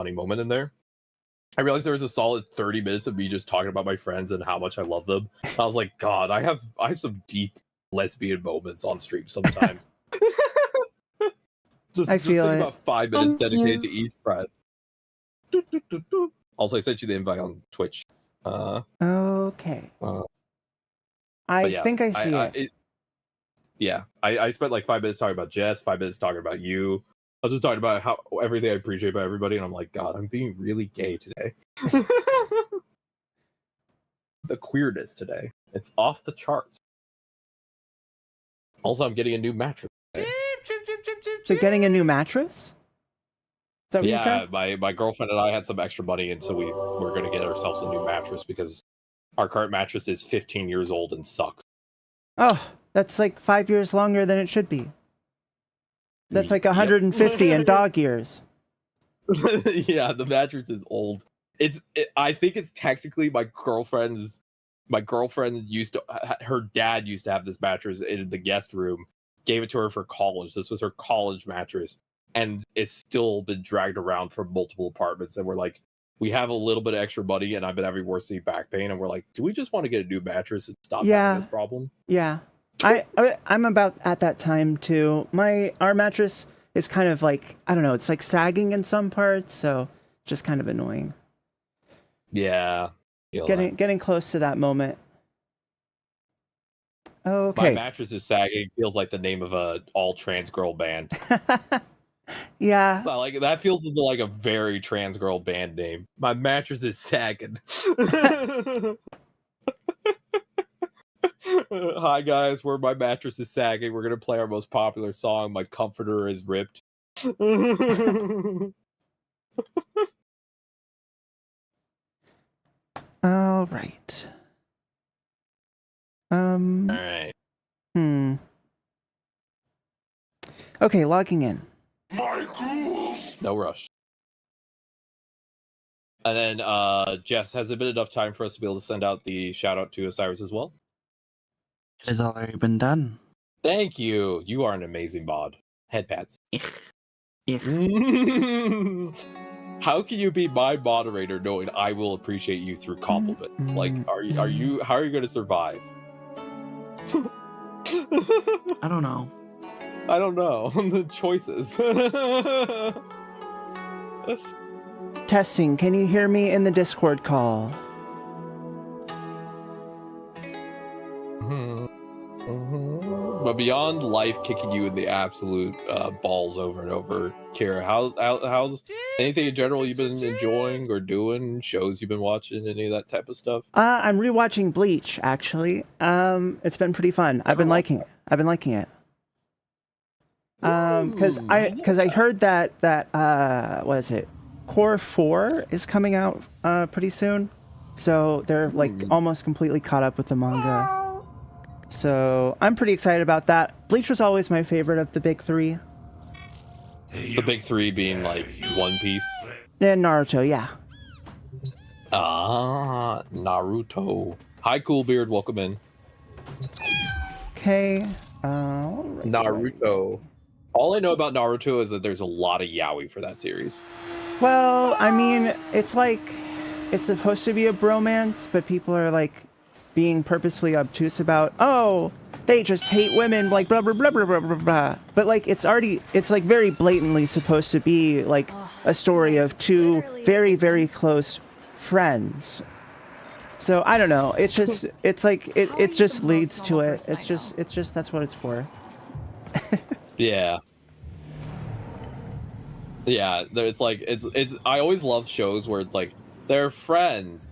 funny moment in there. I realized there was a solid 30 minutes of me just talking about my friends and how much I love them. I was like, God, I have some deep lesbian moments on stream sometimes. I feel think it. about 5 minutes dedicated to each friend. Also, I sent you the invite on Twitch. Okay. I think I see it. I spent like 5 minutes talking about Jess, 5 minutes talking about you. I was just talking about how everything I appreciate about everybody, and I'm like, God, I'm being really gay today. The queerness today. It's off the charts. Also, I'm getting a new mattress today. So getting a new mattress? Is that what you said? my girlfriend and I had some extra money, and so we're going to get ourselves a new mattress because our current mattress is 15 years old and sucks. Oh, that's like 5 years longer than it should be. That's like 150 in dog years. Yeah, the mattress is old. I think it's technically my girlfriend her dad used to have this mattress in the guest room, gave it to her for college. This was her college mattress, and it's still been dragged around from multiple apartments. And we're like, we have a little bit of extra money, and I've been having worse back pain, and we're like, do we just want to get a new mattress and stop having this problem? Yeah. I'm about at that time too. Our mattress is kind of like, I don't know, it's like sagging in some parts, so just kind of annoying. Yeah. Getting close to that moment. Okay. My mattress is sagging feels like the name of a all trans girl band. Yeah. Like that feels like a very trans girl band name. My mattress is sagging. Hi guys, my mattress is sagging. We're gonna play our most popular song. My comforter is ripped. All right. All right. Okay, logging in. No rush. And then Jess, has it been enough time for us to be able to send out the shout out to Osiris as well? It has already been done. Thank you. You are an amazing mod. Headpats. How can you be my moderator knowing I will appreciate you through compliment? Like, how are you going to survive? I don't know. The choices. Testing. Can you hear me in the Discord call? But beyond life kicking you in the absolute balls over and over, Qiyra, how's anything in general you've been enjoying or doing? Shows you've been watching? Any of that type of stuff? I'm rewatching Bleach. Actually, it's been pretty fun. I've been liking it. Because I heard that what is it? Core 4 is coming out pretty soon, so they're like almost completely caught up with the manga. So I'm pretty excited about that. Bleach was always my favorite of the big three. The big three being like One Piece and Naruto, yeah. Naruto. Hi, Coolbeard. Welcome in. Okay. Naruto. All I know about Naruto is that there's a lot of yaoi for that series. Well, I mean, it's like it's supposed to be a bromance, but people are like being purposely obtuse about, oh, they just hate women, like blah blah blah blah blah blah blah. But like it's like very blatantly supposed to be like a story of two very very close friends. So I don't know. It's just it just leads to it. It's just that's what it's for. Yeah. It's like it's. I always love shows where it's like they're friends,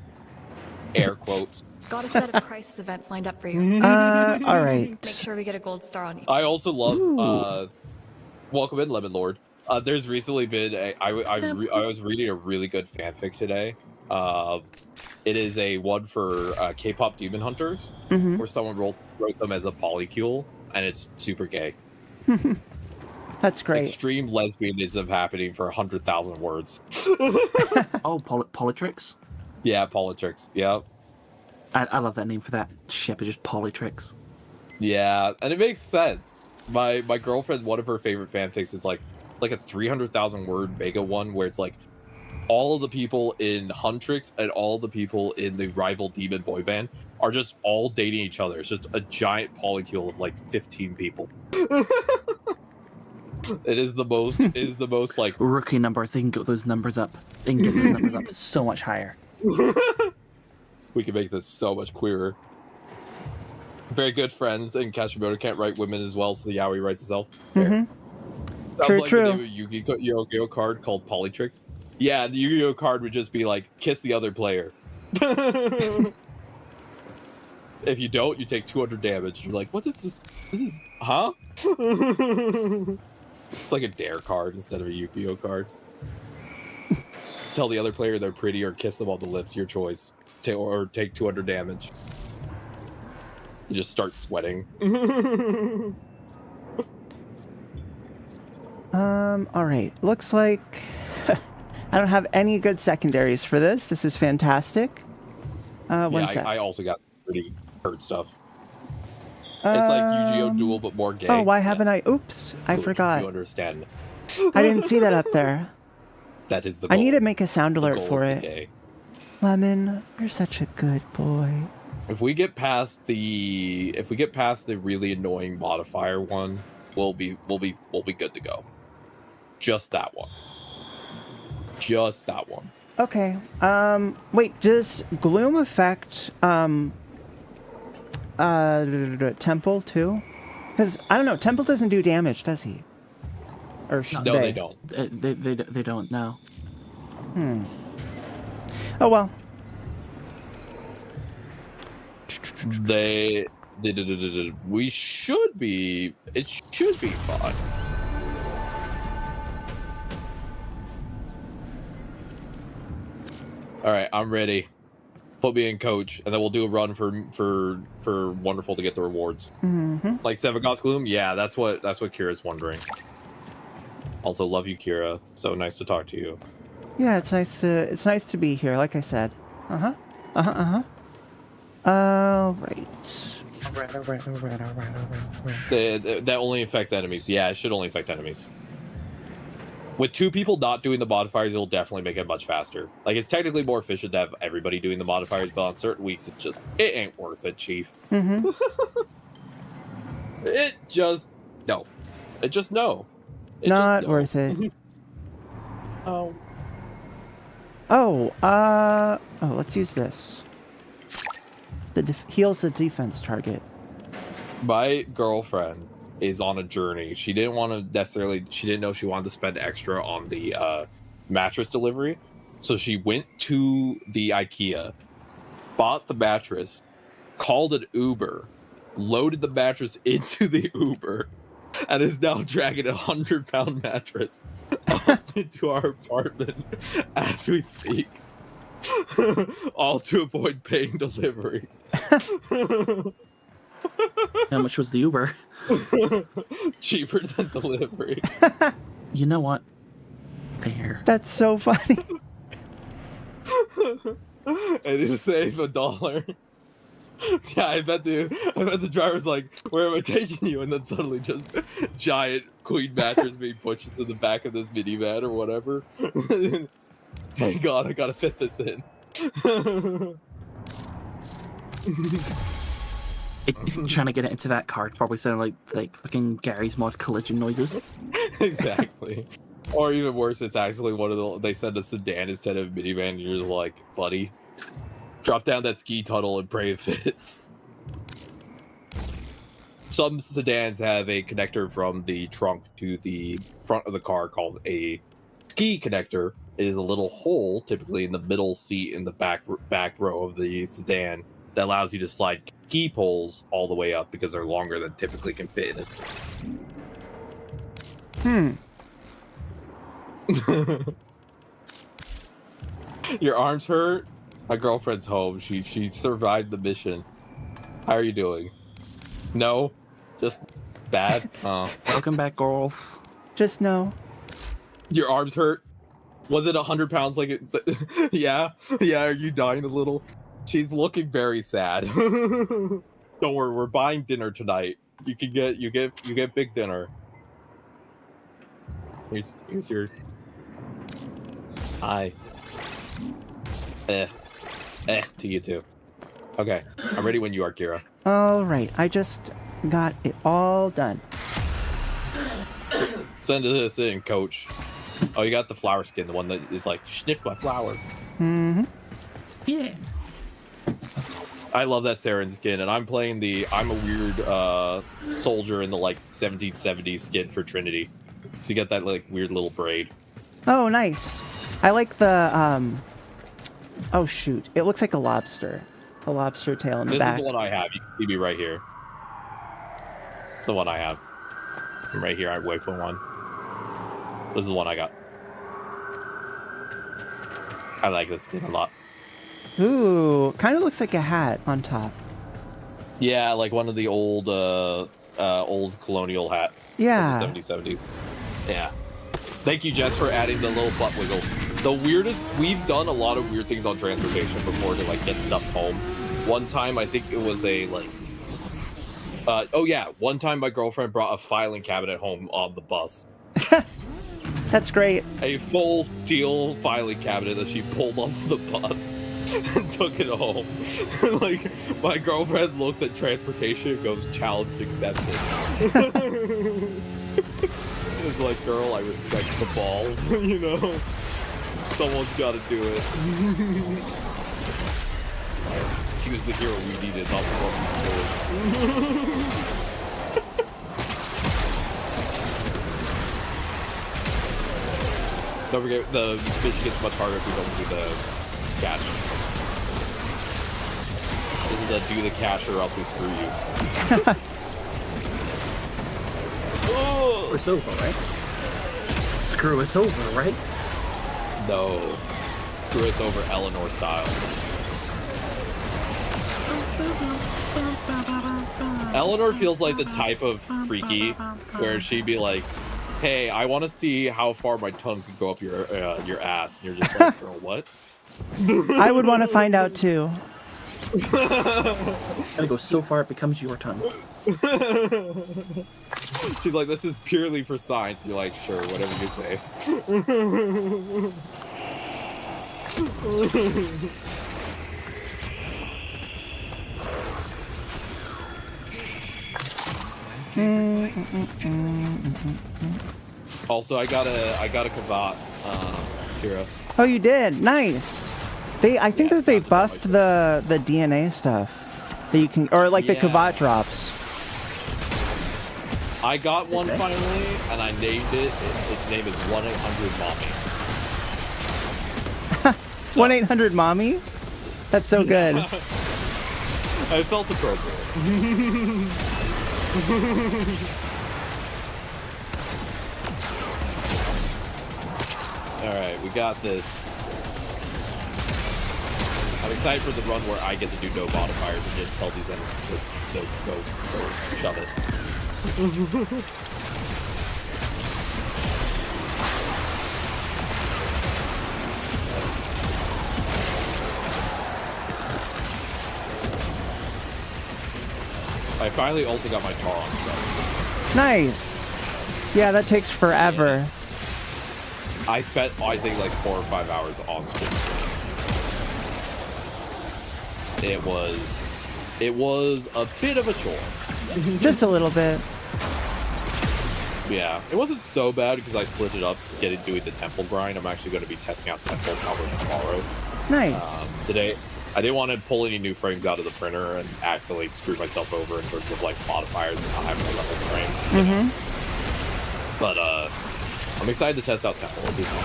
air quotes. Got a set of crisis events lined up for you. All right. Make sure we get a gold star on each. I also love. Welcome in, Lemon Lord. There's recently been I was reading a really good fanfic today. It is a one for K-pop Demon Hunters, where someone wrote them as a polycule, and it's super gay. That's great. Extreme lesbianism happening for 100,000 words. Oh, Politrix? Yeah, Politrix. Yeah. I love that name for that ship. It's just Politrix. Yeah, and it makes sense. My girlfriend, one of her favorite fanfics is like a 300,000 word mega one where it's like all of the people in Huntrix and all the people in the rival demon boy band are just all dating each other. It's just a giant polycule of like 15 people. It is the most like Rookie numbers, they can get those numbers up. They can get those numbers up so much higher. We can make this so much queerer. Very good friends, and Kashimoto can't write women as well, so the yaoi writes itself. Mm-hmm. Sounds True, like true. the name of a Yu-Gi-Oh card called Polytrix. Yeah, the Yu-Gi-Oh card would just be like, kiss the other player. If you don't, you take 200 damage. You're like, what is this? This is, huh? It's like a dare card instead of a Yu-Gi-Oh card. Tell the other player they're pretty or kiss them on the lips, your choice. Or take 200 damage. You just start sweating. All right. Looks like I don't have any good secondaries for this. This is fantastic. One sec. I also got pretty hurt stuff. It's like Yu-Gi-Oh! Duel, but more gay. Oh, why haven't I? Oops, I forgot. You understand. I didn't see that up there. That is the goal. I need to make a sound The alert goal for is the it. gay. Lemon, you're such a good boy. If we get past the really annoying modifier one, we'll be good to go. Just that one. Just that one. Okay. Wait, does Gloom affect Temple too? Because I don't know, Temple doesn't do damage, does he? Or No, they don't. They don't know. Oh well. We should be. It should be fun. All right, I'm ready. Put me in coach, and then we'll do a run for Wonderful to get the rewards. Mm-hmm. Like Seven Gods Gloom, yeah, that's what Kira's wondering. Also, love you, Qiyra. So nice to talk to you. Yeah, it's nice to be here. Like I said. All right. That only affects enemies. Yeah, it should only affect enemies. With two people not doing the modifiers, it'll definitely make it much faster. Like, it's technically more efficient to have everybody doing the modifiers, but on certain weeks, it ain't worth it, Chief. Mm-hmm. It just no. Not worth it. Oh. Oh, let's use this. Heals the defense target. My girlfriend is on a journey. She didn't know she wanted to spend extra on the mattress delivery. So she went to the IKEA, bought the mattress, called an Uber, loaded the mattress into the Uber, and is now dragging a 100-pound mattress up into our apartment as we speak. All to avoid paying delivery. How much was the Uber? Cheaper than delivery. You know what? Fair. That's so funny. And it saved $1. Yeah, I bet the driver's like, where am I taking you? And then suddenly just giant queen mattress being pushed into the back of this minivan or whatever. Thank God, I gotta fit this in. Trying to get it into that car probably sounded like fucking Gary's Mod collision noises. Exactly. Or even worse, it's actually they send a sedan instead of a minivan, and you're like, buddy, drop down that ski tunnel and pray it fits. Some sedans have a connector from the trunk to the front of the car called a ski connector. It is a little hole, typically in the middle seat in the back row of the sedan, that allows you to slide ski poles all the way up because they're longer than typically can fit in a... Your arms hurt? My girlfriend's home. She survived the mission. How are you doing? No? Just bad? Oh. Welcome back, girl. Just no. Your arms hurt? Was it 100 pounds like it? Yeah? Yeah, are you dying a little? She's looking very sad. Don't worry, we're buying dinner tonight. You get big dinner. Here's your... Hi. To you too. Okay, I'm ready when you are, Qiyra. All right, I just got it all done. Send this in, coach. Oh, you got the flower skin, the one that is like, sniff my flower. Mm-hmm. Yeah. I love that Saren skin, and I'm playing I'm a weird soldier in the like 1770s skin for Trinity. So you get that like weird little braid. Oh, nice. I like the oh shoot, it looks like a lobster tail in the back. This is the one I have. You can see me right here. The one I have. I'm right here. I wait for one. This is the one I got. I like this skin a lot. Ooh, kind of looks like a hat on top. Yeah, like one of the old colonial hats. Yeah. From the 70s. Yeah. Thank you, Jess, for adding the little butt wiggle. The weirdest, we've done a lot of weird things on transportation before to like get stuff home. One time, I think it was a like, oh yeah, one time my girlfriend brought a filing cabinet home on the bus. That's great. A full steel filing cabinet that she pulled onto the bus and took it home. Like, my girlfriend looks at transportation and goes, challenge accepted. It's like, girl, I respect the balls, you know? Someone's gotta do it. She was the hero we needed, not the one we killed. Don't forget, the mission gets much harder if we don't do the cash. This is a do the cash or else we screw you. Oh! It's over, right? Screw us over, right? No. Screw us over Eleanor style. Eleanor feels like the type of freaky where she'd be like, hey, I want to see how far my tongue could go up your ass. And you're just like, girl, what? I would want to find out too. And it goes so far it becomes your tongue. She's like, this is purely for science. You're like, sure, whatever you say. Also, I got a Kavat, Qiyra. Oh, you did? Nice. I think that they buffed the DNA stuff that you can, or like the Kavat drops. I got one finally, and I named it. Its name is 1-800-MOMMY. 1-800-MOMMY? That's so good. I felt appropriate. Alright, we got this. I'm excited for the run where I get to do no modifiers and just tell these enemies to go shove it. I finally also got my tar on stuff. Nice. Yeah, that takes forever. Yeah. I spent, I think, like 4 or 5 hours on stream. It was a bit of a chore. Just a little bit. Yeah, it wasn't so bad because I split it up, doing the temple grind. I'm actually going to be testing out temple probably tomorrow. Nice. Today, I didn't want to pull any new frames out of the printer and accidentally screw myself over in terms of like modifiers and not having a level frame. Mm-hmm. But I'm excited to test out temple. It'll be fun.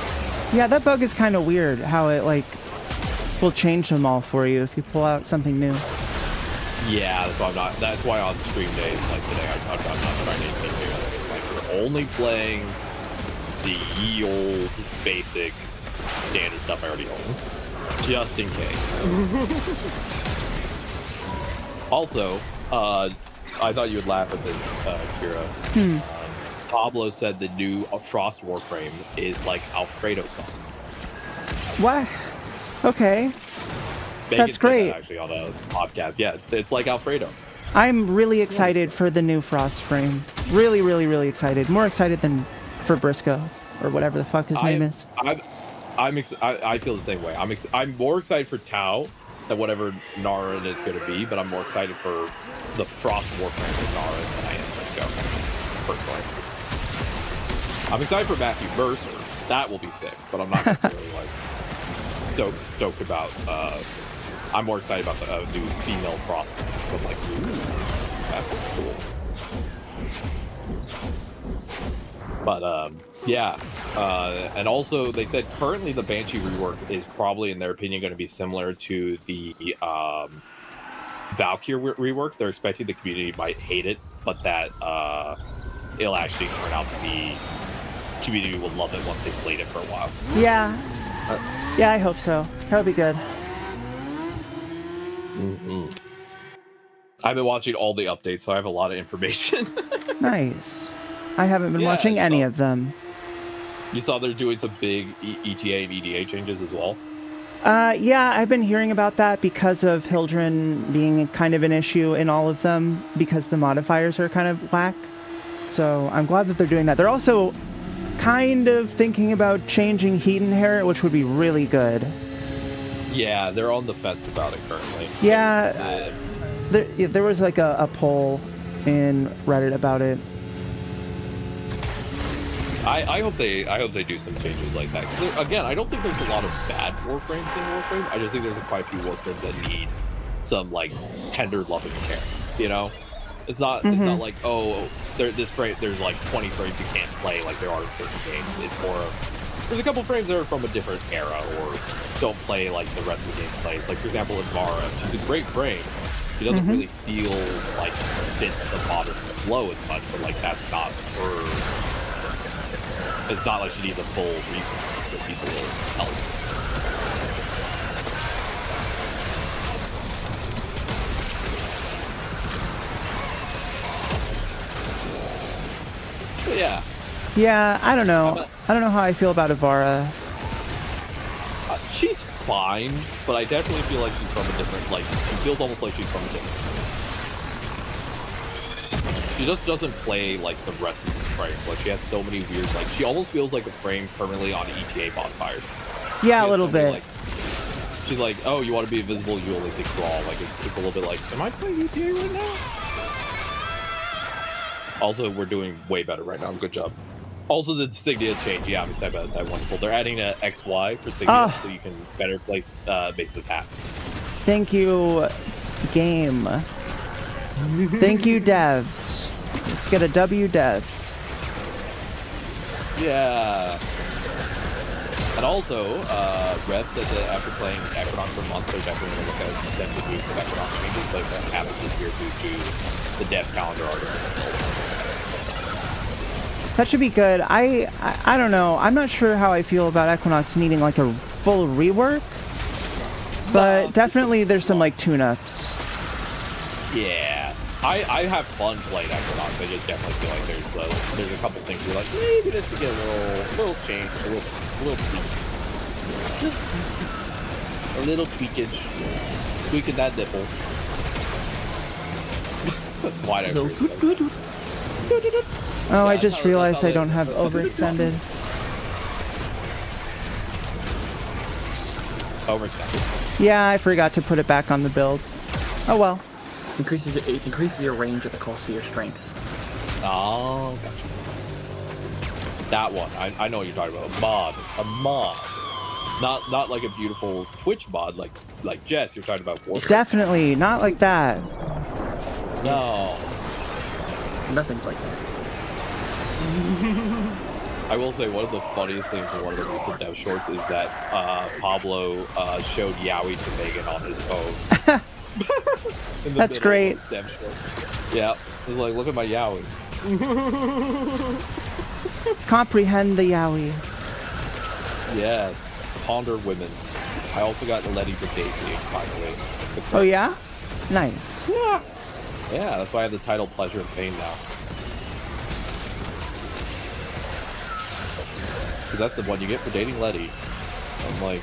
Yeah, that bug is kind of weird. How it like will change them all for you if you pull out something new. Yeah, that's why on stream days like today I'm not trying to anything new. Like we're only playing the ye old basic standard stuff I already own, just in case. Also, I thought you would laugh at this, Qiyra. Pablo said the new Frost Warframe is like Alfredo sauce. What? Okay. Bacon That's great. That actually on a podcast. Yeah, it's like Alfredo. I'm really excited for the new Frost frame. Really, really, really excited. More excited than for Briscoe or whatever the fuck his name is. I feel the same way. I'm more excited for Tau than whatever Nara is going to be, but I'm more excited for the Frost Warframe of Nara than I am Cisco, personally. I'm excited for Matthew Mercer. That will be sick, but I'm not necessarily like so stoked about. I'm more excited about the new female Frost. So I'm like, ooh, that looks cool. But yeah, and also they said currently the Banshee rework is probably, in their opinion, going to be similar to the Valkyrie rework. They're expecting the community might hate it, but that it'll actually turn out to be community will love it once they played it for a while. Yeah, yeah, I hope so. That would be good. Mm-hmm. I've been watching all the updates, so I have a lot of information. Nice. I haven't been watching any of them. You saw they're doing some big ETA and EDA changes as well? Yeah, I've been hearing about that because of Hildren being kind of an issue in all of them because the modifiers are kind of whack. So I'm glad that they're doing that. They're also kind of thinking about changing heat inherit, which would be really good. Yeah, they're on the fence about it currently. Yeah, there was like a poll in Reddit about it. I hope they do some changes like that. 'Cause again, I don't think there's a lot of bad Warframes in Warframe. I just think there's quite a few Warframes that need some like tender loving care. You know, it's not like, oh, there's like 20 frames you can't play like there are in certain games. It's more of there's a couple frames that are from a different era or don't play like the rest of the game plays. Like for example, Ivara, she's a great frame. She doesn't really feel like fits the modern flow as much, but like that's not her. It's not like she needs a full refresh, but she's a little help. But yeah. Yeah, I don't know. I don't know how I feel about Ivara. She's fine, but I definitely feel like she's from a different, like, she feels almost like she's from a different. She just doesn't play like the rest of the frame. Like she has so many weird, like she almost feels like a frame permanently on ETA bonfires. Yeah, a little bit. Like, she's like, oh, you want to be invisible, you only think crawl. Like it's a little bit like, am I playing ETA right now? Also, we're doing way better right now. Good job. Also, the Signia change. Yeah, I'm excited about that. Wonderful. They're adding a XY for Signia, so you can better place this hat. Thank you, game. Thank you, devs. Let's get a W, devs. Yeah. And also, Rev said that after playing Equinox for a month, they're definitely going to look at extended use of Equinox changes, but if that happens this year due to the dev calendar article. That should be good. I don't know. I'm not sure how I feel about Equinox needing like a full rework, but definitely there's some like tune-ups. Yeah. I have fun playing Equinox. I just definitely feel like there's a couple things you're like, maybe this could get a little change, a little tweak. A little tweakage. Tweaking that nipple. Why'd I Oh, I just realized I don't have overextended. Overextended. Yeah, I forgot to put it back on the build. Oh well. It increases your range at the cost of your strength. Oh, gotcha. That one. I know what you're talking about. A mod. Not like a beautiful Twitch mod like Jess. You're talking about Warframe. Definitely not like that. No. Nothing's like that. I will say one of the funniest things in one of the recent dev shorts is that Pablo showed Yowie to Megan on his phone. That's great. Dev short. Yeah, he's like, look at my Yowie. Comprehend the Yowie. Yes, ponder women. I also got Letty to date me finally. Oh yeah, nice. Yeah, that's why I have the title Pleasure and Pain now. Because that's the one you get for dating Letty. I'm like,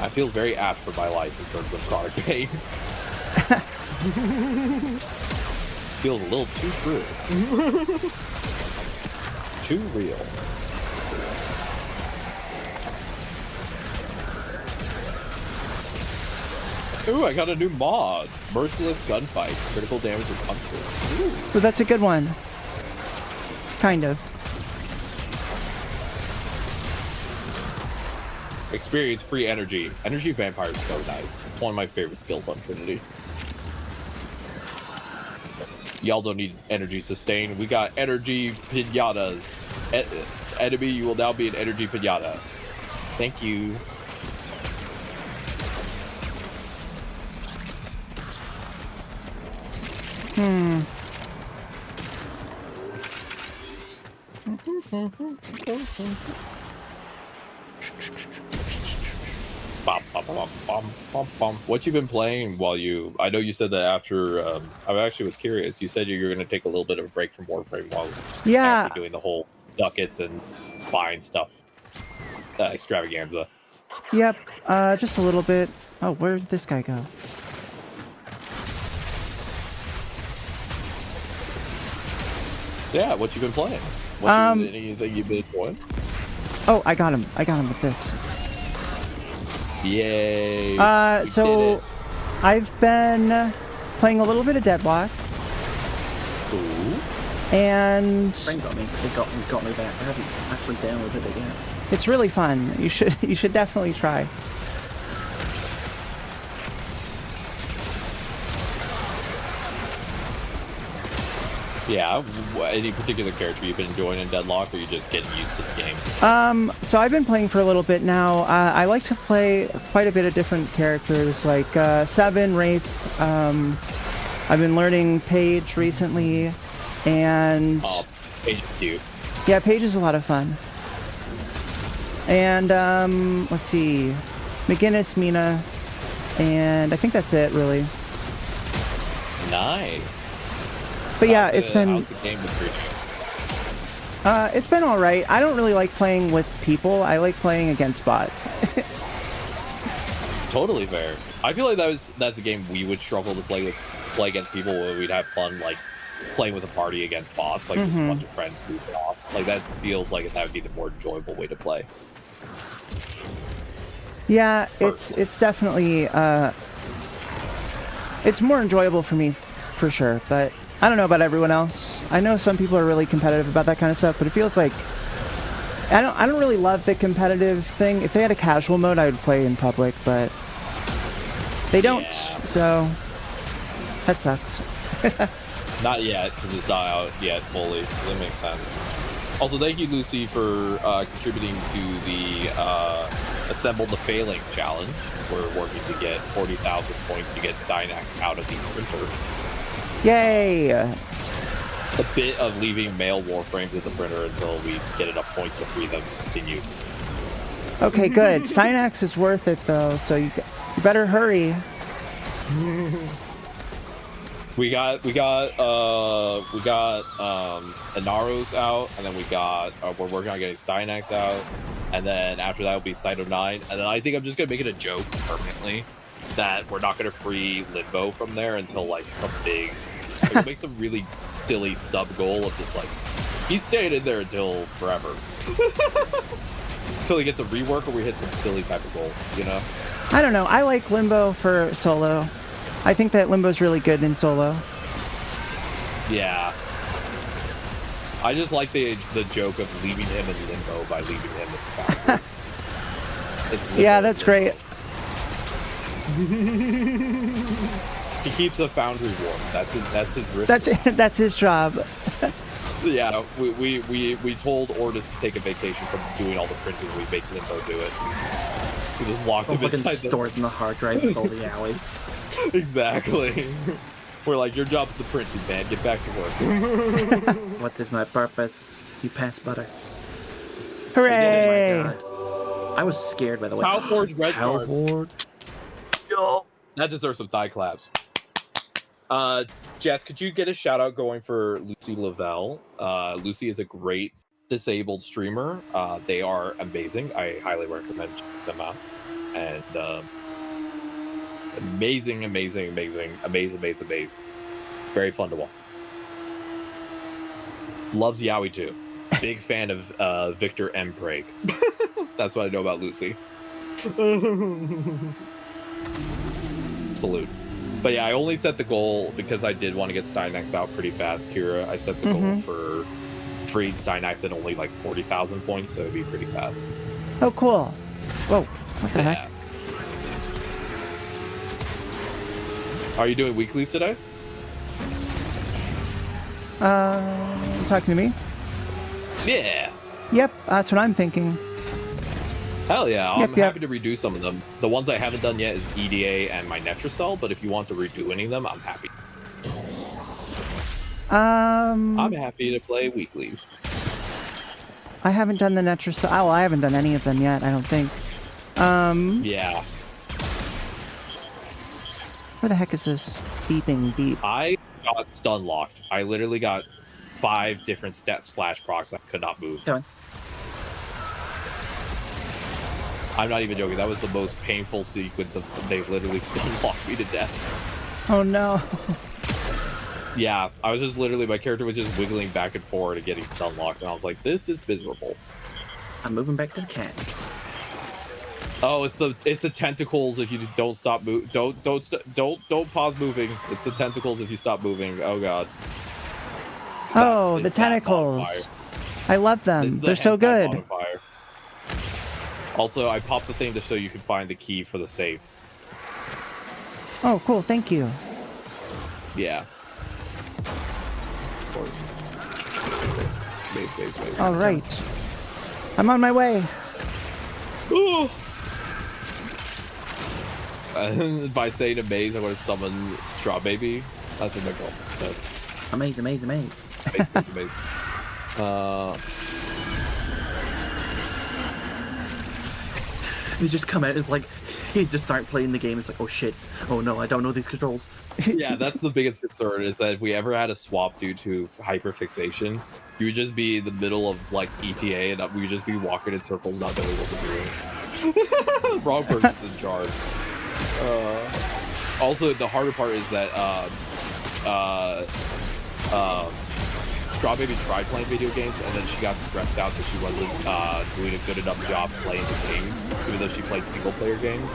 I feel very apt for my life in terms of chronic pain. Feels a little too true. Too real. Ooh, I got a new mod. Merciless gunfight. Critical damage with puncture. Ooh. Well, that's a good one. Kind of. Experience free energy. Energy vampire is so nice. It's one of my favorite skills on Trinity. Y'all don't need energy sustain. We got energy pinatas. Enemy, you will now be an energy pinata. Thank you. Bum, bum, bum, bum, bum, bum. What you been playing while you... I know you said that after... I actually was curious. You said you were going to take a little bit of a break from Warframe while after doing the whole ducats and buying stuff extravaganza. Yep, just a little bit. Oh, where'd this guy go? Yeah, what you been playing? Anything you've been enjoying? Oh, I got him. I got him with this. Yay! So I've been playing a little bit of Deadlock. Ooh. And Friend got me. They got me back. I haven't actually downloaded it yet. it's really fun. You should definitely try. Yeah, any particular character you've been enjoying in Deadlock, or are you just getting used to the game? So I've been playing for a little bit now. I like to play quite a bit of different characters, like Seven, Wraith. I've been learning Paige recently, and Paige is cute. yeah, Paige is a lot of fun. And let's see, McGinnis, Mina, and I think that's it, really. Nice. But yeah, it's been How's the game been? it's been all right. I don't really like playing with people. I like playing against bots. Totally fair. I feel like that's a game we would struggle to play against people where we'd have fun like playing with a party against bots, like just a bunch of friends goofing off. Like that feels like that would be the more enjoyable way to play. Yeah, it's definitely it's more enjoyable for me, for sure. But I don't know about everyone else. I know some people are really competitive about that kind of stuff, but it feels like I don't really love the competitive thing. If they had a casual mode, I would play in public, but they don't. Yeah. So that sucks. Not yet, because it's not out yet fully. So that makes sense. Also, thank you, Lucy, for contributing to the Assemble the Phalanx challenge. We're working to get 40,000 points to get Steinax out of the printer. Yay! A bit of leaving male Warframes at the printer until we get enough points to free them continues. Okay, good. Steinax is worth it, though, so you better hurry. We got Inaros out, and then we got we're working on getting Steinax out, and then after that will be Cyto 9, and then I think I'm just gonna make it a joke permanently that we're not gonna free Limbo from there until like some big, like, make some really silly sub goal of just like he's staying in there until forever, until he gets a rework or we hit some silly type of goal, you know? I don't know. I like Limbo for solo. I think that Limbo's really good in solo. Yeah. I just like the joke of leaving him in Limbo by leaving him in the foundry. Yeah, that's great. He keeps the foundry warm. That's his risk. That's his job. Yeah, we told Ordis to take a vacation from doing all the printing. We make Limbo do it. We just locked him inside stored in the hard drive with all the alleys. Exactly. We're like, your job's the printing, man. Get back to work. What is my purpose? You pass butter. Hooray! Oh my God. I was scared, by the way. Calforge Red Guard. Calforge. Yo. That deserves some thigh claps. Jess, could you get a shout out going for Lucy Lavelle? Lucy is a great disabled streamer. They are amazing. I highly recommend checking them out. And amazing. Very fun to watch. Loves Yowie too. Big fan of Victor M. Prague. That's what I know about Lucy. Salute. But yeah, I only set the goal because I did want to get Steinax out pretty fast, Qiyra. I set the goal for freed Steinax at only like 40,000 points, so it'd be pretty fast. Oh, cool. Whoa, what the heck? Are you doing weeklies today? Talking to me? Yeah. Yep, that's what I'm thinking. Hell yeah, I'm Yep. happy to redo some of them. The ones I haven't done yet is EDA and my Netracell, but if you want to redo any of them, I'm happy. I'm happy to play weeklies. I haven't done the Netracell. Oh, I haven't done any of them yet, I don't think. Yeah. Where the heck is this beeping beep? I got stun locked. I literally got 5 different stat slash procs that could not move. Go on. I'm not even joking. That was the most painful sequence of they literally stun locked me to death. Oh no. Yeah, I was just literally, my character was just wiggling back and forward and getting stun locked, and I was like, this is miserable. I'm moving back to the cat. Oh, it's the tentacles. If you don't stop don't pause moving. It's the tentacles if you stop moving. Oh god. Oh, the tentacles. I love them. They're so good. Modifier. Also, I popped the thing just so you can find the key for the safe. Oh, cool. Thank you. Yeah. Of course. Base. All right. I'm on my way. Ooh. By saying amaze, I'm going to summon Straw Baby. That's what my girlfriend said. Amaze. Amaze. They just come out, it's like, he just start playing the game, it's like, oh shit, oh no, I don't know these controls. Yeah, that's the biggest concern, is that if we ever had a swap due to hyperfixation, you would just be in the middle of, like, ETA, and we would just be walking in circles not knowing what to do. Wrong person's in charge. Also, the harder part is that, Straw Baby tried playing video games, and then she got stressed out that she wasn't doing a good enough job playing the game, even though she played single-player games.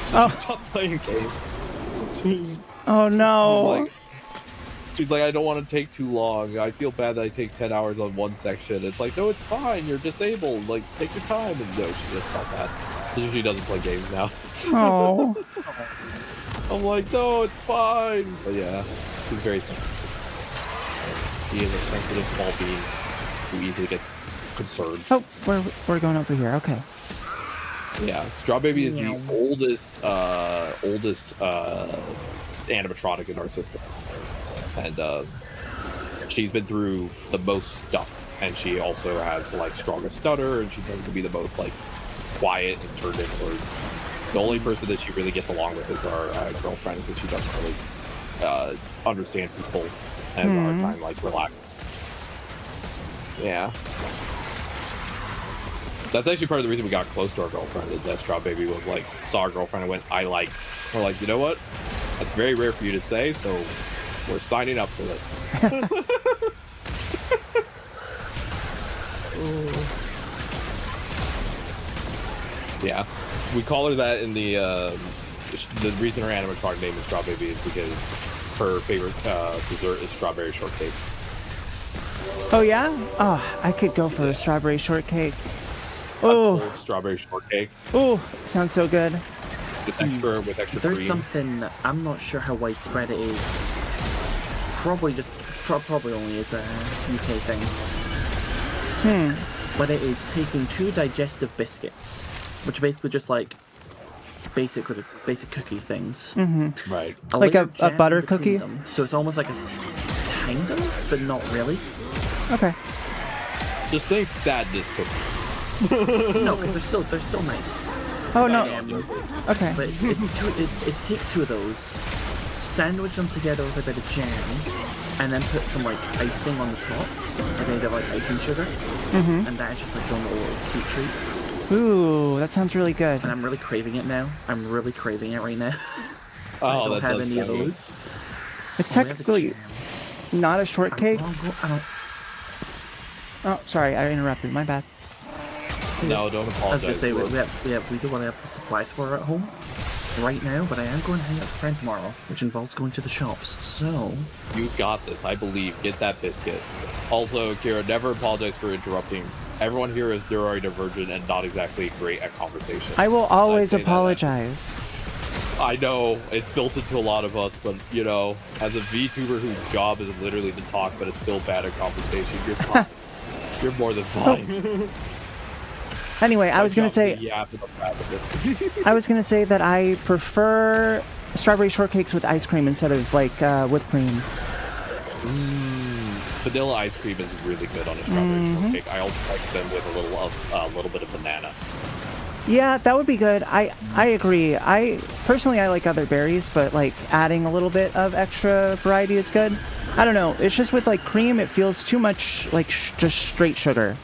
So she stopped playing games. Oh no. She's like, I don't want to take too long. I feel bad that I take 10 hours on one section. It's like, no, it's fine. You're disabled. Like, take your time. And no, she just felt bad. So she doesn't play games now. Oh. I'm like, no, it's fine. But yeah, she's very sensitive. He is a sensitive small being who easily gets concerned. Oh, we're going over here. Okay. Yeah, Straw Baby is the oldest animatronic in our system, and she's been through the most stuff. And she also has like strongest stutter, and she tends to be the most like quiet and turned inward. The only person that she really gets along with is our girlfriend, because she doesn't really understand people. Has a hard time like relaxing. Yeah. That's actually part of the reason we got close to our girlfriend, is that Straw Baby was like, saw our girlfriend and went, I like. We're like, you know what? That's very rare for you to say, so we're signing up for this. Yeah. We call her that in the reason her animatronic name is Straw Baby is because her favorite dessert is strawberry shortcake. Oh yeah? Oh, I could go for a strawberry shortcake. Oh, Strawberry shortcake. Oh, sounds so good. With extra There's cream. something, I'm not sure how widespread it is. Probably only is a UK thing. But it is taking 2 digestive biscuits, which are basically just like basic cookie things. Right. Like a jam butter between cookie? them. So it's almost like a kind of, but not really. Okay. Just think sadness cookie. No, because they're still nice. Oh no. Okay. But it's take 2 of those, sandwich them together with a bit of jam, and then put some like icing on the top, like made of like icing sugar, and that's just like a little sweet treat. Ooh, that sounds really good. And I'm really craving it now. I'm really craving it right now. Oh, I don't that have does any of sound good. those. It's I have the technically jam. not a shortcake. I don't. Oh, sorry, I interrupted. My bad. No, don't I was apologize. gonna say we do want to have the supplies for her at home. right now, but I am going to hang out with a friend tomorrow, which involves going to the shops. So You got this, I believe. Get that biscuit. Also, Qiyra, never apologize for interrupting. Everyone here is neurodivergent and not exactly great at conversation. I will always say that apologize. I know it's built into a lot of us, but you know, as a VTuber whose job is literally to talk, but is still bad at conversation, you're fine. You're more than fine. Anyway, I was gonna say that I prefer strawberry shortcakes with ice cream instead of like whipped cream. Vanilla ice cream is really good on a strawberry shortcake. I also like them with a little bit of banana. Yeah, that would be good. I agree. I like other berries, but like adding a little bit of extra variety is good. I don't know. It's just with like cream, it feels too much like just straight sugar.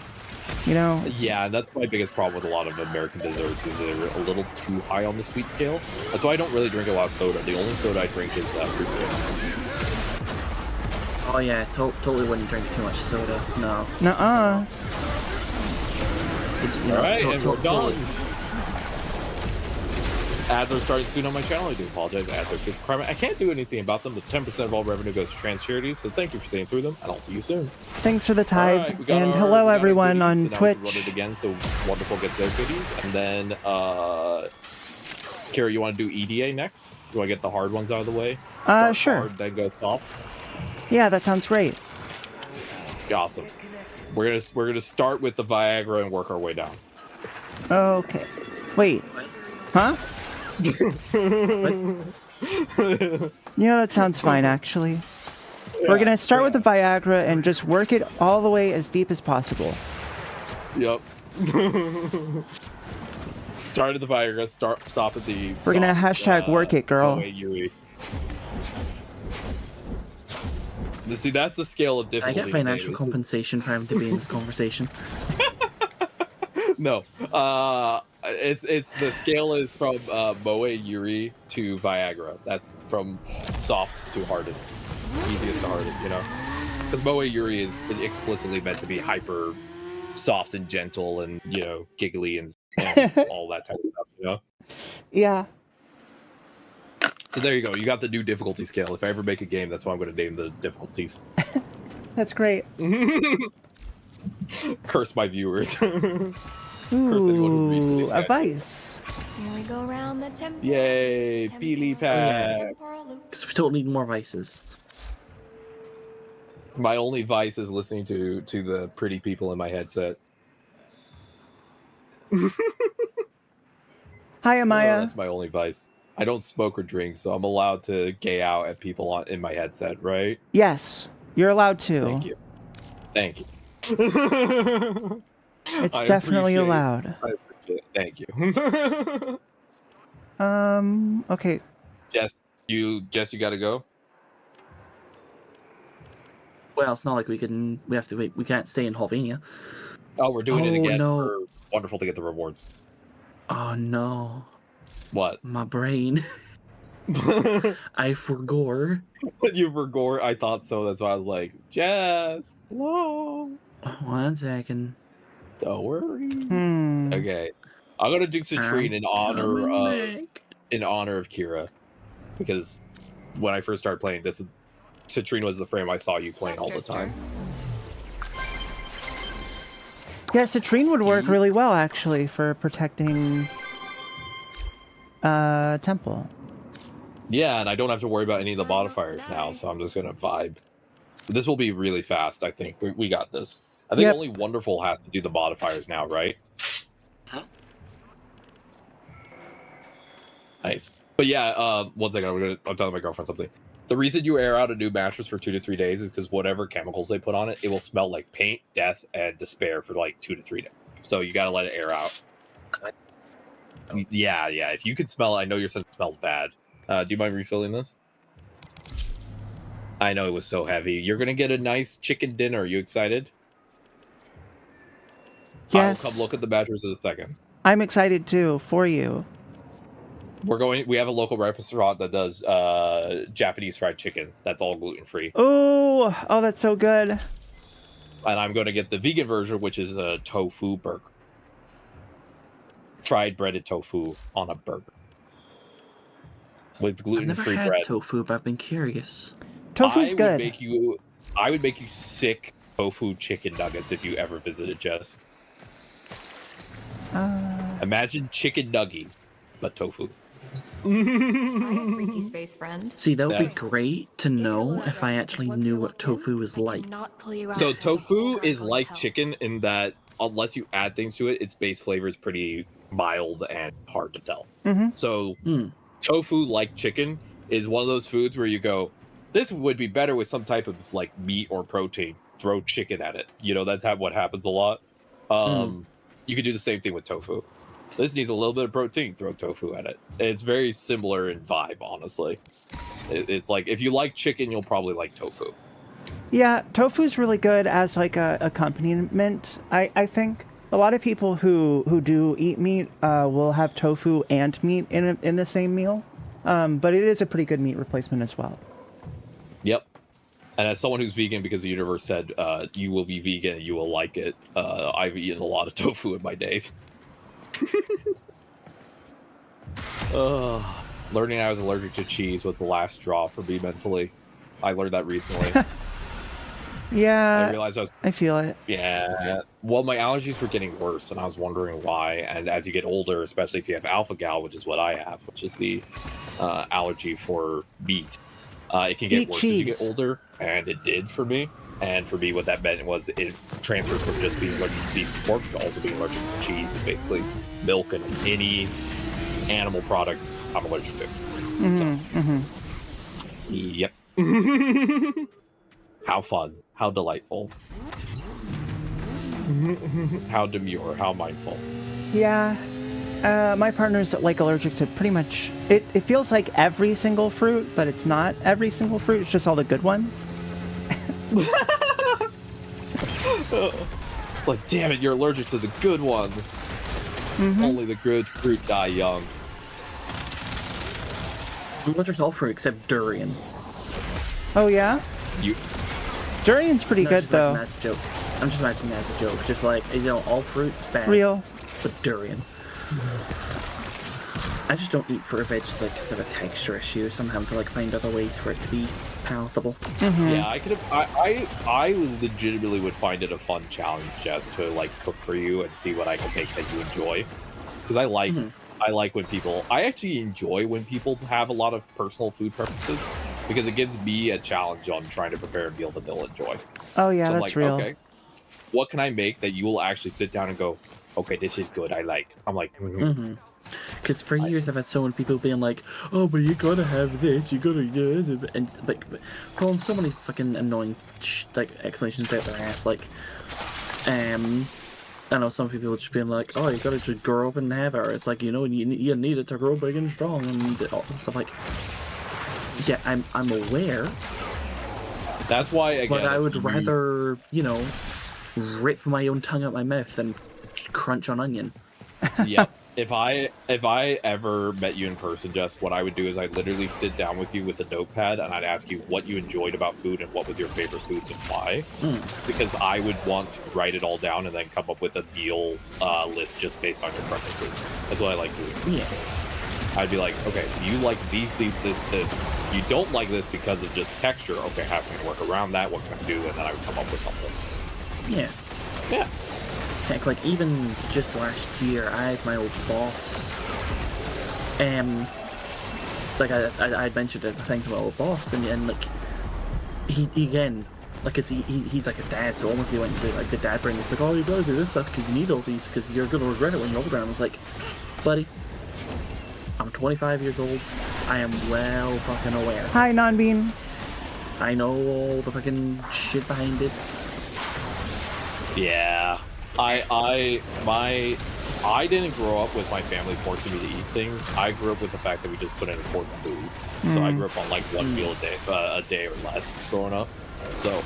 You know? Yeah, that's my biggest problem with a lot of American desserts is they're a little too high on the sweet scale. That's why I don't really drink a lot of soda. The only soda I drink is fruit drink. oh yeah, totally wouldn't drink too much soda. No. Nuh-uh. All right, and we're done. Ads are starting soon on my channel. I do apologize. Ads are good. I can't do anything about them. The 10% of all revenue goes to trans charities, so thank you for staying through them, and I'll see you soon. Thanks for the tithe. Right, and hello everyone on Twitch. Run it again so Wonderful gets their goodies. And then, Qiyra, you want to do EDA next? You want to get the hard ones out of the way? Sure. Hard, then go soft? Yeah, that sounds great. Awesome. We're gonna start with the Viagra and work our way down. Okay. Wait. Huh? You know, that sounds fine, actually. Yeah, We're gonna start with the Viagra and just work it all the way as deep as possible. Yep. Start at the Viagra, stop at the We're gonna soft, hashtag work it, girl. See, that's the scale of I difficulty. get financial compensation for having to be in this conversation. No, it's the scale is from Moe Yuri to Viagra. That's from soft to hardest, easiest to hardest. You know, because Moe Yuri is explicitly meant to be hyper soft and gentle and giggly and all that type of stuff. You know. Yeah. So there you go. You got the new difficulty scale. If I ever make a game, that's what I'm going to name the difficulties. That's great. Curse my viewers. Ooh, a vice. Here we go around the temple. Yay, Peely Pack. Because we don't need more vices. My only vice is listening to the pretty people in my headset. Hi, Amaya. That's my only vice. I don't smoke or drink, so I'm allowed to gay out at people in my headset, right? Yes, you're allowed to. Thank you. Thank you. It's definitely allowed. I appreciate it. Thank you. Okay. Jess, you gotta go? Well, it's not like we have to wait. We can't stay in Hovenia. Oh, we're doing it again. No. For Wonderful to get the rewards. Oh no. What? My brain. I forgot. You forgot? I thought so. That's why I was like, Jess, hello. 1 second. Don't worry. Hmm. Okay. I'm gonna do Citrine in honor of Qiyra. Because when I first started playing, Citrine was the frame I saw you playing all the time. Yeah, Citrine would work really well, actually, for protecting Temple. Yeah, and I don't have to worry about any of the modifiers now, so I'm just gonna vibe. This will be really fast, I think. We got this. I think only Wonderful has to do the modifiers now, right? Huh? Nice. But yeah, one second, I'm telling my girlfriend something. The reason you air out a new mattress for 2 to 3 days is because whatever chemicals they put on it, it will smell like paint, death, and despair for like 2 to 3 days. So you gotta let it air out. Yeah. If you could smell it, I know your scent smells bad. Do you mind refilling this? I know it was so heavy. You're gonna get a nice chicken dinner. Are you excited? Yes. I'll come look at the mattress in a second. I'm excited too, for you. We have a local restaurant that does Japanese fried chicken. That's all gluten-free. Oh, that's so good. And I'm going to get the vegan version, which is a tofu burger. Fried breaded tofu on a burger. with I've gluten-free never had bread. tofu, but I've been curious. Tofu's I good. would make you sick tofu chicken nuggets if you ever visited Jess. Imagine chicken nuggies, but tofu. Hi, a freaky space friend. See, that would be Yeah. great to Get your know load out if I ready, actually 'cause once knew you're what locked in, tofu was I like. cannot pull you out So until the whole tofu run is going like to hell. chicken in that unless you add things to it, its base flavor is pretty mild and hard to tell. Mm-hmm. So Hmm. tofu, like chicken, is one of those foods where you go, this would be better with some type of like meat or protein. Throw chicken at it. You know, that's what happens a lot. You could do the same thing with tofu. This needs a little bit of protein. Throw tofu at it. It's very similar in vibe, honestly. It's like if you like chicken, you'll probably like tofu. Yeah, tofu's really good as like a accompaniment. I think a lot of people who do eat meat will have tofu and meat in the same meal, but it is a pretty good meat replacement as well. Yep. And as someone who's vegan, because the universe said you will be vegan, you will like it. I've eaten a lot of tofu in my days. Learning I was allergic to cheese was the last straw for me mentally. I learned that recently. Yeah, I realized I feel it. Yeah. Well, my allergies were getting worse, and I was wondering why. And as you get older, especially if you have alpha gal, which is what I have, which is the allergy for meat, it can get Eat worse cheese. as you get older, and it did for me. And for me, what that meant was it transferred from just being allergic to beef and pork to also being allergic to cheese and basically milk and any animal products I'm allergic to. Yep. How fun. How delightful. How demure. How mindful. Yeah. My partner's like allergic to pretty much it feels like every single fruit, but it's not every single fruit, it's just all the good ones. It's like, damn it, you're allergic to the good ones. Only the good fruit die young. I'm allergic to all fruit except durian. Oh yeah? You Durian's pretty No, good just though. imagine that as a joke. I'm just imagining that as a joke. Just like, you know, all fruit bad. Real. But durian. I just don't eat fruit or veg just like because of a texture issue, so I'm having to like find other ways for it to be palatable. Yeah, I could have. I legitimately would find it a fun challenge just to like cook for you and see what I can make that you enjoy. Because I like when people. I actually enjoy when people have a lot of personal food preferences because it gives me a challenge on trying to prepare a meal that they'll enjoy. Oh yeah, So I'm that's like, real. okay, what can I make that you will actually sit down and go, okay, this is good. I like. I'm like, Because for years I've had so many people being like, oh, but you gotta have this, you gotta get it, and like calling so many fucking annoying like explanations out their ass. Like, I know some people would just be like, oh, you gotta just grow up and have it. Or it's like, you know, you need it to grow big and strong and all this stuff. Like, yeah, I'm aware, That's why again. but I if would you- rather, you know, rip my own tongue out my mouth than crunch on onion. Yeah. If I ever met you in person, Jess, what I would do is I'd literally sit down with you with a notepad and I'd ask you what you enjoyed about food and what was your favorite foods and why. Because I would want to write it all down and then come up with a meal list just based on your preferences. That's what I like doing. Yeah. I'd be like, okay, so you like these, this. You don't like this because of just texture. Okay, how can I work around that? What can I do? And then I would come up with something. Yeah. Yeah. Heck, like even just last year, I had my old boss. Like I mentioned as a thing to my old boss, and like he again, like he's like a dad, so almost he went to like the dad brain. It's like, oh, you gotta do this stuff because you need all these because you're gonna regret it when you're older. And I was like, buddy, I'm 25 years old. I am well fucking aware. Hi, Non-Bean. I know all the fucking shit behind it. Yeah. I didn't grow up with my family forcing me to eat things. I grew up with the fact that we just couldn't afford food. So I grew up on like one meal a day or less growing up. So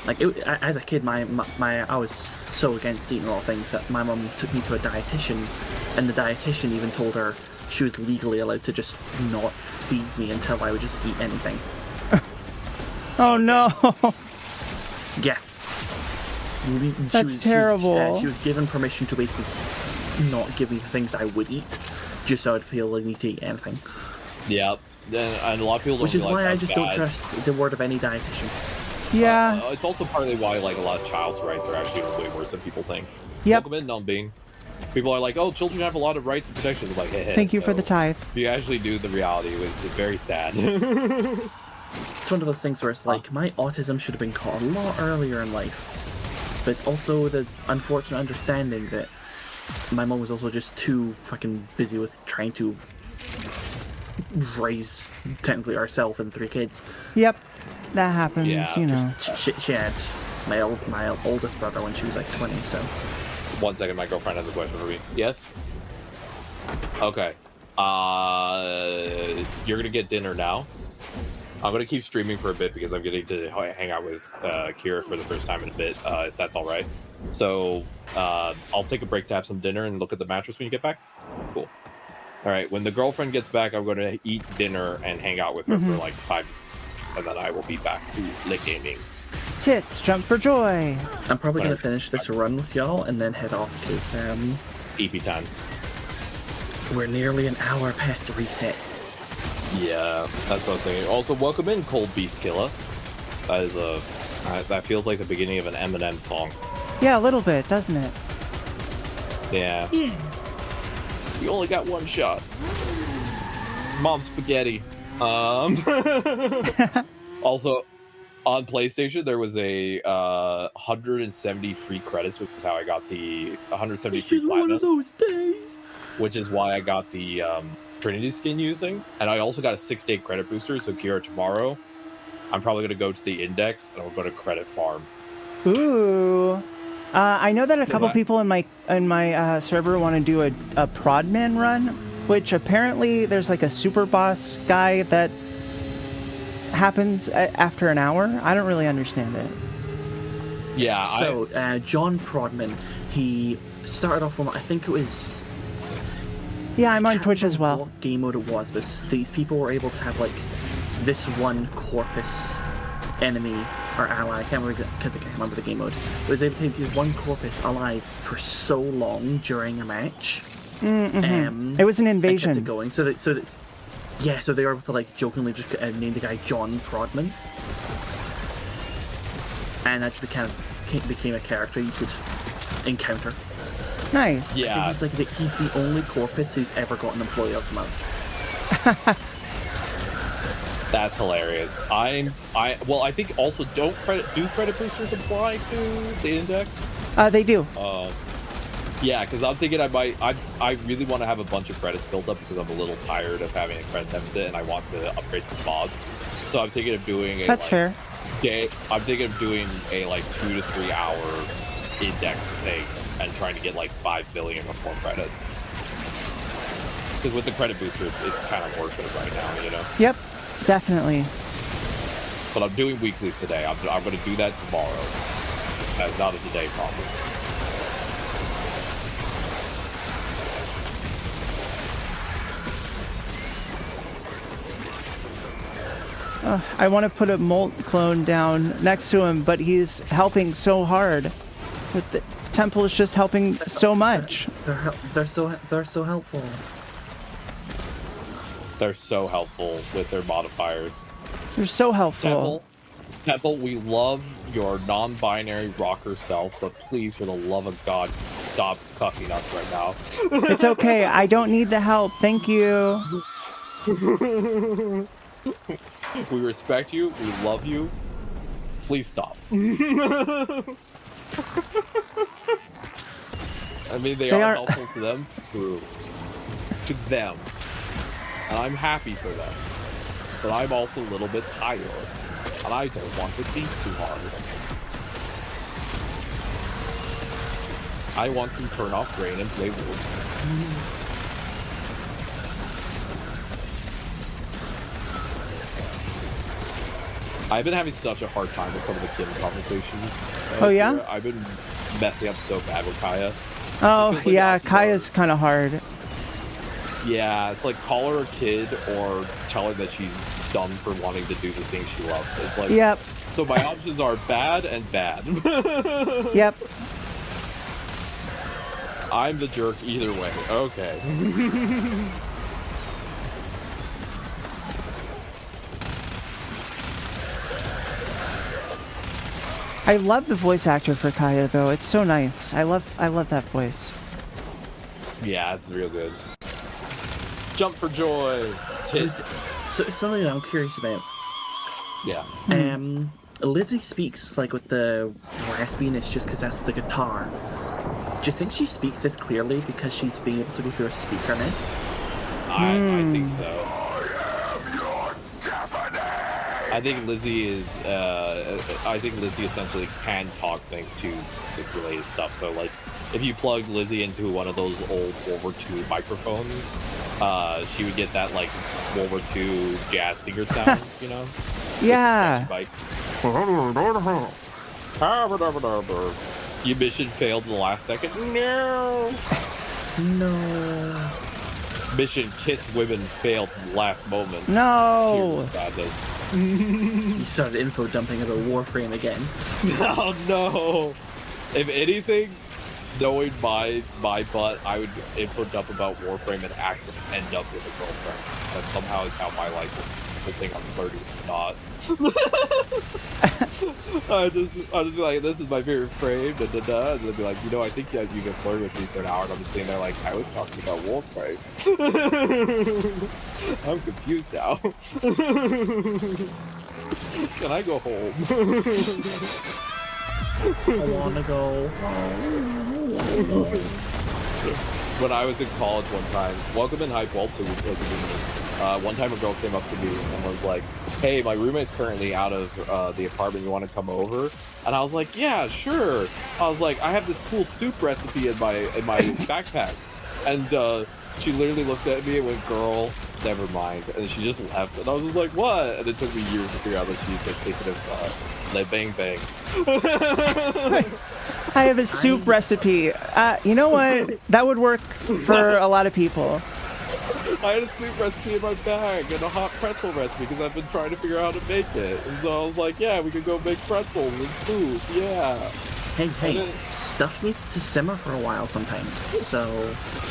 Like as a kid, my I was so against eating all things that my mum took me to a dietitian, and the dietitian even told her she was legally allowed to just not feed me until I would just eat anything. Oh no. Yeah. That's terrible. She was given permission to basically not give me the things I would eat, just so I'd feel the need to eat anything. Yep. And a lot of people don't Which is realize why I how just don't bad- trust the word of any dietitian. Yeah. It's also partly why like a lot of child's rights are actually way worse than people think. Yep. Welcome in, non-being. People are like, oh, children have a lot of rights and protections. Like, hey, Thank you for the tithe. If you actually do the reality, it's very sad. It's one of those things where it's like, my autism should have been caught a lot earlier in life. But it's also the unfortunate understanding that my mom was also just too fucking busy with trying to raise, technically, ourselves and 3 kids. Yep. That happens, Yeah, you know. She had my oldest brother when she was like 20, so... 1 second, my girlfriend has a question for me. Yes? Okay. You're gonna get dinner now. I'm gonna keep streaming for a bit because I'm getting to hang out with Qiyra for the first time in a bit, if that's all right. So I'll take a break to have some dinner and look at the mattress when you get back. Cool. All right. When the girlfriend gets back, I'm gonna eat dinner and hang out with her for like 5 minutes, and then I will be back to lit gaming. Tits, jump for joy. I'm probably going to finish this run with y'all and then head off because EP time. we're nearly an hour past the reset. Yeah, that's what I was thinking. Also, welcome in, Cold Beast Killer. That is that feels like the beginning of an Eminem song. Yeah, a little bit, doesn't it? Yeah. You only got 1 shot. Mom spaghetti. Also, on PlayStation, there was a 170 free credits, which is how I got the 170 free platinum. One of those days. Which is why I got the Trinity skin using. And I also got a 6-day credit booster, so Qiyra, tomorrow, I'm probably going to go to the Index, and we'll go to Credit Farm. Ooh. I know that a couple people in my server want to do a Prodman run, which apparently there's like a super boss guy that happens after an hour. I don't really understand it. Yeah. So, John Prodman, he started off on, I think it was... Yeah, I'm on can't Twitch as remember well. What game mode it was, but these people were able to have like this one Corpus enemy or ally. I can't remember because I can't remember the game mode. It was able to keep one Corpus alive for so long during a match. It was an And invasion. kept it going. So they were able to like jokingly just name the guy John Prodman, and that just became a character you could encounter. Nice. Yeah. I think he's the only Corpus who's ever got an Employee of the Month. That's hilarious. I think also do credit boosters apply to the Index? They do. Yeah, because I'm thinking I really want to have a bunch of credits built up because I'm a little tired of having a credit deficit and I want to upgrade some mods. So I'm thinking of doing That's fair. I'm thinking of doing a like 2 to 3 hour Index thing and trying to get like 5 billion or more credits. Because with the credit booster, it's kind of worth it right now, you know? Yep, definitely. But I'm doing weeklies today. I'm going to do that tomorrow. That's not a today problem. I want to put a Molt clone down next to him, but he's helping so hard. But the temple is just helping so much. They're so helpful. They're so helpful with their modifiers. They're so helpful. Temple, we love your non-binary rocker self, but please, for the love of God, stop cucking us right now. It's okay. I don't need the help. Thank you. We respect you. We love you. Please stop. I mean, they are helpful to them. True. To them. And I'm happy for them. But I'm also a little bit tired. And I don't want to think too hard. I want to turn off brain and play Wolves. I've been having such a hard time with some of the Kim conversations. Oh, yeah? I've been messing up so bad with Kaya. Oh, like yeah, Oxymoron. Kaya's kind of hard. Yeah, it's like call her a kid or tell her that she's dumb for wanting to do the things she loves. It's like, Yep. So my options are bad and bad. Yep. I'm the jerk either way. Okay. I love the voice actor for Qiyra though. It's so nice. I love that voice. Yeah, it's real good. Jump for joy. Tits. So something that I'm curious about. Yeah. Lizzie speaks like with the raspiness just because that's the guitar. Do you think she speaks this clearly because she's being able to go through a speaker now? I think so. I think Lizzie essentially can talk things to the related stuff. So like, if you plug Lizzie into one of those old World War II microphones, she would get that like World War II jazz singer sound, you know? Yeah. Like, your mission failed in the last second. No. Mission kiss women failed in the last moment. No. You started info dumping about Warframe again. Oh no! If anything, knowing my butt, I would info dump about Warframe and actually end up with a girlfriend. That somehow is how my life is. The thing I'm flirting with, not. I just be like, this is my favorite frame, and they'll be like, you know, I think you can flirt with me for an hour, and I'm just sitting there like, I was talking about Warframe. I'm confused now. Can I go home? I wanna go home. When I was in college one time, Welcome in Hype also was like one time a girl came up to me and was like, hey, my roommate's currently out of the apartment, you want to come over? And I was like, yeah, sure. I was like, I have this cool soup recipe in my backpack. And she literally looked at me and went, girl, never mind. And she just left. And I was just like, what? And it took me years to figure out that she's like thinking of Le Bang Bang. I have a soup recipe. You know what? That would work for a lot of people. I had a soup recipe in my bag and a hot pretzel recipe because I've been trying to figure out how to make it. And so I was like, yeah, we could go make pretzels and soup. Yeah. Hey, stuff needs to simmer for a while sometimes. So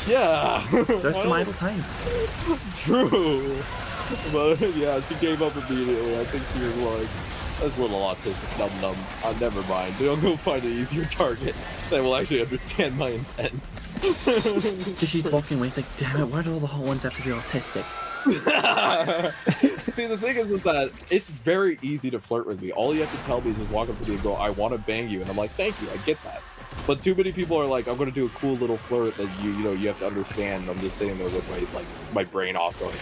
yeah, there's some idle time. True. But yeah, she gave up immediately. I think she was like, that's a little autistic, num. Never mind. Don't go find an easier target that will actually understand my intent. So she's walking away, it's like, damn it, why do all the hot ones have to be autistic? See, the thing is that it's very easy to flirt with me. All you have to tell me is just walk up to me and go, I want to bang you. And I'm like, thank you, I get that. But too many people are like, I'm going to do a cool little flirt that you have to understand. I'm just sitting there with my brain off going,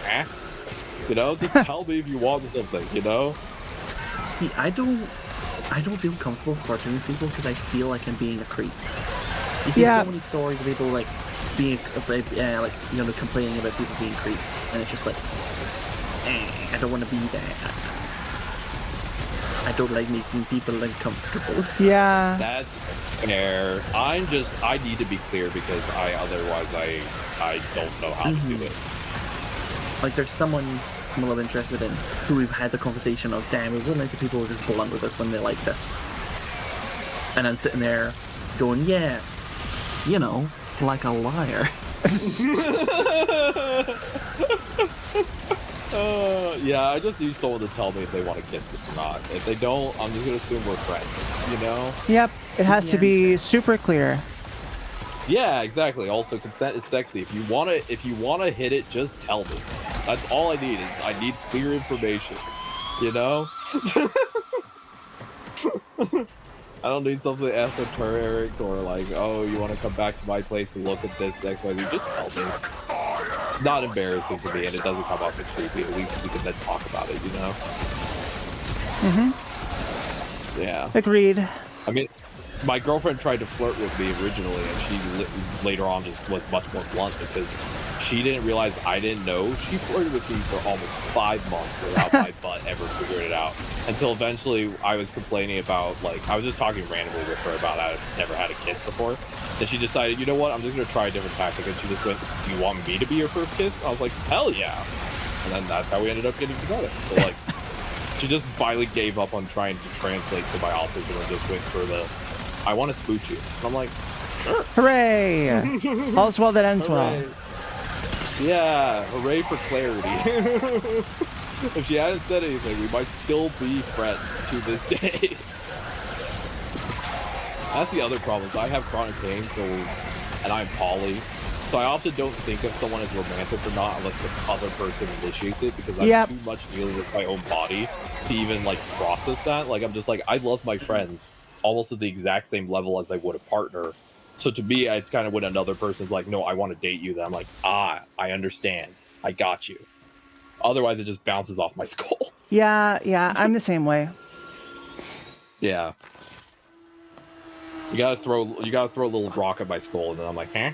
you know, just tell me if you want something, you know? See, I don't feel comfortable flirting with people because I feel like I'm being a creep. You see so many stories of people like being like, you know, complaining about people being creeps, and it's just like, I don't want to be that. I don't like making people uncomfortable. Yeah. That's fair. I need to be clear because otherwise I don't know how to do it. Like there's someone I'm a little interested in who we've had the conversation of, damn, it would be nice if people were just blunt with us when they like this. And I'm sitting there going, yeah, you know, like a liar. Yeah, I just need someone to tell me if they want to kiss me or not. If they don't, I'm just gonna assume we're friends, you know? Yep, it has to be super clear. Yeah, exactly. Also, consent is sexy. If you wanna hit it, just tell me. That's all I need. I need clear information. You know? I don't need something esoteric or like, oh, you want to come back to my place to look at this XYZ. Just tell me. It's not embarrassing to me, and it doesn't come off as creepy. At least we can then talk about it, you know? Yeah. Agreed. I mean, my girlfriend tried to flirt with me originally, and she later on just was much more blunt because she didn't realize I didn't know. She flirted with me for almost 5 months without my butt ever figuring it out. Until eventually I was complaining about, like, I was just talking randomly with her about how I've never had a kiss before. And she decided, you know what, I'm just going to try a different tactic. And she just went, do you want me to be your first kiss? I was like, hell yeah. And then that's how we ended up getting together. So, like, she just finally gave up on trying to translate to my autism and just went for the, I want to spooch you. And I'm like, sure. Hooray! All's well that ends well. Yeah, hooray for clarity. If she hadn't said anything, we might still be friends to this day. That's the other problem. I have chronic pain, and I'm poly, so I often don't think of someone as romantic or not unless the other person initiates it, because I'm too much dealing with my own body to even like process that. Like I'm just like, I love my friends almost at the exact same level as I would a partner. So to me, it's kind of when another person's like, no, I want to date you, that I'm like, I understand, I got you. Otherwise, it just bounces off my skull. Yeah, I'm the same way. Yeah. You gotta throw a little rock at my skull, and then I'm like, huh?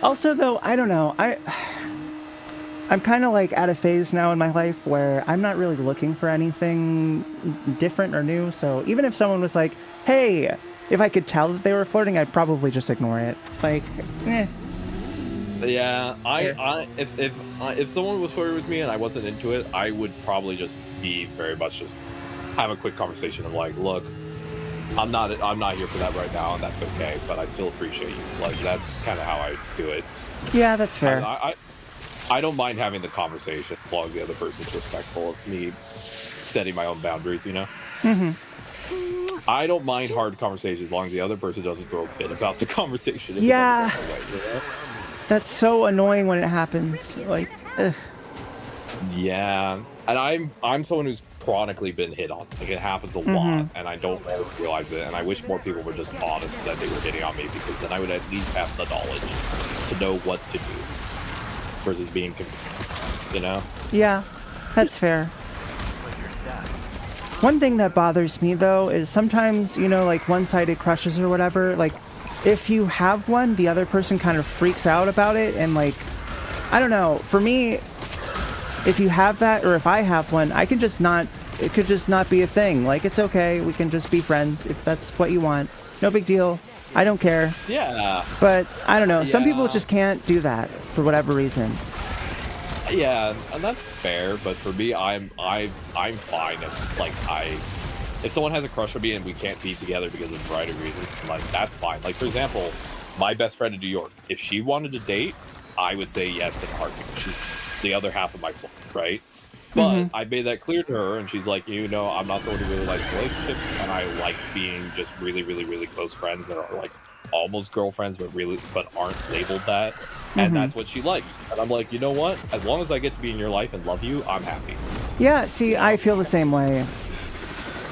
Also, though, I don't know. I'm kind of like at a phase now in my life where I'm not really looking for anything different or new. So even if someone was like, hey, if I could tell that they were flirting, I'd probably just ignore it. Like, eh. Yeah, if someone was flirting with me and I wasn't into it, I would probably just be very much just have a quick conversation of like, look, I'm not here for that right now, and that's okay, but I still appreciate you. Like, that's kind of how I do it. Yeah, that's fair. I don't mind having the conversation as long as the other person's respectful of me setting my own boundaries, you know? Mm-hmm. I don't mind hard conversations as long as the other person doesn't throw a fit about the conversation. Yeah. Way, you know? That's so annoying when it happens. Like, ugh. Yeah. And I'm someone who's chronically been hit on. Like, it happens a lot, and I don't realize it. And I wish more people were just honest that they were hitting on me, because then I would at least have the knowledge to know what to do versus being confused, you know? Yeah, that's fair. One thing that bothers me, though, is sometimes, you know, like one-sided crushes or whatever, like, if you have one, the other person kind of freaks out about it, and, like, I don't know, for me, if you have that, or if I have one, I can just not, it could just not be a thing. Like, it's okay, we can just be friends if that's what you want. No big deal. I don't care. Yeah. But, I don't know, some Yeah. people just can't do that for whatever reason. Yeah, and that's fair, but for me, I'm fine if someone has a crush on me and we can't be together because of a variety of reasons, like, that's fine. Like, for example, my best friend in New York, if she wanted to date, I would say yes in a heartbeat. She's the other half of my soul, right? But I made that clear to her, and she's like, you know, I'm not someone who really likes relationships, and I like being just really, really, really close friends that are like almost girlfriends, but aren't labeled that. And that's what she likes. And I'm like, you know what? As long as I get to be in your life and love you, I'm happy. Yeah, see, I feel the same way.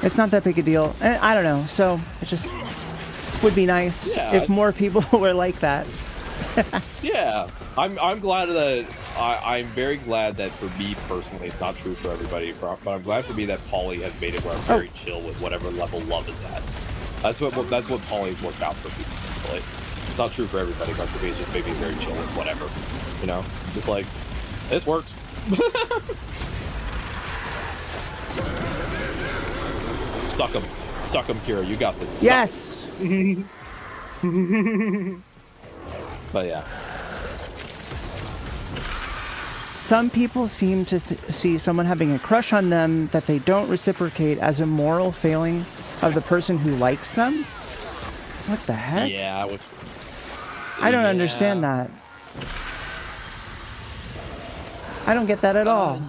It's not that big a deal. And I don't know, so it just would be nice if more people were like that. Yeah, I'm glad that I'm very glad that for me personally, it's not true for everybody, but I'm glad for me that Polly has made it where I'm very chill with whatever level love is at. That's what Polly's worked out for me. Like, it's not true for everybody, but for me, it's just made me very chill with whatever. You know, just like, this works. Suck 'em, Qiyra. You got this. Yes. But yeah. Some people seem to see someone having a crush on them that they don't reciprocate as a moral failing of the person who likes them. What the heck? Yeah. I don't understand that. I don't get that at all.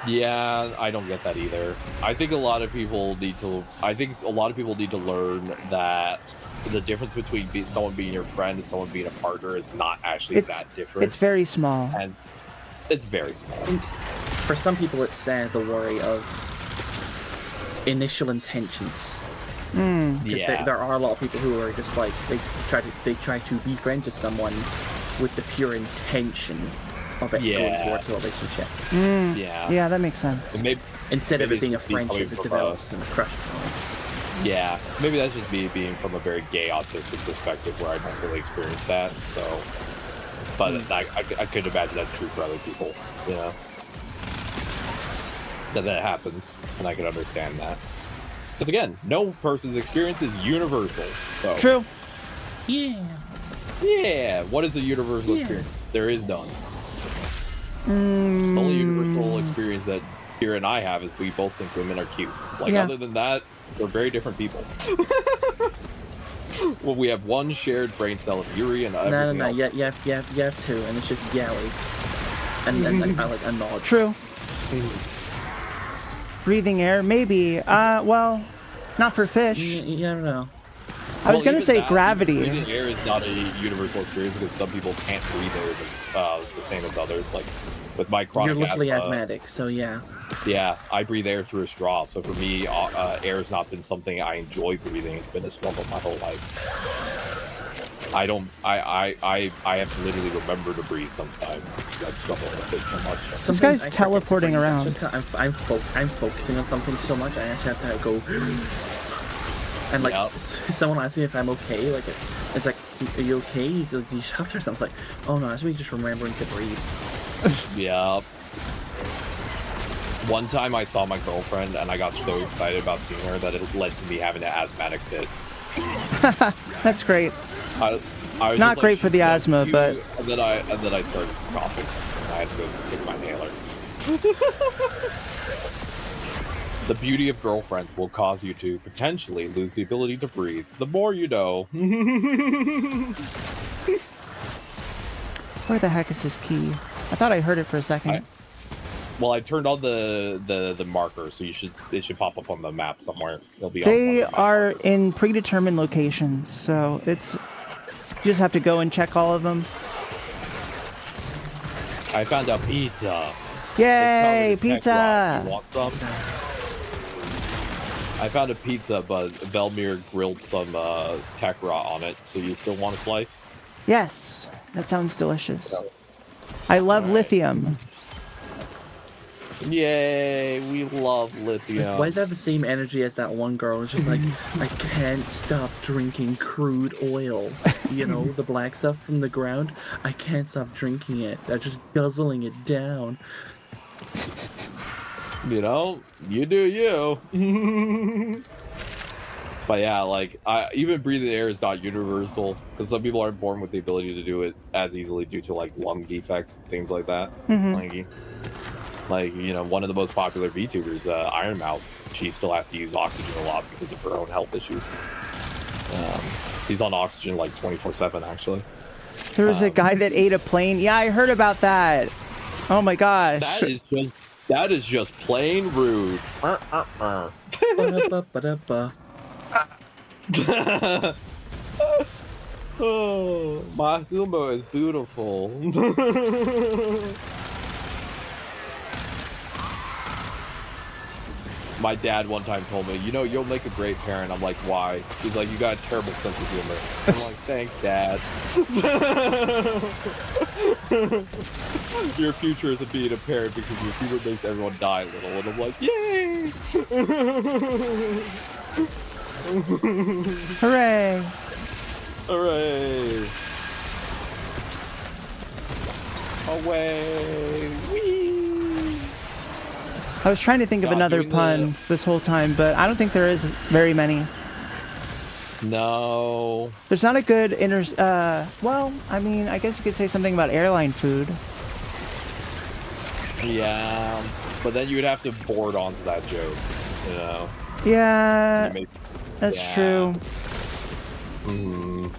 Yeah, I don't get that either. I think a lot of people need to learn that the difference between someone being your friend and someone being a partner is not actually that different. It's very small. And it's very small. For some people, it's the worry of initial intentions. Because there are a lot of people who are just like, they try to be friends with someone with the pure intention of it going towards a relationship. Yeah, that makes sense. Instead of it being a friendship that develops and a crush. Yeah, maybe that's just me being from a very gay autistic perspective where I don't really experience that. So, but I could imagine that's true for other people. You know, that happens, and I can understand that. Because again, no person's experience is universal. So. True. Yeah. What is a universal experience? There is none. The only universal experience that Qiyra and I have is we both think women are cute. Like, other than that, we're very different people. Well, we have one shared brain cell of Yuri and everything No. else. You have two, and it's just Yowie. And then I like a nod. True. Breathing air, maybe. Well, not for fish. You never know. I was gonna even say that, gravity. Breathing air is not a universal experience because some people can't breathe air the same as others. Like with my chronic You're literally asthma, asthmatic, so yeah. yeah, I breathe air through a straw. So for me, air has not been something I enjoy breathing. It's been a struggle my whole life. I don't. I have to literally remember to breathe sometimes. I'm struggling with it so much. This guy's teleporting around. I'm focusing on something so much. I actually have to go. And like, someone asked me if I'm okay. Like, it's like, are you okay? He's like, do you suffer? So I was like, oh no, I should be just remembering to breathe. Yeah. One time I saw my girlfriend and I got so excited about seeing her that it led to me having an asthmatic fit. That's great. I was not just great like, for the so asthma, cute. but and then I started coughing. I had to go take my inhaler. The beauty of girlfriends will cause you to potentially lose the ability to breathe. The more you know. Where the heck is this key? I thought I heard it for a second. Well, I turned on the marker, so it should pop up on the map somewhere. It'll be. They on the are in predetermined locations, so it's you just have to go and check all of them. I found a pizza. Yay, pizza! You want some? I found a pizza, but Velmir grilled some tech rot on it. So you still want a slice? Yes, that sounds delicious. I love lithium. Yay, we love lithium. Why is that the same energy as that one girl? It's just like, I can't stop drinking crude oil. You know, the black stuff from the ground. I can't stop drinking it. I'm just guzzling it down. You know, you do you. But yeah, like, even breathing air is not universal because some people aren't born with the ability to do it as easily due to like lung defects, things like that. Like, you know, one of the most popular VTubers, Iron Mouse, she still has to use oxygen a lot because of her own health issues. He's on oxygen like 24/7, actually. There was a guy that ate a plane. Yeah, I heard about that. Oh my gosh. That is just plain rude. Oh, my humor is beautiful. My dad one time told me, you know, you'll make a great parent. I'm like, why? He's like, you got a terrible sense of humor. I'm like, thanks, Dad. Your future is being a parent because your humor makes everyone die a little. And I'm like, yay! Hooray! Hooray! Away! Whee! I was trying to think of another pun this whole time, but I don't think there is very many. No. There's not a good well, I mean, I guess you could say something about airline food. Yeah, but then you would have to board onto that joke, you know? Yeah, that's true. And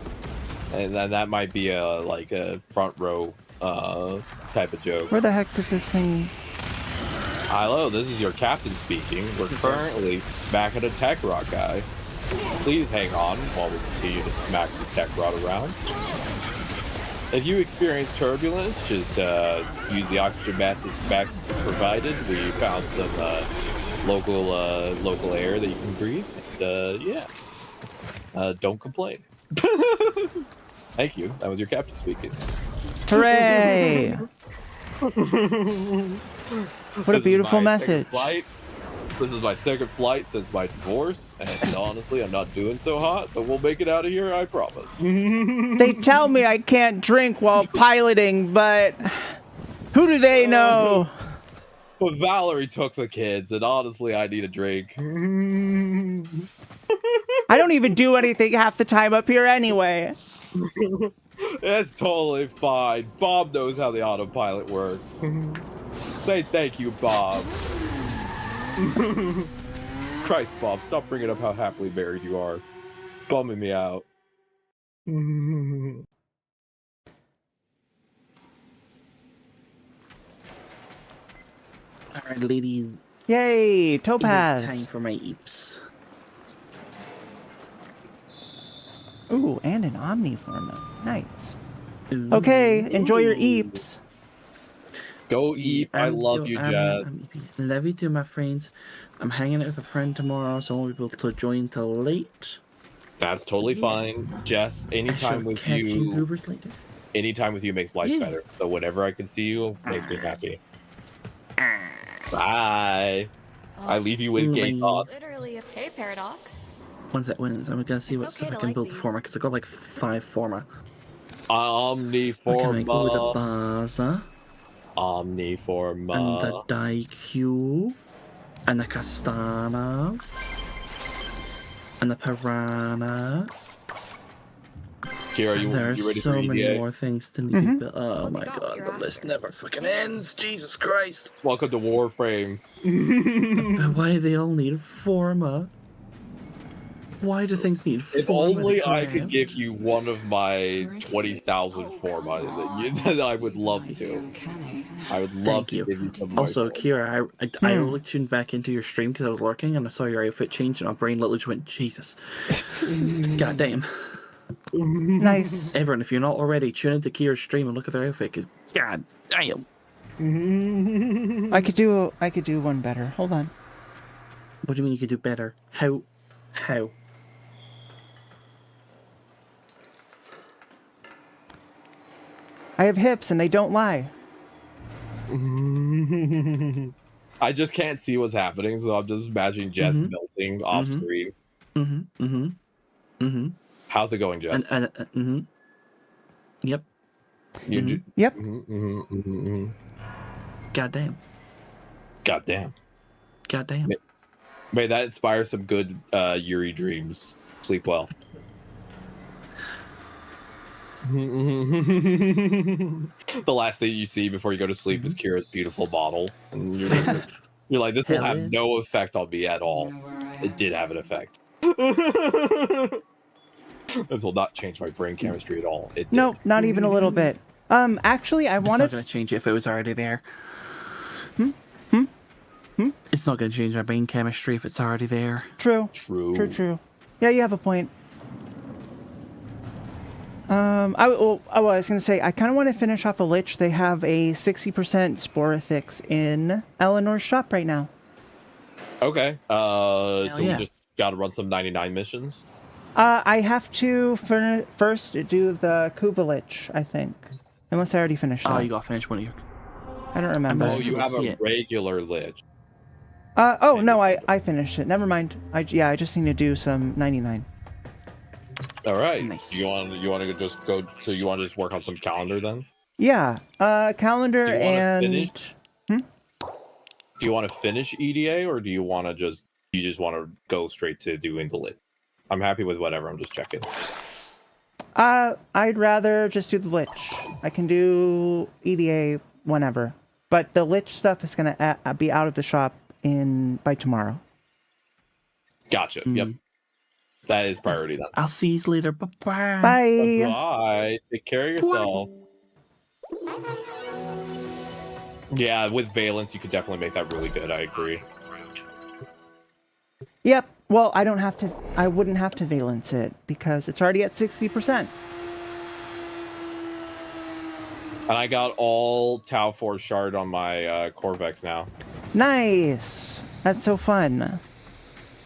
then that might be like a front row type of joke. Where the heck did this thing... Hello, this is your captain speaking. We're currently smacking a tech rock guy. Please hang on while we continue to smack the tech rod around. If you experience turbulence, just use the oxygen masks provided. We found some local air that you can breathe. And, yeah, don't complain. Thank you. That was your captain speaking. Hooray! What a beautiful message. This is my second flight since my divorce, and honestly, I'm not doing so hot, but we'll make it out of here, I promise. They tell me I can't drink while piloting, but who do they know? But Valerie took the kids, and honestly, I need a drink. I don't even do anything half the time up here anyway. It's totally fine. Bob knows how the autopilot works. Say thank you, Bob. Christ, Bob, stop bringing up how happily married you are. Bumming me out. Alright, ladies Yay, It is Topaz. time for my eeps. Ooh, and an Omniforma. Nice. Ooh. Okay, enjoy your eeps. Go eat. I love you, Jess. Love you too, my friends. I'm hanging out with a friend tomorrow, so I won't be able to join till late. That's totally fine, Jess. Anytime with catch you, goobers later. anytime with you makes life Yeah. better. So whenever I can see you, makes me happy. Bye. I leave you with gay Bye. thoughts. Literally a K paradox. Once that wins, I'm gonna see It's what okay stuff I to can like build the these. forma, because I got like 5 forma. What can I go with the Omniforma. Baza, and the Omniforma. Daikyu, and the Castanas, and the Piranha. Qiyra, And you there are ready so for many EDA? more things to need. Oh Well, my you got what god, you're the list after. never fucking ends. Jesus Christ. Welcome to Warframe. Why do they all need forma? Why do things need forma? If only to I could craft? give you one of my 20,000 forma, then I would love to. I would love Thank to you. give you some of my Also, forma. Kira, I only tuned back into your stream because I was lurking and I saw your outfit change and my brain literally just went, Jesus. God damn. Nice. Everyone, if you're not already, tune into Kira's stream and look at their outfit because, God damn. I could do one better. Hold on. What do you mean you could do better? How? I have hips and they don't lie. I just can't see what's happening, so I'm just imagining Jess melting off screen. How's it going, Jess? Yep. Yep. God damn. God damn. God damn. May that inspire some good Yuri dreams. Sleep well. The last thing you see before you go to sleep is Kira's beautiful bottle, and you're like, this will Hell have yeah. no effect on me at all. It did have an effect. This will not change my brain chemistry at all. It did. Nope, not even a little bit. Actually, I It's want not going to. to change it if it was already there. It's not going to change my brain chemistry if it's already there. True. True. True. Yeah, you have a point. I was gonna say I kind of want to finish off a Lich. They have a 60% Sporithix in Eleanor's shop right now. Okay. So yeah. we just got to run some 99 missions. I have to first do the Kuva Lich, I think. Unless I already finished that. Oh, you got to finish one of your... I don't remember. Oh, you We'll have see a it. regular Lich. Oh no, I finished it. Never mind. I just need to do some 99. All right. Nice. You want to just go? So you want to just work on some calendar then? Yeah. Calendar Do you wanna and. finish? Do you want to finish EDA or do you want to just go straight to doing the Lich? I'm happy with whatever. I'm just checking. I'd rather just do the Lich. I can do EDA whenever, but the Lich stuff is gonna be out of the shop by tomorrow. Gotcha. Yep. That is priority then. I'll see you later. Bye-bye. Bye. Bye. Take care of yourself. Yeah, with Valence, you could definitely make that really good. I agree. Yep. Well, I wouldn't have to valence it because it's already at 60%. And I got all Tau 4 shard on my Corvex now. Nice. That's so fun.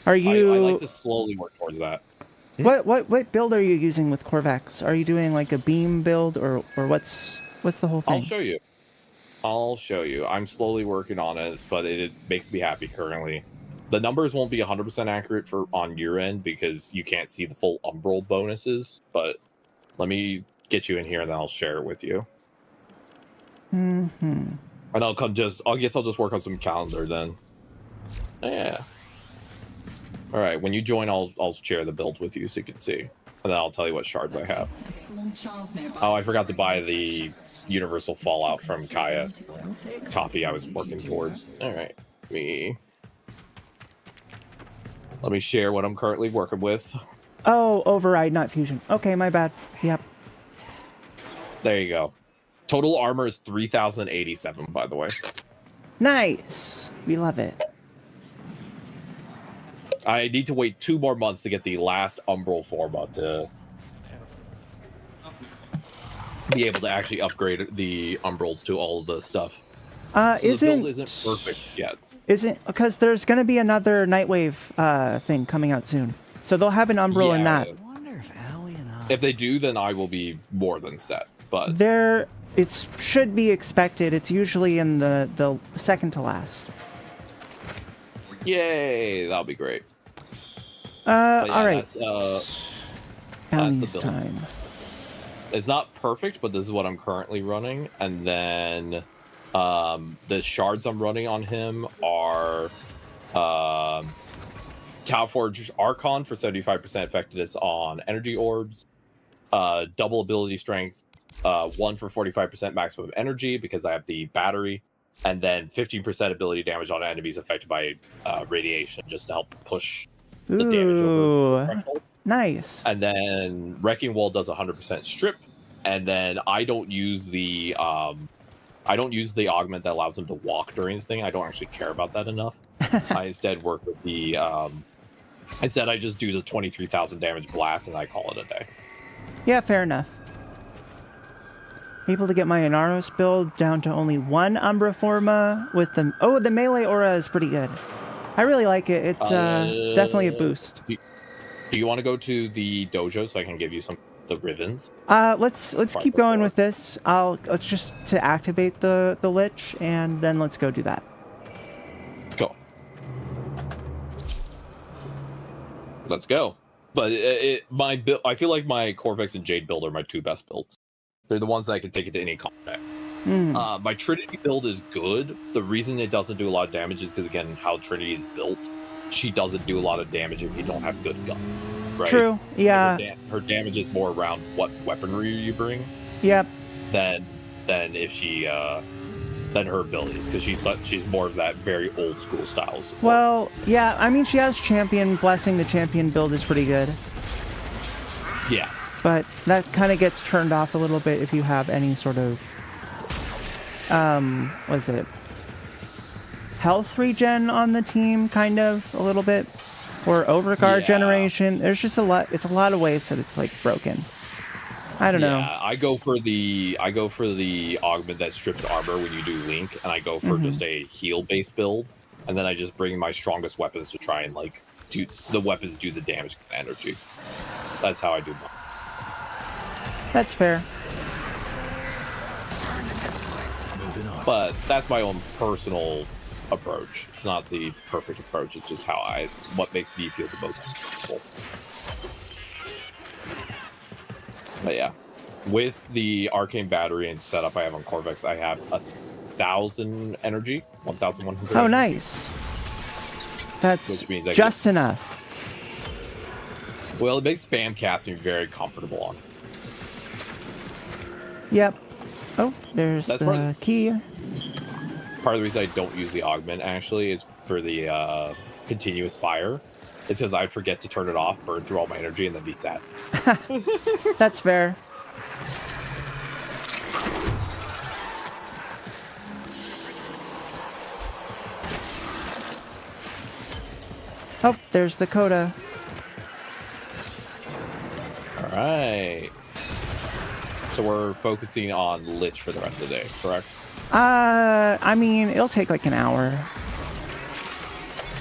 Are I you? like to slowly work towards that. What build are you using with Corvex? Are you doing like a beam build or what's the whole thing? I'll show you. I'm slowly working on it, but it makes me happy currently. The numbers won't be 100% accurate on your end because you can't see the full umbral bonuses, but let me get you in here and then I'll share it with you. And I guess I'll just work on some calendar then. Yeah. All right, when you join, I'll share the build with you so you can see, and then I'll tell you what shards I have. Oh, I forgot to buy the Universal Fallout from Kaya copy I was working towards. All right, let me share what I'm currently working with. Oh, override, not fusion. Okay, my bad. Yep. There you go. Total armor is 3,087, by the way. Nice. We love it. I need to wait 2 more months to get the last Umbral Forma to be able to actually upgrade the Umbrals to all of the stuff. So the build isn't perfect yet. Isn't because there's going to be another Nightwave thing coming out soon, so they'll have an Umbral in that. If they do, then I will be more than set. But it should be expected. It's usually in the second to last. Yay, that'll be great. All right. That's the build. Time. It's not perfect, but this is what I'm currently running. And then the shards I'm running on him are Tauforge Archon for 75% effectiveness on energy orbs, double ability strength, 1 for 45% maximum energy because I have the battery, and then 15% ability damage on enemies affected by radiation just to help push the damage over the threshold. Nice. And then Wrecking Wall does 100% strip, and then I don't use the augment that allows him to walk during his thing. I don't actually care about that enough. I instead work with the instead I just do the 23,000 damage blast and I call it a day. Yeah, fair enough. Able to get my Inaros build down to only 1 Umbra Forma with the the melee aura is pretty good. I really like it. It's definitely a boost. Do you want to go to the dojo so I can give you the ribbons? Let's keep going with this. Let's just to activate the Lich, and then let's go do that. Cool. Let's go. But my build, I feel like my Corvex and Jade build are my 2 best builds. They're the ones that I can take it to any combat. My Trinity build is good. The reason it doesn't do a lot of damage is because, again, how Trinity is built. She doesn't do a lot of damage if you don't have good gun. Right? True. Yeah. Her damage is more around what weaponry you bring. Yep. Than if she than her abilities, because she's more of that very old school style. Well, yeah. I mean, she has champion. Blessing the champion build is pretty good. Yes. But that kind of gets turned off a little bit if you have any sort of what is it? Health regen on the team, kind of a little bit, or overguard generation. There's just a lot. It's a lot of ways that it's like broken. I don't know. I go for the augment that strips armor when you do Link, and I go for just a heal based build, and then I just bring my strongest weapons to try and like do the weapons do the damage and energy. That's how I do mine. That's fair. But that's my own personal approach. It's not the perfect approach. It's just what makes me feel the most comfortable. But yeah, with the arcane battery and setup I have on Corvex, I have 1,000 energy, 1,100. Oh, nice. That's which means just enough. Well, it makes spam casting very comfortable on. Yep. Oh, there's the key. Part of the reason I don't use the augment actually is for the continuous fire. It's because I'd forget to turn it off, burn through all my energy, and then be sad. That's fair. Oh, there's the coda. All right. So we're focusing on Lich for the rest of the day, correct? I mean, it'll take like an hour.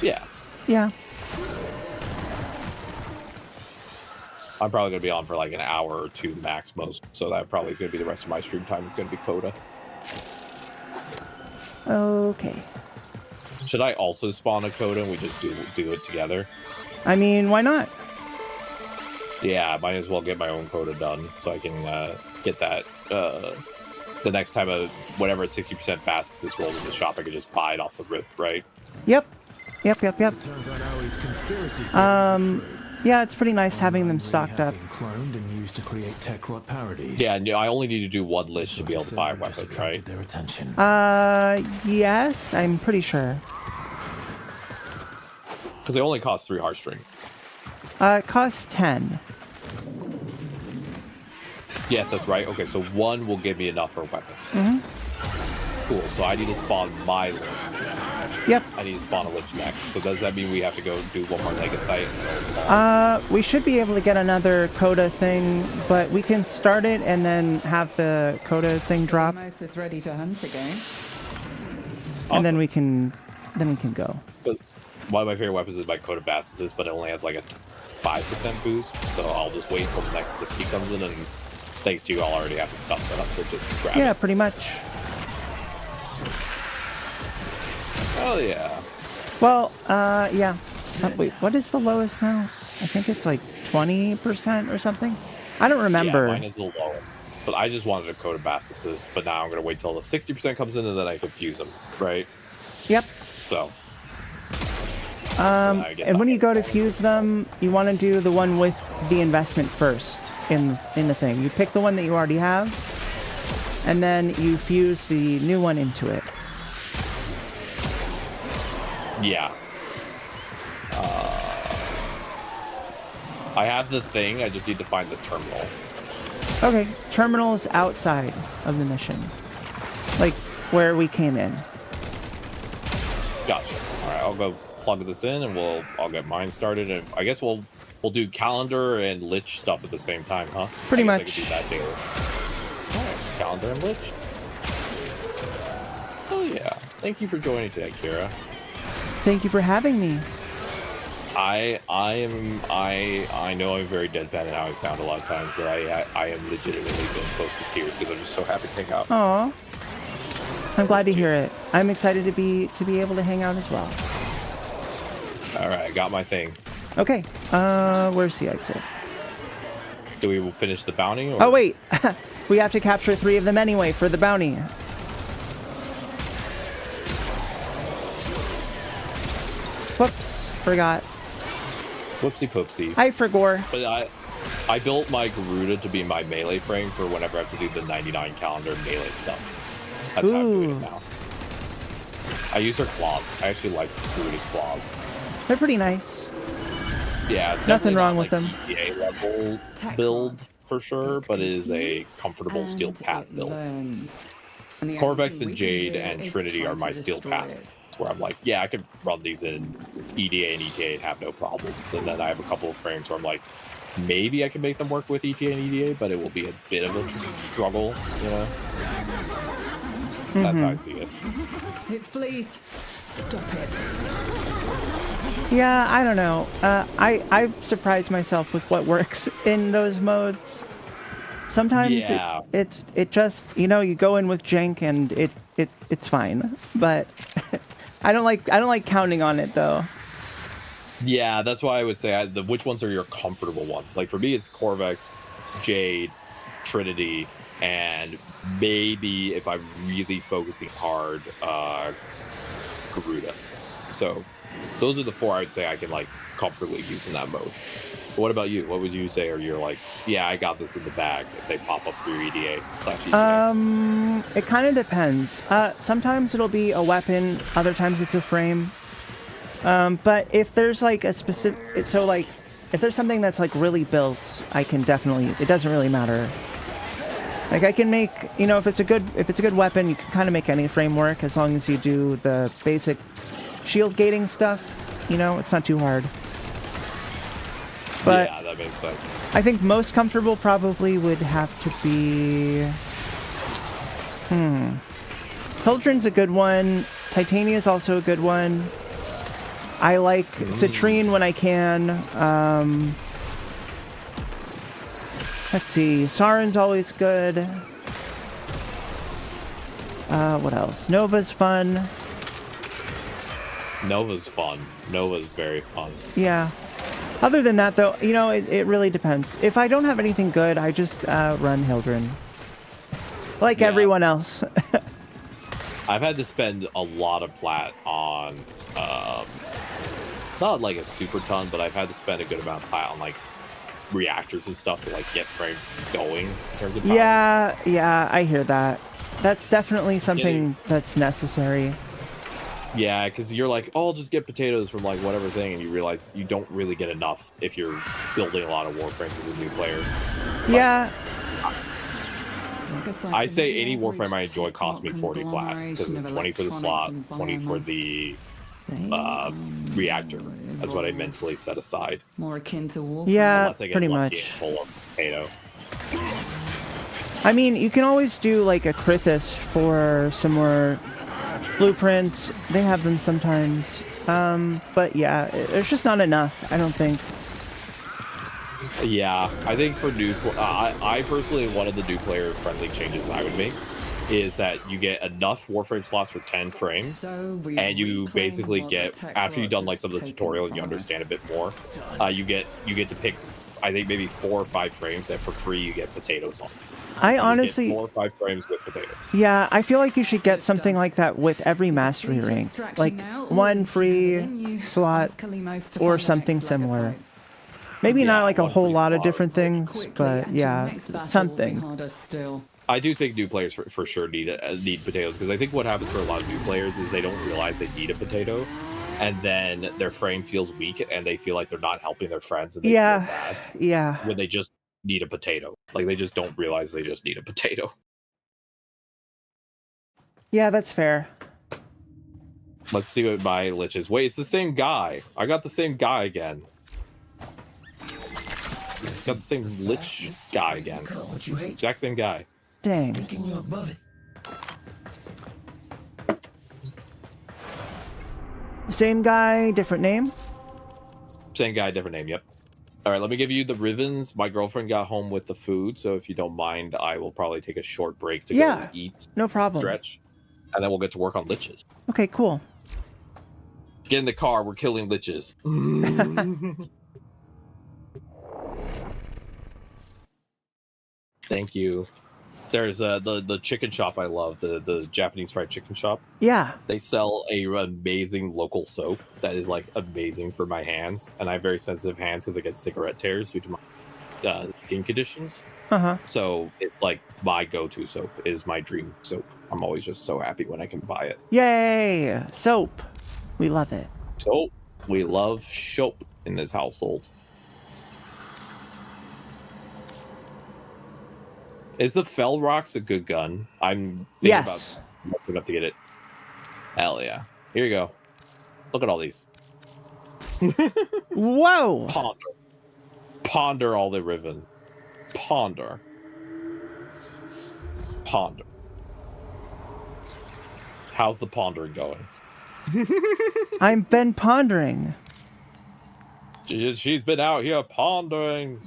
Yeah. Yeah. I'm probably going to be on for like an hour or 2 max most, so that probably is going to be the rest of my stream time. It's going to be coda. Okay. Should I also spawn a coda and we just do it together? I mean, why not? Yeah, I might as well get my own coda done so I can get that the next time whatever 60% fastest rolls in the shop, I could just buy it off the rip, right? Yep. Yeah, it's pretty nice having them stocked up. Cloned and used to create tech rot parodies. Yeah, I only need to do 1 Lich to be able to buy a weapon, right? Their attention. Yes, I'm pretty sure. Because they only cost 3 heartstring. It costs 10. Yes, that's right. Okay, so 1 will give me enough for a weapon. Cool. So I need to spawn my Lich. Yep. I need to spawn a Lich next. So does that mean we have to go do one more Legasite and then it'll spawn? We should be able to get another Coda thing, but we can start it and then have the Coda thing drop, Mouse is ready to hunt again. and then we can go. But one of my favorite weapons is my Coda Basilisk, but it only has like a 5% boost. So I'll just wait until the next 60 comes in, and thanks to you, I'll already have the stuff set up. So just grab Yeah, it. pretty much. Oh yeah. Well, yeah. Wait, what is the lowest now? I think it's like 20% or something. I don't remember. Yeah, mine is the lowest. But I just wanted a Coda Basilisk, but now I'm gonna wait till the 60% comes in, and then I can fuse them, right? Yep. So. And when you go to fuse them, you want to do the one with the investment first in the thing. You pick the one that you already have, and then you fuse the new one into it. Yeah. I have the thing, I just need to find the terminal. Okay, terminal's outside of the mission. Like, where we came in. Gotcha. Alright, I'll go plug this in and I'll get mine started, and I guess we'll do calendar and Lich stuff at the same time, huh? Pretty I much. could do that daily. Alright, calendar and Lich. Oh yeah. Thank you for joining today, Qiyra. Thank you for having me. I know I'm very deadpan and how I sound a lot of times, but I am legitimately been close to tears because I'm just so happy to hang out. Aw. I'm glad to hear it. I'm excited to be able to hang out as well. Alright, I got my thing. Okay. Where's the exit? Do we finish the bounty? Or? Oh wait, we have to capture 3 of them anyway for the bounty. Whoops, forgot. Whoopsie poopsie. Hi, Fergor. But I built my Garuda to be my melee frame for whenever I have to do the 99 calendar melee stuff. That's how I'm doing it now. I use her claws. I actually like Garuda's claws. They're pretty nice. Yeah, it's Nothing wrong not with them. EA level build for sure, but it is a comfortable steel path build. Corvex and Jade and Trinity are my steel path, where I'm like, yeah, I could run these in EDA and ETA and have no problems. And then I have a couple of frames where I'm like, maybe I can make them work with ETA and EDA, but it will be a bit of a struggle, you know? That's how I see it. It flees. Stop it. Yeah, I don't know. I surprise myself with what works in those modes. Sometimes Yeah. it just, you know, you go in with jank and it's fine. But I don't like counting on it though. Yeah, that's why I would say which ones are your comfortable ones. Like for me, it's Corvex, Jade, Trinity, and maybe if I'm really focusing hard, Garuda. So those are the 4 I would say I can like comfortably use in that mode. But what about you? What would you say? Or you're like, yeah, I got this in the bag if they pop up through EDA/ETA? It kind of depends. Sometimes it'll be a weapon, other times it's a frame. But if there's like a specific, if there's something that's like really built, I can definitely. It doesn't really matter. Like I can make, you know, if it's a good weapon, you can kind of make any framework as long as you do the basic shield gating stuff. You know, it's not too hard. But yeah, that makes sense. I think most comfortable probably would have to be. Hildren's a good one. Titania is also a good one. I like Citrine when I can. Let's see. Saren's always good. What else? Nova's fun. Nova's fun. Nova's very fun. Yeah. Other than that, though, you know, it really depends. If I don't have anything good, I just run Hildren. Like everyone else. I've had to spend a lot of plat on, not like a super ton, but I've had to spend a good amount of plat on like reactors and stuff to like get frames going in terms of power. Yeah, I hear that. That's definitely something that's necessary. Yeah, because you're like, oh, I'll just get potatoes from like whatever thing, and you realize you don't really get enough if you're building a lot of Warframes as a new player. Yeah. I'd say any Warframe I enjoy costs me 40 plat because it's 20 for the slot, 20 for the reactor. That's what I mentally set aside. More akin to Warframe. Yeah, Unless I get pretty lucky much. and pull a potato. I mean, you can always do like a Krithis for some more blueprints. They have them sometimes. But yeah, it's just not enough, I don't think. Yeah, I think for new, I personally, one of the new player friendly changes I would make is that you get enough Warframe slots for 10 frames, and you basically get, after you've done like some of the tutorial and you understand a bit more, you get to pick, I think maybe 4 or 5 frames that for free you get potatoes on. I You honestly, get 4 or 5 frames with potatoes. yeah, I feel like you should get something like that with every mastery rank, like one free slot or something similar. Maybe not Yeah, like a one whole free lot of slot. different things, but yeah, something. I do think new players for sure need potatoes, because I think what happens for a lot of new players is they don't realize they need a potato, and then their frame feels weak and they feel like they're not helping their friends, and they feel bad Yeah. when they just need a potato. Like they just don't realize they just need a potato. Yeah, that's fair. Let's see what my lich is. Wait, it's the same guy. I got the same guy again. Got the same lich guy again. Exact same guy. Dang. Same guy, different name? Same guy, different name, yep. All right, let me give you the ribbons. My girlfriend got home with the food, so if you don't mind, I will probably take a short break to go eat, no problem. stretch, and then we'll get to work on liches. Okay, cool. Get in the car, we're killing liches. Thank you. There's the chicken shop I love, the Japanese fried chicken shop. Yeah. They sell a amazing local soap that is like amazing for my hands, and I have very sensitive hands because I get cigarette tears due to my skin conditions. So it's like my go-to soap is my dream soap. I'm always just so happy when I can buy it. Yay! Soap. We love it. Soap. We love soap in this household. Is the Fell Rocks a good gun? I'm thinking about looking up to get it. Hell yeah. Here you go. Look at all these. Whoa! Ponder. Ponder all the riven. Ponder. Ponder. How's the pondering going? I've been pondering. She's been out here pondering.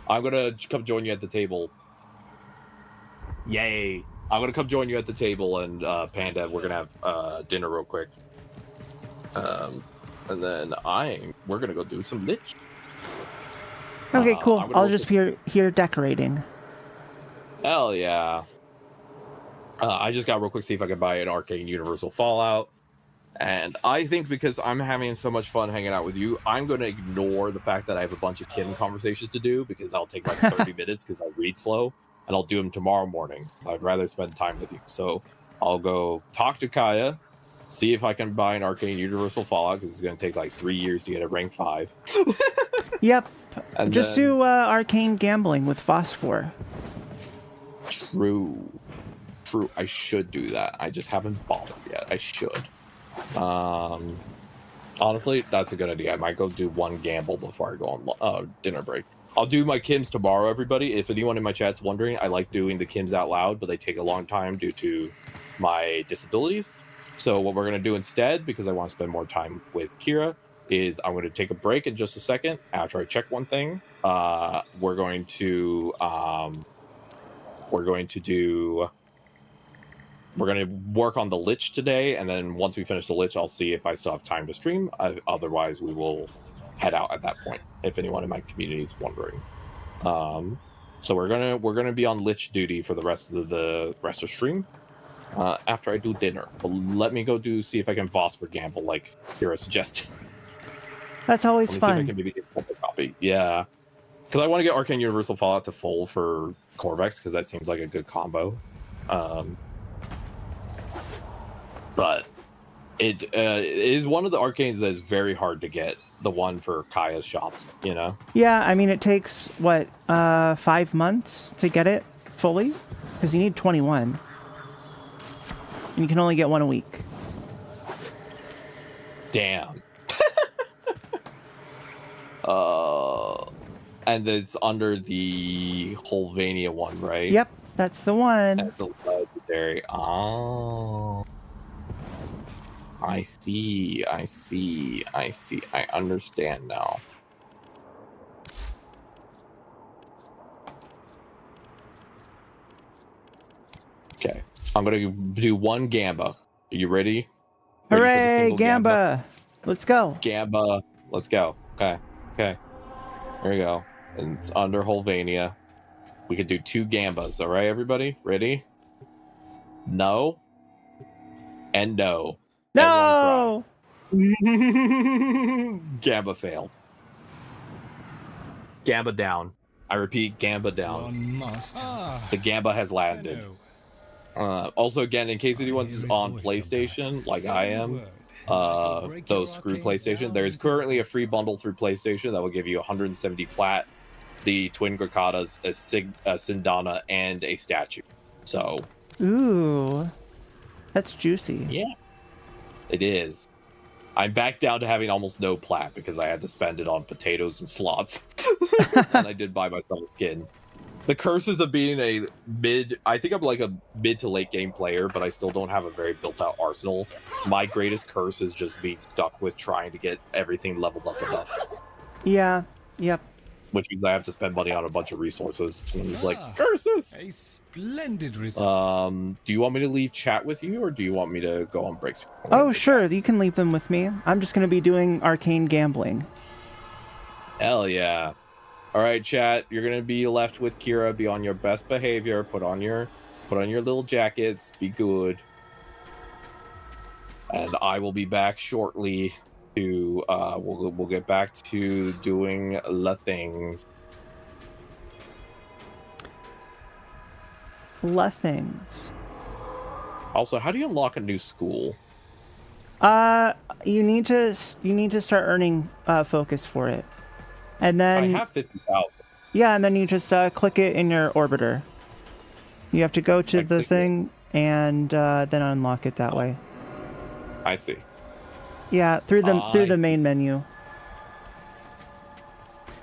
I'm gonna come join you at the table. Yay. I'm gonna come join you at the table, and Panda, we're gonna have dinner real quick. And then we're gonna go do some lich. Okay, cool. I'll just be here decorating. Hell yeah. I just got real quick see if I can buy an Arcane Universal Fallout. And I think because I'm having so much fun hanging out with you, I'm going to ignore the fact that I have a bunch of Kim conversations to do, because I'll take like 30 minutes because I read slow, and I'll do them tomorrow morning. So I'd rather spend time with you. So I'll go talk to Kaya, see if I can buy an Arcane Universal Fallout, because it's going to take like 3 years to get a rank 5. Yep. And just do arcane gambling with phosphor. True. I should do that. I just haven't bothered yet. I should. Honestly, that's a good idea. I might go do one gamble before I go on dinner break. I'll do my Kims tomorrow, everybody. If anyone in my chat's wondering, I like doing the Kims out loud, but they take a long time due to my disabilities. So what we're going to do instead, because I want to spend more time with Qiyra, is I'm going to take a break in just a second after I check one thing. We're going to work on the Lich today, and then once we finish the Lich, I'll see if I still have time to stream. Otherwise, we will head out at that point, if anyone in my community is wondering. So we're gonna be on Lich duty for the rest of stream after I do dinner. But let me go see if I can Voss for gamble, like Qiyra suggested. That's always Let me fun. see if I can maybe get a copy. Yeah, because I want to get Arcane Universal Fallout to full for Corvex, because that seems like a good combo. But it is one of the arcanes that is very hard to get. The one for Kaya's shops, you know? Yeah, I mean, it takes, 5 months to get it fully? Because you need 21. And you can only get one a week. Damn. And it's under the Holvania one, right? Yep, that's the one. That's a legendary. Oh. I see. I understand now. Okay. I'm going to do one Gamba. Are you ready? Hooray, Gamba. Let's go. Gamba. Let's go. Okay. There we go. And it's under Holvania. We could do 2 Gambas. All right, everybody? Ready? No. And no. No! Gamba failed. Gamba down. I repeat, Gamba down. The Gamba has landed. Also, again, in case anyone's on PlayStation, like I am, those screw PlayStation, there is currently a free bundle through PlayStation that will give you 170 plat, the twin Grakatas, a Sindana, and a statue. So, ooh, that's juicy. Yeah, it is. I'm back down to having almost no plat because I had to spend it on potatoes and slots, and I did buy myself a skin. The curses of being a I think I'm like a mid to late game player, but I still don't have a very built out arsenal. My greatest curse is just being stuck with trying to get everything leveled up enough. Yeah, yep. Which means I have to spend money on a bunch of resources. And I'm just like, curses! A splendid result. Do you want me to leave chat with you, or do you want me to go on breaks? Oh, sure, you can leave them with me. I'm just going to be doing arcane gambling. Hell yeah. All right, chat. You're gonna be left with Qiyra. Be on your best behavior. Put on your little jackets. Be good. And I will be back shortly. To we'll get back to doing the things. The things. Also, how do you unlock a new school? You need to start earning focus for it. And then I have 50,000. Yeah, and then you just click it in your orbiter. You have to go to the thing and then unlock it that way. I see. Yeah, through the main menu.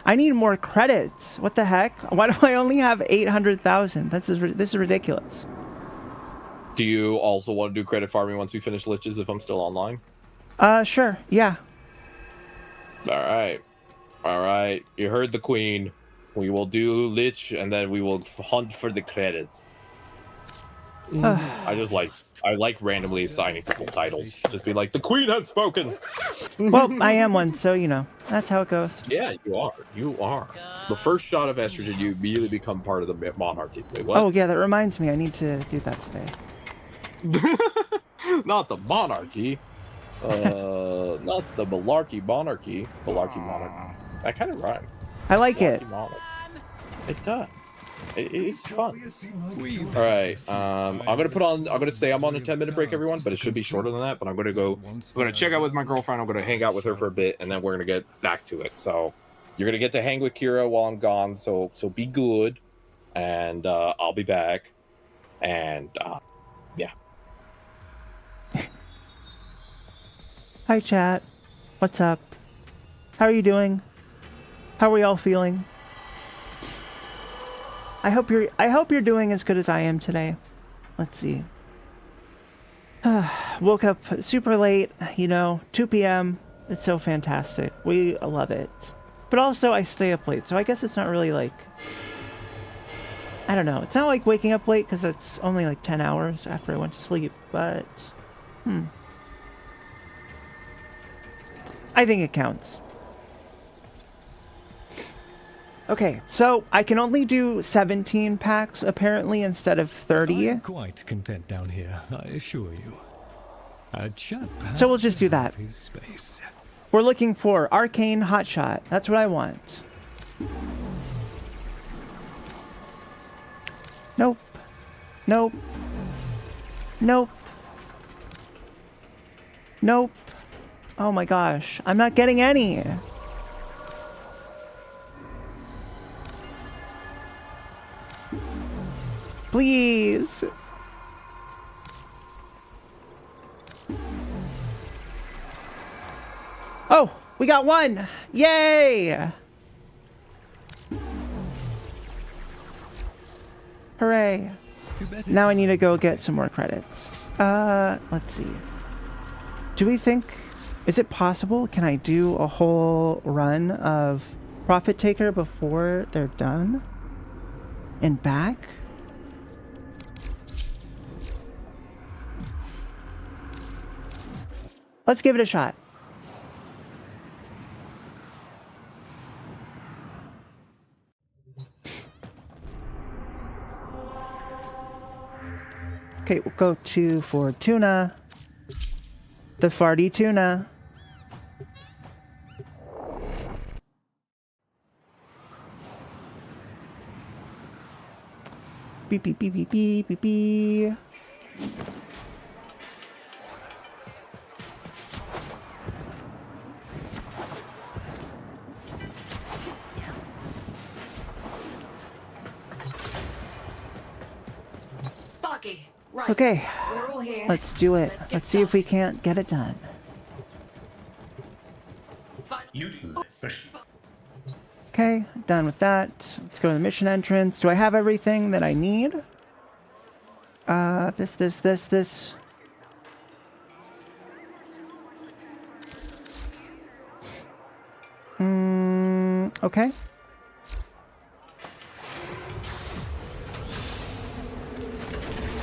I need more credits. What the heck? Why do I only have 800,000? This is ridiculous. Do you also want to do credit farming once we finish liches if I'm still online? Sure. Yeah. All right, you heard the queen. We will do lich, and then we will hunt for the credits. I like randomly assigning people titles. Just be like, the queen has spoken. Well, I am one, so you know that's how it goes. Yeah, you are. You are. The first shot of estrogen, you immediately become part of the monarchy. Wait, what? Oh yeah, that reminds me. I need to do that today. Not the monarchy. Not the malarkey monarchy. Malarkey monarchy. That kind of rhymes. I like it. It does. It's fun. All right. I'm gonna say I'm on a 10-minute break, everyone, but it should be shorter than that. But I'm gonna check out with my girlfriend. I'm gonna hang out with her for a bit, and then we're gonna get back to it. So you're gonna get to hang with Qiyra while I'm gone. So be good, and I'll be back. And yeah. Hi, chat. What's up? How are you doing? How are we all feeling? I hope you're doing as good as I am today. Let's see. Woke up super late, 2 p.m. It's so fantastic. We love it. But also I stay up late, so I guess it's not really like, I don't know. It's not like waking up late because it's only like 10 hours after I went to sleep, but I think it counts. Okay, so I can only do 17 packs apparently instead of 30. I'm quite content down here, I assure you. A chap has So we'll just do that. his space. We're looking for Arcane Hotshot. That's what I want. Nope. Nope. Nope. Nope. Oh my gosh, I'm not getting any. Please. Oh, we got one. Yay. Hooray. Now I need to go get some more credits. Let's see. Do we think... Is it possible? Can I do a whole run of Profit Taker before they're done? And back? Let's give it a shot. Okay, we'll go to Fortuna. The farty tuna. Beep, beep, beep, beep, beep, beep, beep. Sparky, right. Okay, We're all here. let's do it. Let's see if we can't get it done. You do this. Okay, done with that. Let's go to the mission entrance. Do I have everything that I need? This. Okay.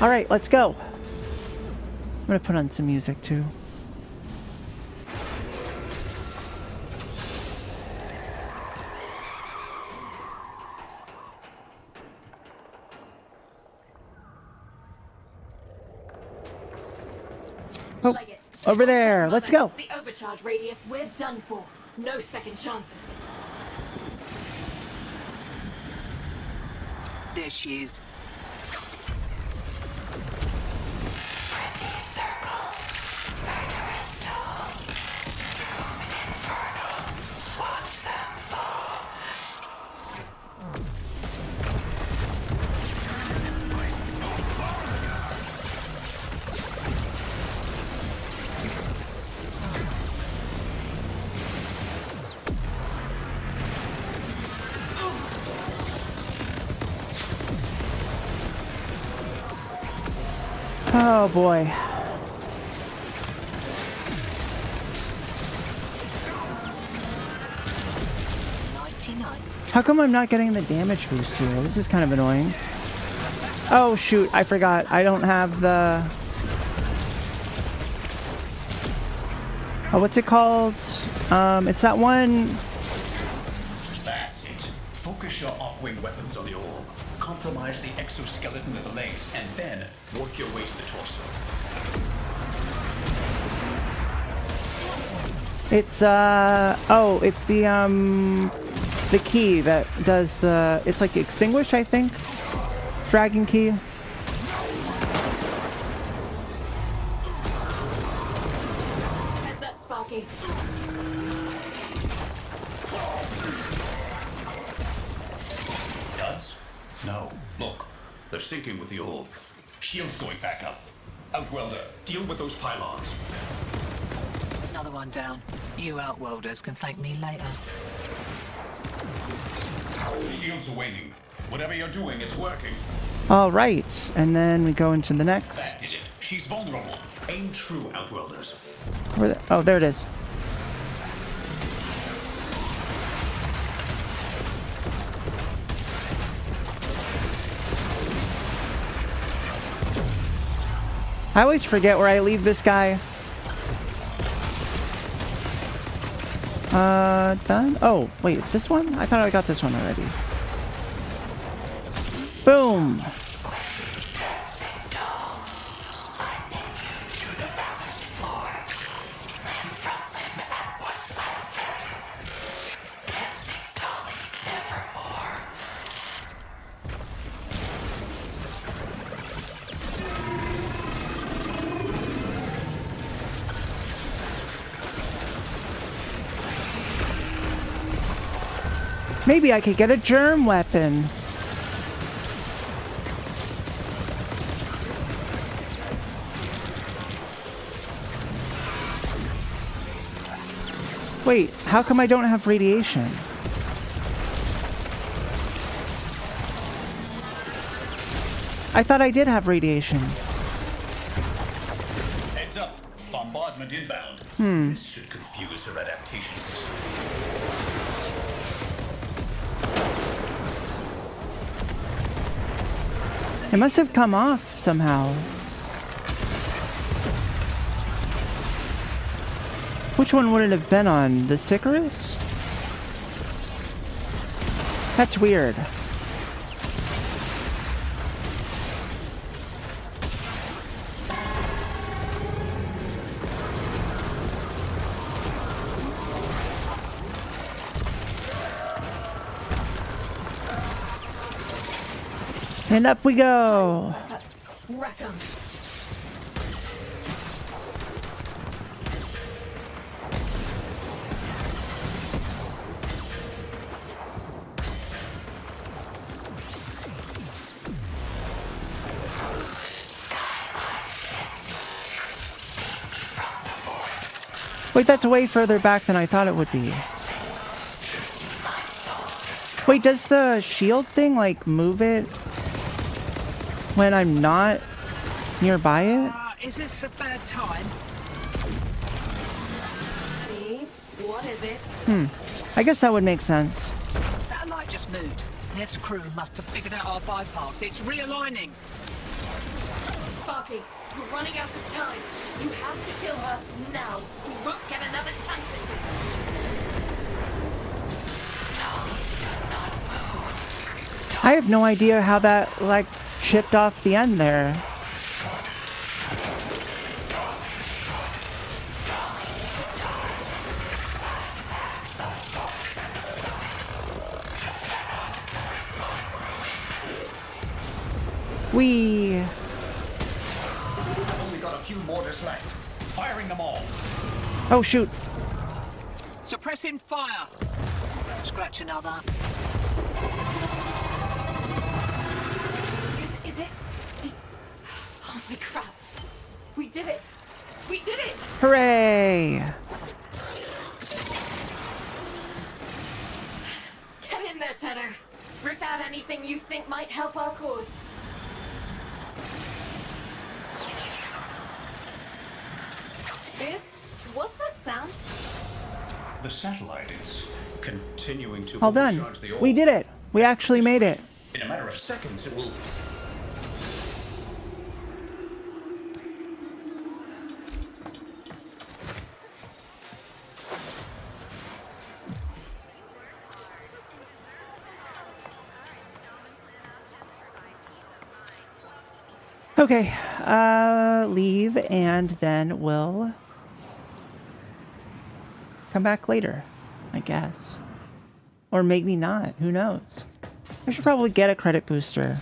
All right, let's go. I'm gonna put on some music too. Oh, over there. Let's go. The overcharge radius, we're done for. No second chances. There she is. Oh boy. How come I'm not getting the damage boost here? This is kind of annoying. Oh shoot, I forgot. I don't have the... Oh, what's it called? It's that one... That's it. Focus your arc-wing weapons on the orb. Compromise the exoskeleton of the legs, and then work your way to the torso. It's, oh, it's the key that does the... It's like extinguish, I think? Dragon key. Heads up, Sparky. Duds? No. Look, they're sinking with the orb. Shield's going back up. Outwelder, deal with those pylons. Another one down. You Outworlders can thank me later. Shields are waning. Whatever you're doing, it's working. All right, and then we go into the next. That did it. She's vulnerable. Aim true, Outworlders. Oh, there it is. I always forget where I leave this guy. Done? Oh, wait, it's this one? I thought I got this one already. Boom! Maybe I could get a germ weapon. Wait, how come I don't have radiation? I thought I did have radiation. Heads up. Bombardment inbound. This should confuse her adaptation system. It must have come off somehow. Which one would it have been on? The Sicarus? That's weird. And up we go. Wreck 'em. Wait, that's way further back than I thought it would be. Wait, does the shield thing, like, move it when I'm not nearby it? Is this a bad time? See? What is it? I guess that would make sense. Satellite just moved. Nev's crew must have figured out our bypass. It's realigning. Sparky, we're running out of time. You have to kill her now. We won't get another chance at this. I have no idea how that, like, chipped off the end there. We. I've only got a few mortars left. Firing them all. Oh shoot! Suppressing fire. Scratch another. Is it? Holy crap. We did it. We did it. Hooray! Get in there, Tenor. Rip out anything you think might help our cause. What's that sound? The satellite is continuing to All done. overcharge the orb. We did it. We actually made it. In a matter of seconds, it will. Okay, leave and then we'll come back later, I guess. Or maybe not, who knows? I should probably get a credit booster.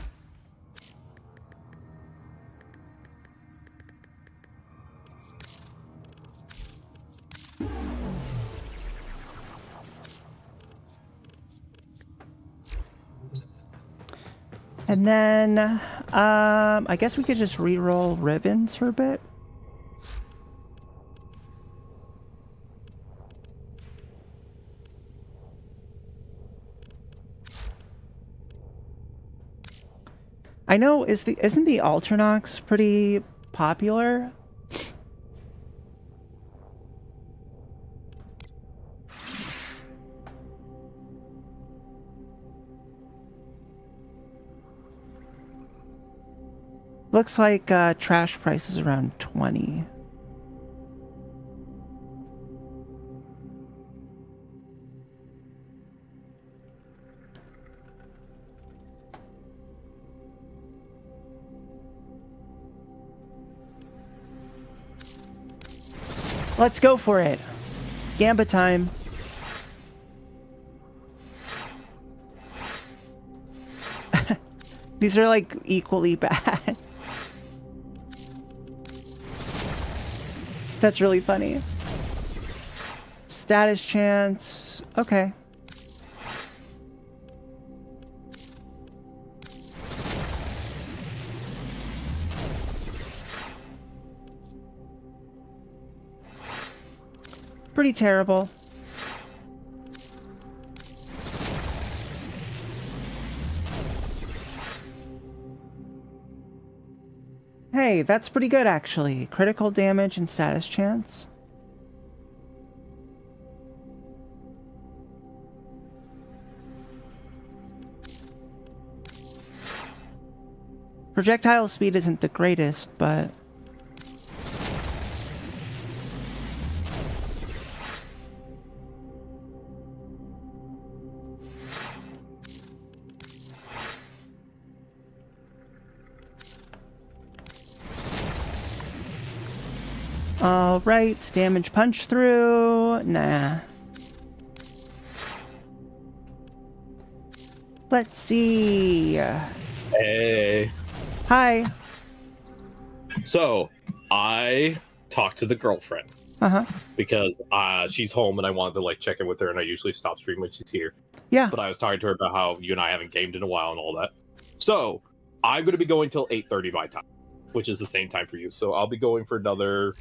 And then, I guess we could just re-roll ribbons for a bit. I know, isn't the Alternox pretty popular? Looks like trash price is around 20. Let's go for it. Gamba time. These are like equally bad. That's really funny. Status chance. Okay. Pretty terrible. Okay, that's pretty good actually. Critical damage and status chance. Projectile speed isn't the greatest, but... Alright, damage punch through. Nah. Let's see. Hey. Hi. So, I talked to the girlfriend. Uh-huh. Because she's home and I wanted to like check in with her, and I usually stop stream when she's here. Yeah. But I was talking to her about how you and I haven't gamed in a while and all that. So, I'm going to be going till 8:30 my time, which is the same time for you. So, I'll be going for another...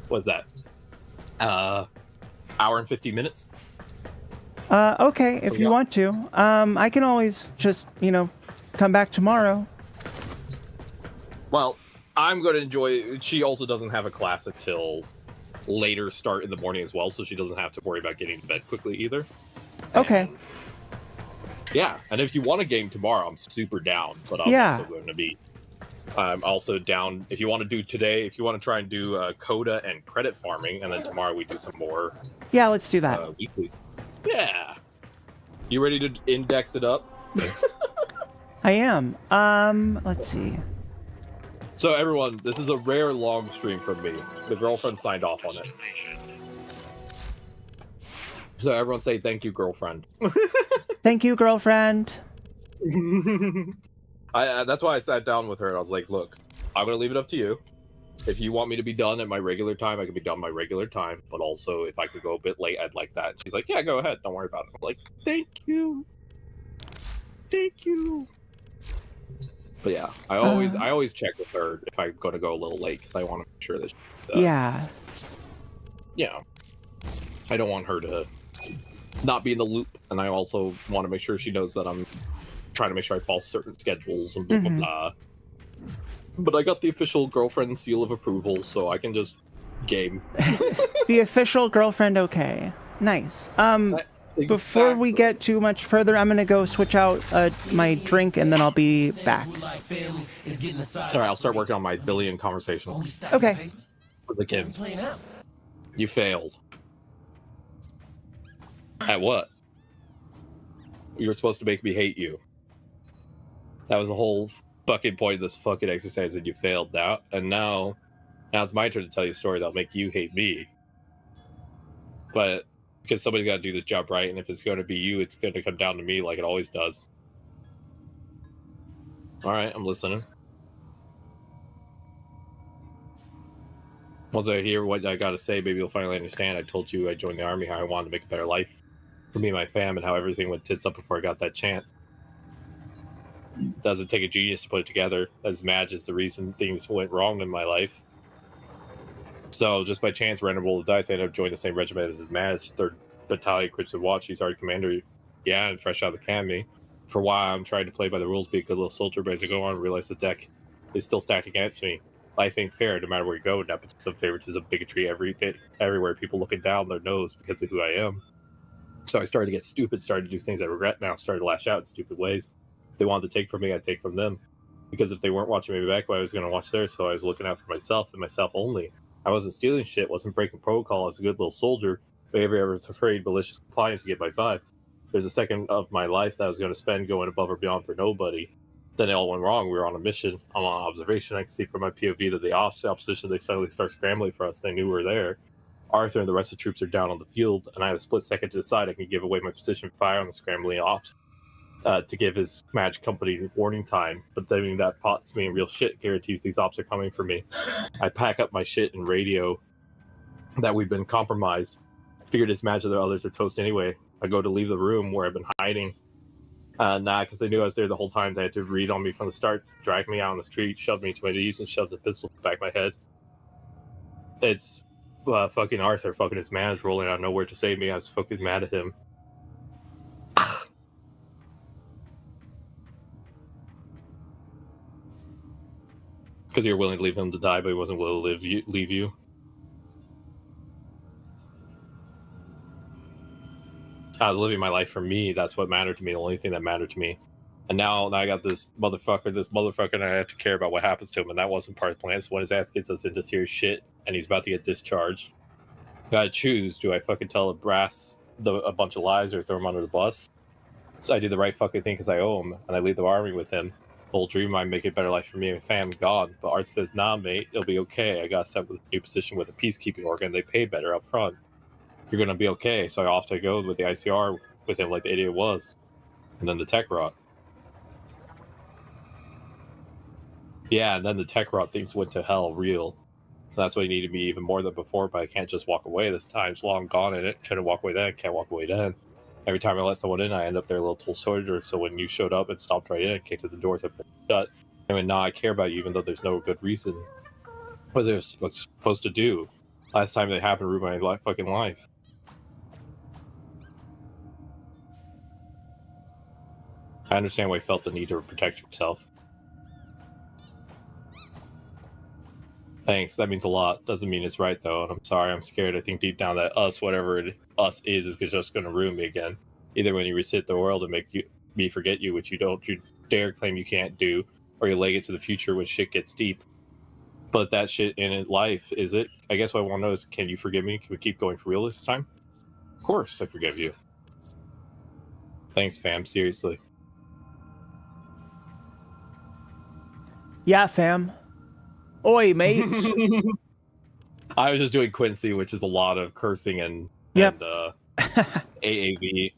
What's that? Hour and 50 minutes? Okay, if you want to. I can always just, come back tomorrow. Well, I'm going to enjoy... She also doesn't have a class until later start in the morning as well, so she doesn't have to worry about getting to bed quickly either. Okay. And, yeah, and if you want a game tomorrow, I'm super down, but I'm also going to be... I'm also down, if you want to do today, if you want to try and do Coda and credit farming, and then tomorrow we do some more... Yeah, let's do that. Weekly. Yeah. You ready to index it up? I am. Let's see. So everyone, this is a rare long stream from me. The girlfriend signed off on it. So everyone say thank you, girlfriend. Thank you, girlfriend. That's why I sat down with her and I was like, look, I'm going to leave it up to you. If you want me to be done at my regular time, I can be done my regular time. But also, if I could go a bit late, I'd like that. She's like, yeah, go ahead. Don't worry about it. I'm like, thank you. Thank you. But yeah, I always check with her if I'm going to go a little late because I want to make sure that yeah. Yeah. I don't want her to not be in the loop. And I also want to make sure she knows that I'm trying to make sure I follow certain schedules and blah, blah, blah. But I got the official girlfriend seal of approval, so I can just game. The official girlfriend okay. Nice. Before we get too much further, I'm gonna go switch out my drink and then I'll be back. Alright, I'll start working on my billion conversations. Okay. With the kids. You failed. At what? You were supposed to make me hate you. That was the whole fucking point of this fucking exercise, that you failed now. And now it's my turn to tell you a story that'll make you hate me. But because somebody's got to do this job right, and if it's going to be you, it's going to come down to me like it always does. Alright, I'm listening. Once I hear what I gotta say, maybe you'll finally understand. I told you I joined the army, how I wanted to make a better life for me and my fam, and how everything went tits up before I got that chance. Doesn't take a genius to put it together. As Madge is the reason things went wrong in my life. So just by chance, random roll of dice, I ended up joining the same regiment as Madge, 3rd Battalion Christian Watch. He's already commander, yeah, and fresh out of the academy. For a while, I'm trying to play by the rules, be a good little soldier, but as I go on, I realize the deck is still stacked against me. Life ain't fair, no matter where you go. Nepotism, favoritism, bigotry, everywhere. People looking down their nose because of who I am. So I started to get stupid, started to do things I regret now, started to lash out in stupid ways. If they wanted to take from me, I'd take from them. Because if they weren't watching me back, well, I was going to watch theirs, so I was looking out for myself and myself only. I wasn't stealing shit, wasn't breaking protocol. I was a good little soldier, but every ever was afraid, malicious compliance to get my vibe. There's a second of my life that I was going to spend going above or beyond for nobody. Then it all went wrong. We were on a mission. I'm on observation. I can see from my POV that the opposition, they suddenly start scrambling for us. They knew we were there. Arthur and the rest of the troops are down on the field, and I have a split second to decide. I can give away my position, fire on the scrambling ops to give his match company warning time. But then that pots me in real shit, guarantees these ops are coming for me. I pack up my shit and radio that we've been compromised. Figured it's magic that others are toast anyway. I go to leave the room where I've been hiding. Because they knew I was there the whole time. They had to read on me from the start, drag me out on the street, shove me to my knees, and shove the pistol to the back of my head. It's fucking Arthur, fucking his man's rolling out of nowhere to save me. I was fucking mad at him. Because you're willing to leave him to die, but he wasn't willing to leave you. I was living my life for me. That's what mattered to me. The only thing that mattered to me. And now I got this motherfucker, and I have to care about what happens to him. And that wasn't part of the plan. So when his ass gets us into serious shit, and he's about to get discharged, gotta choose. Do I fucking tell a bunch of lies or throw him under the bus? So I do the right fucking thing because I owe him, and I leave the army with him. The whole dream might make it a better life for me and my fam gone. But Art says, nah, mate, it'll be okay. I got set with this new position with a peacekeeping organ. They pay better up front. You're gonna be okay. So I off to go with the ICR with him like the idiot was. And then the tech rot. Yeah, and then the tech rot things went to hell real. That's what he needed me even more than before, but I can't just walk away this time. It's long gone in it. Couldn't walk away then, can't walk away then. Every time I let someone in, I end up their little tool soldier. So when you showed up and stomped right in and kicked at the doors have been shut, I mean, now I care about you even though there's no good reason. What was I supposed to do? Last time it happened, ruined my fucking life. I understand why you felt the need to protect yourself. Thanks, that means a lot. Doesn't mean it's right though, and I'm sorry, I'm scared. I think deep down that us, whatever us is just gonna ruin me again. Either when you reset the world and make me forget you, which you dare claim you can't do, or you leg it to the future when shit gets deep. But that shit in life, is it? I guess what I want to know is, can you forgive me? Can we keep going for real this time? Of course, I forgive you. Thanks, fam, seriously. Yeah, fam. Oi, mate. I was just doing Quincy, which is a lot of cursing and AAV.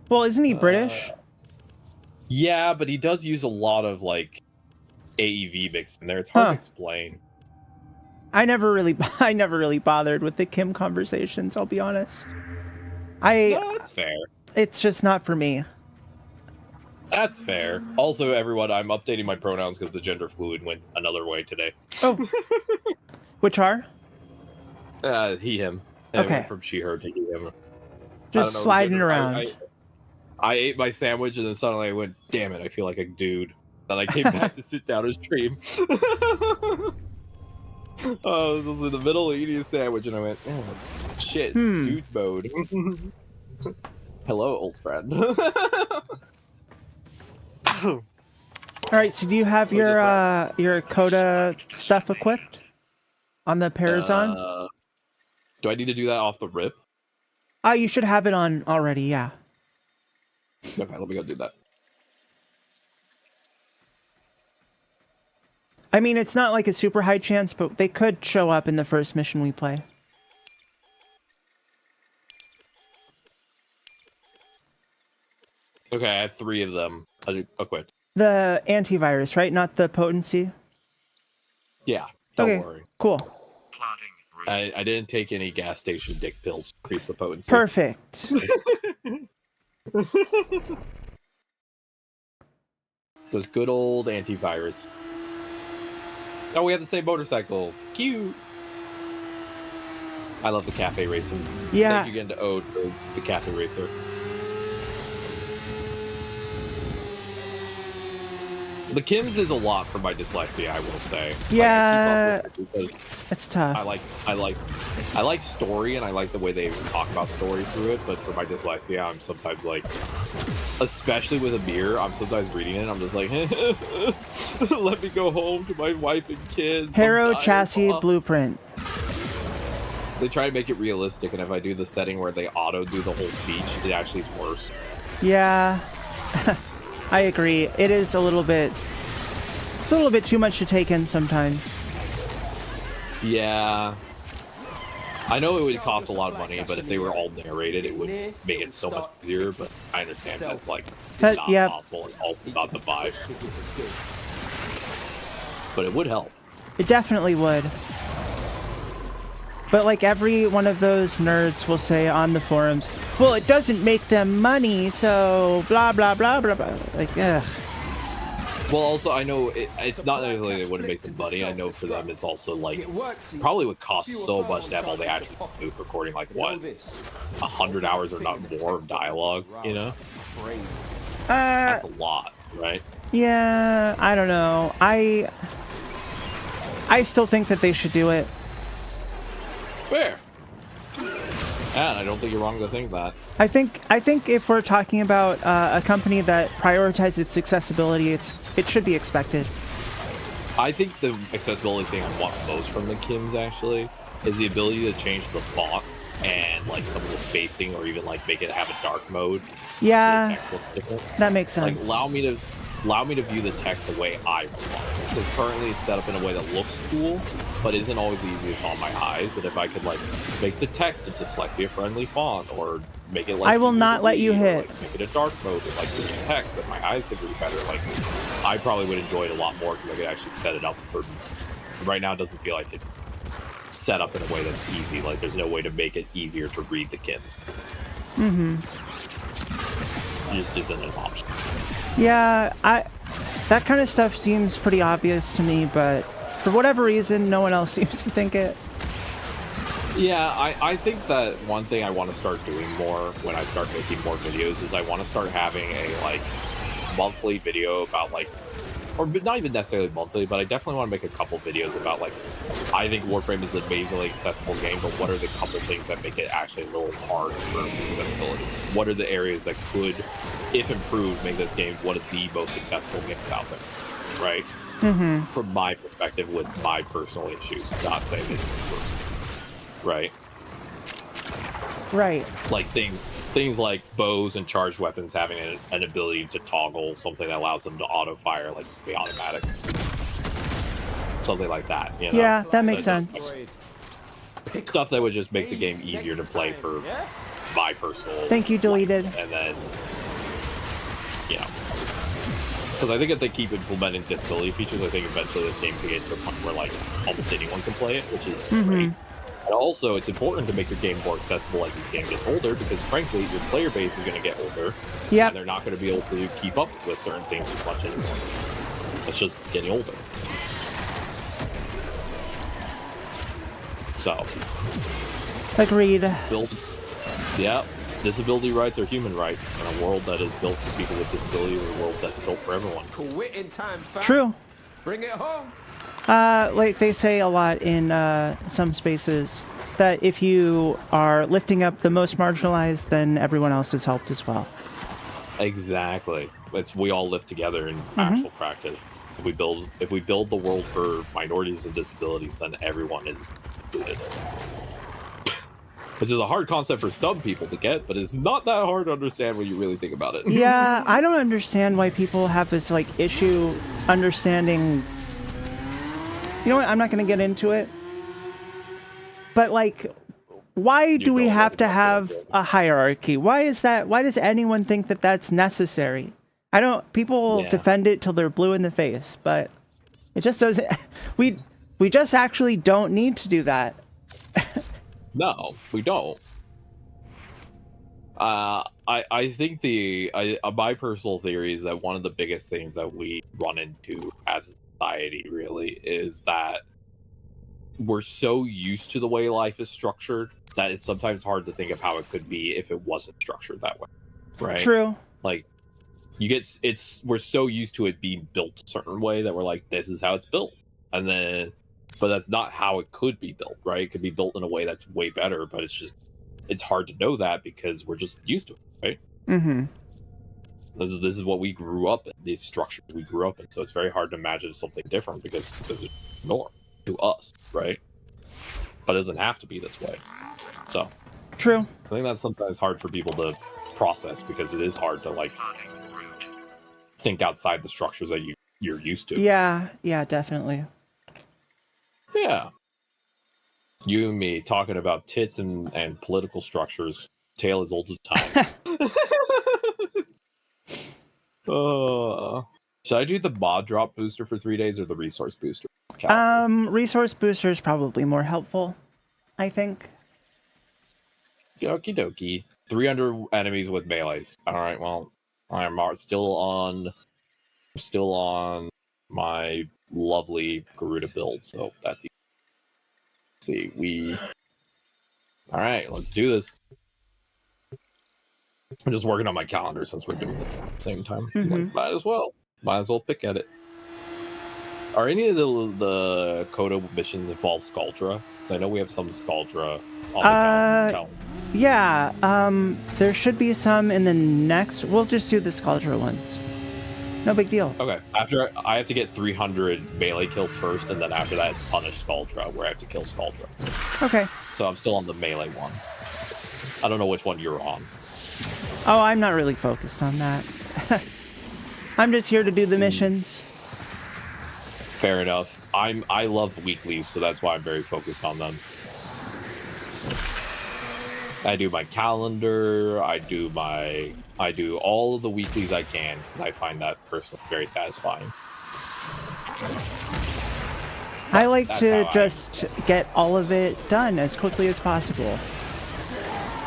Well, isn't he British? Yeah, but he does use a lot of like AEV mixed in there. It's hard to explain. I never really bothered with the Kim conversations, I'll be honest. No, that's fair. It's just not for me. That's fair. Also, everyone, I'm updating my pronouns because the gender fluid went another way today. Oh. Which are? He, him. Okay. Went from she, her to he, him. Just sliding around. I ate my sandwich and then suddenly I went, damn it, I feel like a dude. Then I came back to sit down and stream. I was just in the middle of eating a sandwich and I went, oh, shit, it's dude mode. Hello, old friend. All right, so do you have your Coda stuff equipped on the Parazon? Do I need to do that off the rip? You should have it on already, yeah. Okay, let me go do that. I mean, it's not like a super high chance, but they could show up in the first mission we play. Okay, I have 3 of them. Equipped. The antivirus, right? Not the potency? Yeah, don't worry. Cool. I didn't take any gas station dick pills to increase the potency. Perfect. Those good old antivirus. Oh, we have the same motorcycle. Cute. I love the cafe racing. Yeah. Thank you again to Ode for the cafe racer. The Kims is a lot for my dyslexia, I will say. Yeah, Like, it's tough. I like story and I like the way they talk about story through it, but for my dyslexia, I'm sometimes like, especially with a beer, I'm sometimes reading it and I'm just like, let me go home to my wife and kids. Hero chassis blueprint. They try to make it realistic, and if I do the setting where they auto do the whole speech, it actually is worse. Yeah. I agree. It is a little bit... It's a little bit too much to take in sometimes. Yeah. I know it would cost a lot of money, but if they were all narrated, it would make it so much easier, but I understand that's like not possible and also not the vibe. But it would help. It definitely would. But like every one of those nerds will say on the forums, well, it doesn't make them money, so blah, blah, blah, blah, blah. Like, ugh. Well, also, I know it's not necessarily they wouldn't make them money. I know for them it's also like, probably would cost so much to have all the actual smooth recording, like what, 100 hours or not more of dialogue, you know? That's a lot, right? Yeah, I don't know. I still think that they should do it. Fair. And I don't think you're wrong to think that. I think if we're talking about a company that prioritizes accessibility, it should be expected. I think the accessibility thing I want most from the Kims actually is the ability to change the font and like some of the spacing, or even like make it have a dark mode. Yeah, so the text looks different. That makes sense. Like allow me to view the text the way I want it. Because currently it's set up in a way that looks cool, but isn't always the easiest on my eyes. And if I could like make the text a dyslexia-friendly font, or make it like I will not let you hit. Like, make it a dark mode with like the text that my eyes could read better. Like I probably would enjoy it a lot more because I could actually set it up for. Right now, it doesn't feel like it's set up in a way that's easy. Like there's no way to make it easier to read the Kims. It just isn't an option. Yeah, that kind of stuff seems pretty obvious to me, but for whatever reason, no one else seems to think it. Yeah, I think that one thing I want to start doing more when I start making more videos is I want to start having a like monthly video about like, or not even necessarily monthly, but I definitely want to make a couple videos about like, I think Warframe is an amazingly accessible game, but what are the couple things that make it actually a little hard for accessibility? What are the areas that could, if improved, make this game one of the most accessible games out there, right? From my perspective, with my personal issues, not saying this is personal, right? Right. Like things like bows and charged weapons having an ability to toggle something that allows them to auto fire, like semi-automatic, something like that. You know? Yeah, that makes sense. Stuff that would just make the game easier to play for my personal. Thank you, deleted. And then, you know, because I think if they keep implementing disability features, I think eventually this game can get to a point where like almost anyone can play it, which is great. And also, it's important to make your game more accessible as your game gets older, because frankly, your player base is going to get older. Yeah. And they're not going to be able to keep up with certain things as much anymore. It's just getting older. So. Agreed. Yeah. Disability rights are human rights in a world that is built for people with disability, or a world that's built for everyone. True. Bring it home. Like they say a lot in some spaces, that if you are lifting up the most marginalized, then everyone else is helped as well. Exactly. We all live together in actual practice. If we build the world for minorities and disabilities, then everyone is included. Which is a hard concept for some people to get, but it's not that hard to understand when you really think about it. Yeah, I don't understand why people have this like issue understanding. You know what? I'm not going to get into it. But like, why do we have to have a hierarchy? Why is that? Why does anyone think that that's necessary? I don't. People defend it till they're blue in the face, but it just doesn't. We just actually don't need to do that. No, we don't. I think my personal theory is that one of the biggest things that we run into as a society really is that we're so used to the way life is structured that it's sometimes hard to think of how it could be if it wasn't structured that way. Right? True. Like we're so used to it being built a certain way that we're like, this is how it's built. And then but that's not how it could be built, right? It could be built in a way that's way better, but it's hard to know that because we're just used to it, right? This is what we grew up in, these structures we grew up in. So it's very hard to imagine something different because it's norm to us, right? But it doesn't have to be this way. So True. I think that's sometimes hard for people to process because it is hard to like think outside the structures that you're used to. Yeah, definitely. Yeah. You and me talking about tits and political structures. Tale as old as time. Should I do the mod drop booster for 3 days or the resource booster? Resource booster is probably more helpful, I think. Okie dokie. 300 enemies with melees. Alright, well, I'm still on my lovely Garuda build, so that's easy. See, alright, let's do this. I'm just working on my calendar since we're doing it at the same time. Like, might as well pick at it. Are any of the Kodo missions involve Scaldra? Because I know we have some Scaldra on the calendar. Yeah, there should be some in the next. We'll just do the Scaldra ones. No big deal. Okay, after I have to get 300 melee kills first, and then after that, punish Scaldra, where I have to kill Scaldra. Okay. So I'm still on the melee one. I don't know which one you're on. Oh, I'm not really focused on that. I'm just here to do the missions. Fair enough. I love weeklies, so that's why I'm very focused on them. I do my calendar. I do all of the weeklies I can because I find that personally very satisfying. I like to just get all of it done as quickly as possible.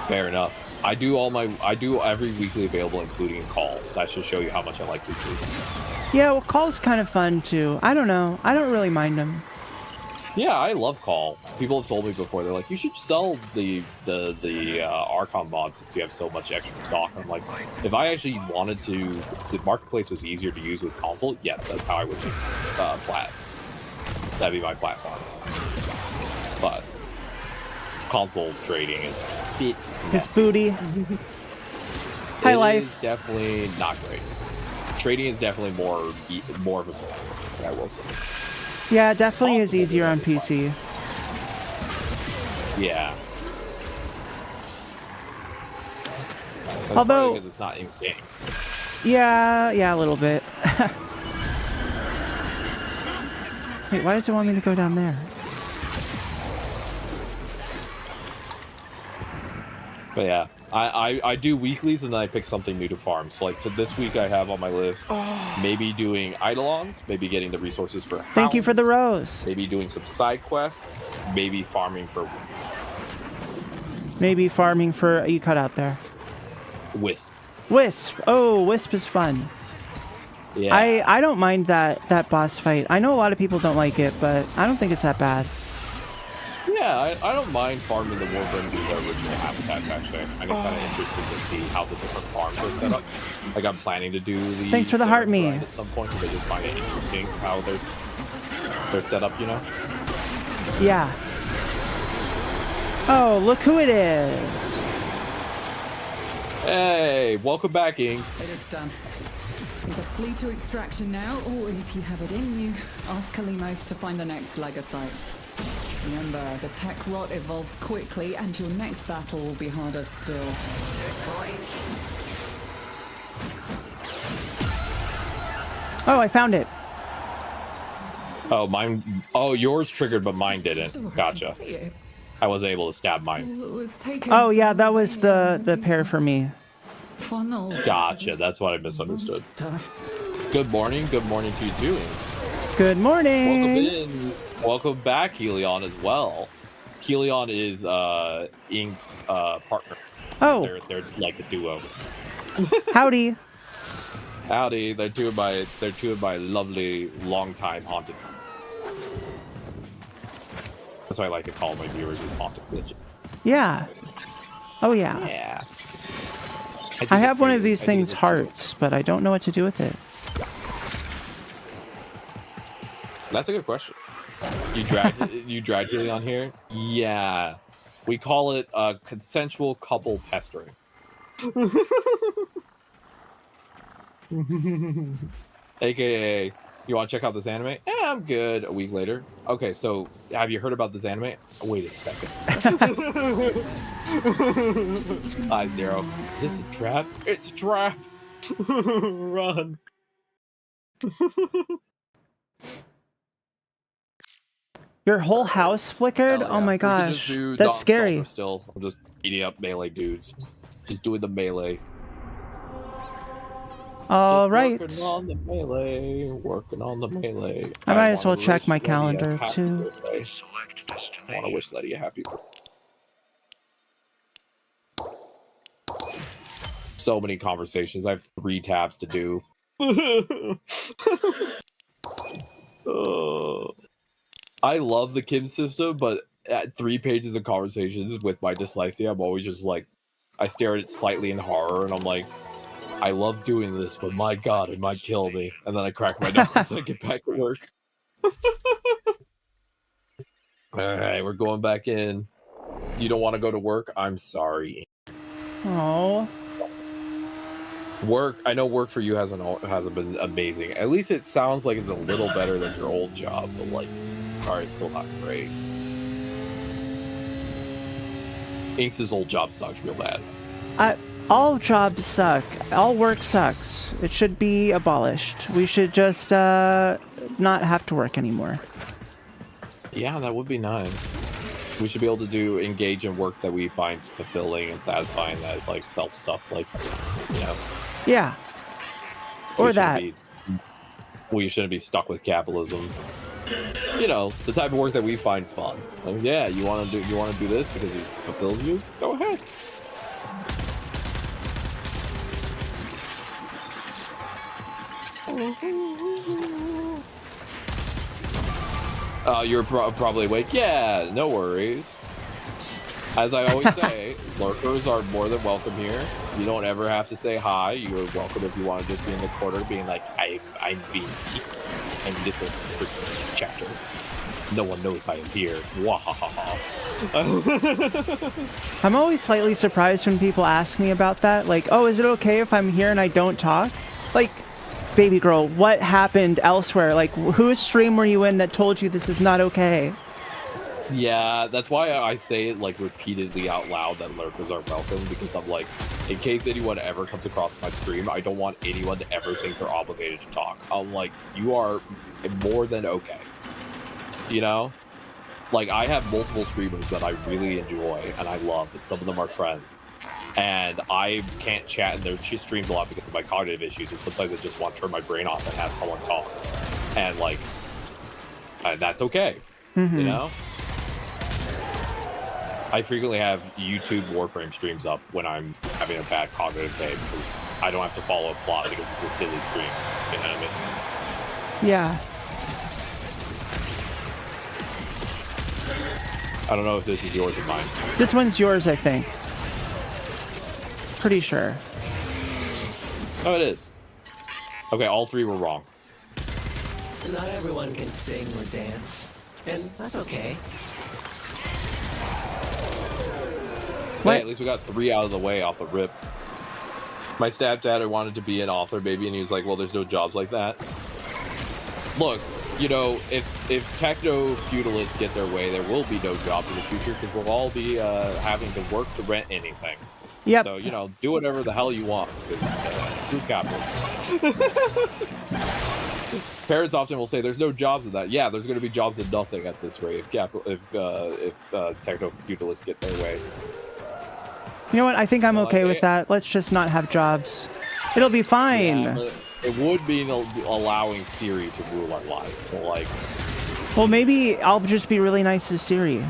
Fair enough. I do every weekly available, including call. That should show you how much I like weeklies. Yeah, well, call's kind of fun too. I don't know. I don't really mind them. Yeah, I love call. People have told me before. They're like, you should sell the Archon mod since you have so much extra stock. I'm like, if I actually wanted to, the marketplace was easier to use with console. Yes, that's how I would make plat. That'd be my platform. But console trading is bit His booty. High life. Is definitely not great. Trading is definitely more of a thing, I will say. Yeah, it definitely is easier on PC. Yeah. Although because it's not in game. Yeah, a little bit. Wait, why does it want me to go down there? But yeah, I do weeklies and then I pick something new to farm. So like this week I have on my list maybe doing Eidolons, maybe getting the resources for Hound, Thank you for the rose. maybe doing some side quests, maybe farming for Maybe farming for you cut out there. Wisp. Wisp. Oh, Wisp is fun. Yeah. I don't mind that boss fight. I know a lot of people don't like it, but I don't think it's that bad. Yeah, I don't mind farming the Warframe through their original habitats, actually. I'm kind of interested to see how the different farms are set up. Like, I'm planning to do the Thanks for the heart me. at some point, because I just find it interesting how they're set up, you know? Yeah. Oh, look who it is. Hey, welcome back, Inks. It is done. Either flee to extraction now, or if you have it in you, ask Kalimos to find the next Lager site. Remember, the tech rot evolves quickly, and your next battle will be harder still. Oh, I found it. Oh, mine. Oh, yours triggered, but mine didn't. Oh, I Gotcha. can see it. I wasn't able to stab mine. All that was taken Oh yeah, from that was the pair for me. funnel. Gotcha. That's what I misunderstood. Monster. Good morning. Good morning to you too, Inks. Good morning. Welcome in. Welcome back, Helion, as well. Helion is Ink's partner. Oh, They're like a duo. howdy. Howdy, they're two of my lovely longtime haunted. That's why I like to call my viewers as haunted bitches. Yeah. Oh yeah. Yeah. I have one of these things hearts, but I don't know what to do with it. That's a good question. You dragged Helion here? Yeah. We call it consensual couple pestering. AKA, you want to check out this anime? I'm good. A week later. Okay, so have you heard about this anime? Wait a second. Hi, Zero. Is this a trap? It's a trap. Run. Your whole house flickered? Hell Oh yeah. my We could just gosh. do That's Dawn scary. Stalker still. I'm just beating up melee dudes. Just doing the melee. All Just right. Working on the melee. Working on the melee. I might as well wanna check wish my Letty a calendar, happy too. birthday. I want to wish Letty a happy birthday. So many conversations. I have 3 tabs to do. I love the Kim system, but at 3 pages of conversations with my dyslexia, I'm always just like, I stare at it slightly in horror, and I'm like, I love doing this, but my god, it might kill me. And then I crack my knuckles and I get back to work. All right, we're going back in. You don't want to go to work? I'm sorry. Oh. Work. I know work for you hasn't been amazing. At least it sounds like it's a little better than your old job, but like, sorry, it's still not great. Inks' old job sucks real bad. All jobs suck. All work sucks. It should be abolished. We should just not have to work anymore. Yeah, that would be nice. We should be able to engage in work that we find fulfilling and satisfying. That is like self stuff, like, you know. Yeah. Or that. We shouldn't be stuck with capitalism. You know, the type of work that we find fun. Like, yeah, you want to do this because it fulfills you? Go ahead. You're probably awake. Yeah, no worries. As I always say, lurkers are more than welcome here. You don't ever have to say hi. You're welcome if you want to just be in the corner being like, I'm being cheap. I'm little secret chapter. No one knows I am here. Wahahaha. I'm always slightly surprised when people ask me about that. Like, oh, is it okay if I'm here and I don't talk? Like, baby girl, what happened elsewhere? Like, whose stream were you in that told you this is not okay? Yeah, that's why I say it like repeatedly out loud that lurkers are welcome, because I'm like, in case anyone ever comes across my stream, I don't want anyone to ever think they're obligated to talk. I'm like, you are more than okay. You know? Like, I have multiple streamers that I really enjoy and I love, and some of them are friends. And I can't chat in their streams a lot because of my cognitive issues, and sometimes I just want to turn my brain off and have someone talk. And like, and that's okay. Mm-hmm. You know? I frequently have YouTube Warframe streams up when I'm having a bad cognitive day because I don't have to follow a plot because it's a silly stream. You know what I mean? Yeah. I don't know if this is yours or mine. This one's yours, I think. Pretty sure. Oh, it is. Okay, all three were wrong. Not everyone can sing or dance, and that's okay. Hey, at least we got 3 out of the way off the rip. My stepdad wanted to be an author, baby, and he was like, well, there's no jobs like that. Look, you know, if techno-feudalists get their way, there will be no jobs in the future because we'll all be having to work to rent anything. Yep. So, you know, do whatever the hell you want. Screw capitalism. Parents often will say, there's no jobs in that. Yeah, there's going to be jobs in nothing at this rate if techno-feudalists get their way. You know what? I think I'm okay with that. Let's just not have jobs. It'll be fine. Yeah, it would mean allowing Siri to rule our lives. So, like... Well, maybe I'll just be really nice to Siri.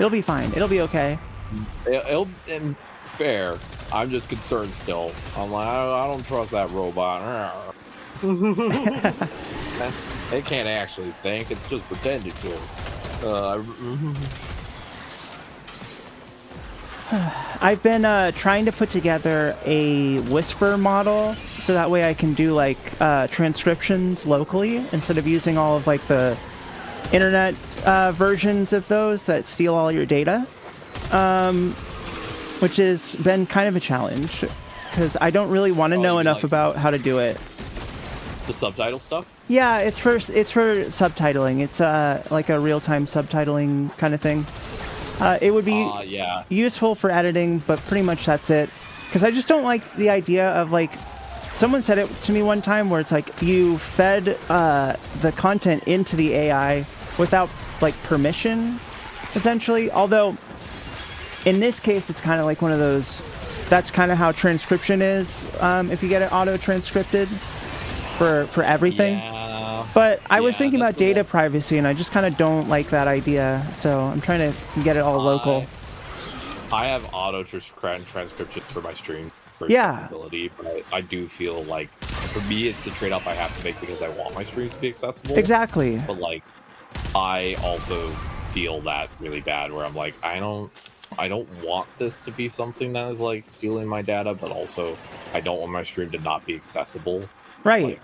It'll be fine. It'll be okay. And fair. I'm just concerned still. I'm like, I don't trust that robot. It can't actually think. It's just pretending to. I've been trying to put together a whisper model so that way I can do like transcriptions locally instead of using all of like the internet versions of those that steal all your data, which has been kind of a challenge because I don't really want to know enough about how to do it. The subtitle stuff? Yeah, it's for subtitling. It's like a real-time subtitling kind of thing. It would be useful for editing, but pretty much that's it. Because I just don't like the idea of, like, someone said it to me one time where it's like you fed the content into the AI without, like, permission, essentially. Although, in this case, it's kind of like one of those, that's kind of how transcription is, if you get it auto-transcripted for everything. Yeah. But I was thinking about data privacy, and I just kind of don't like that idea. So I'm trying to get it all local. I have auto transcription for my stream for accessibility, but I do feel like for me it's the trade-off I have to make because I want my streams to be accessible. Exactly. But like, I also feel that really bad where I'm like, I don't want this to be something that is like stealing my data, but also I don't want my stream to not be accessible. Right. Like,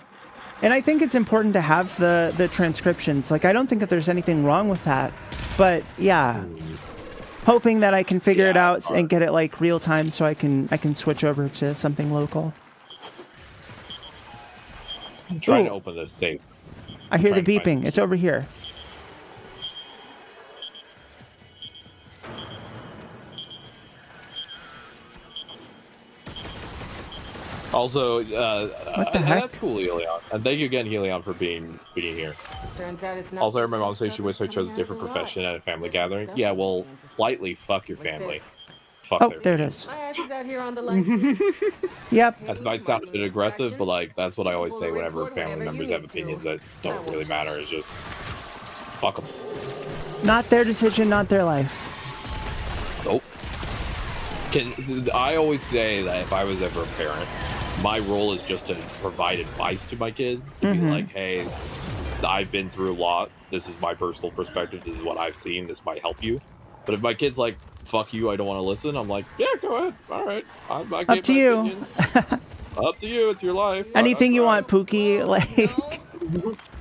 And I think it's important to have the transcriptions. Like, I don't think that there's anything wrong with that. But yeah, hoping that I can figure it out and get it like real time so I can switch over to something local. I'm trying to open this safe. I hear the beeping. It's over here. Also, what the heck? that's cool, Helion. And thank you again, Helion, for being here. Turns out it's not Also, I heard my mom say she wished I chose a different profession at a family gathering. Yeah, well, slightly fuck your family. Fuck oh, their there it is. My ass is out here on the line. Yep. That might sound a bit aggressive, but like that's what I always say whenever family members have opinions that don't really matter. Is just fuck them. Not their decision, not their life. Nope. I always say that if I was ever a parent, my role is just to provide advice to my kid. To be like, hey, I've been through a lot. This is my personal perspective. This is what I've seen. This might help you. But if my kid's like, fuck you, I don't want to listen, I'm like, yeah, go ahead. All right. Up to you. Up to you. It's your life. Anything you want, Pookie. Like,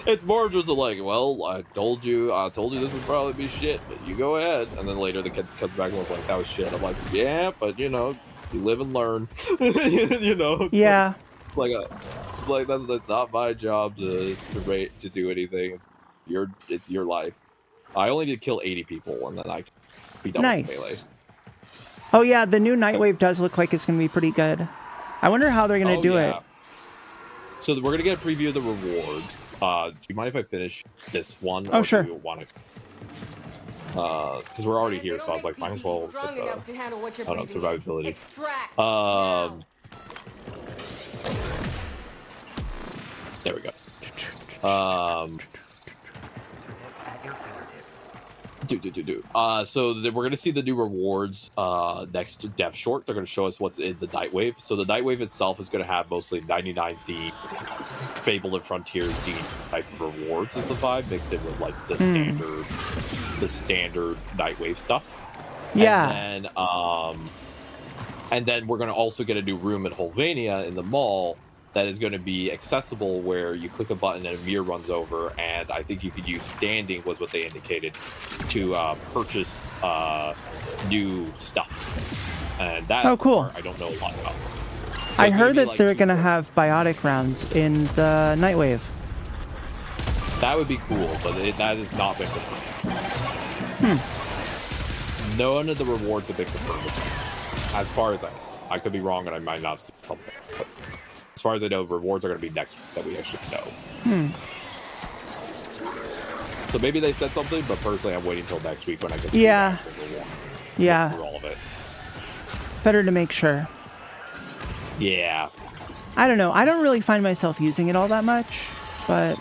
it's more just like, well, I told you this would probably be shit, but you go ahead. And then later the kid comes back and was like, that was shit. I'm like, yeah, but you know, you live and learn. You know. Yeah. It's like that's not my job to do anything. It's your life. I only did kill 80 people, and then I be done with Melee. Oh yeah, the new Nightwave does look like it's gonna be pretty good. I wonder how they're gonna do it. So we're gonna get a preview of the rewards. Do you mind if I finish this one? Oh, sure. Do you want to? Because we're already here, so I was like, might as well. I don't know, survivability. There we go. So we're gonna see the new rewards next to Death Short. They're gonna show us what's in the Nightwave. So the Nightwave itself is gonna have mostly 99D, Fable and Frontiers D type of rewards as the vibe, mixed in with like the standard Nightwave stuff. Yeah. And then we're gonna also get a new room in Holvania in the mall that is going to be accessible, where you click a button and a mirror runs over, and I think you could use standing, was what they indicated, to purchase new stuff. And that cool. I don't know a lot about. So I heard that like they're going to have biotic rounds in the Nightwave. That would be cool, but that has not been confirmed. None of the rewards have been confirmed, as far as I know. I could be wrong, and I might not see something. But as far as I know, rewards are going to be next week that we actually know. So maybe they said something, but personally, I'm waiting until next week when I get to see the actual reward. Yeah. Through all of it. Better to make sure. Yeah. I don't know. I don't really find myself using it all that much, but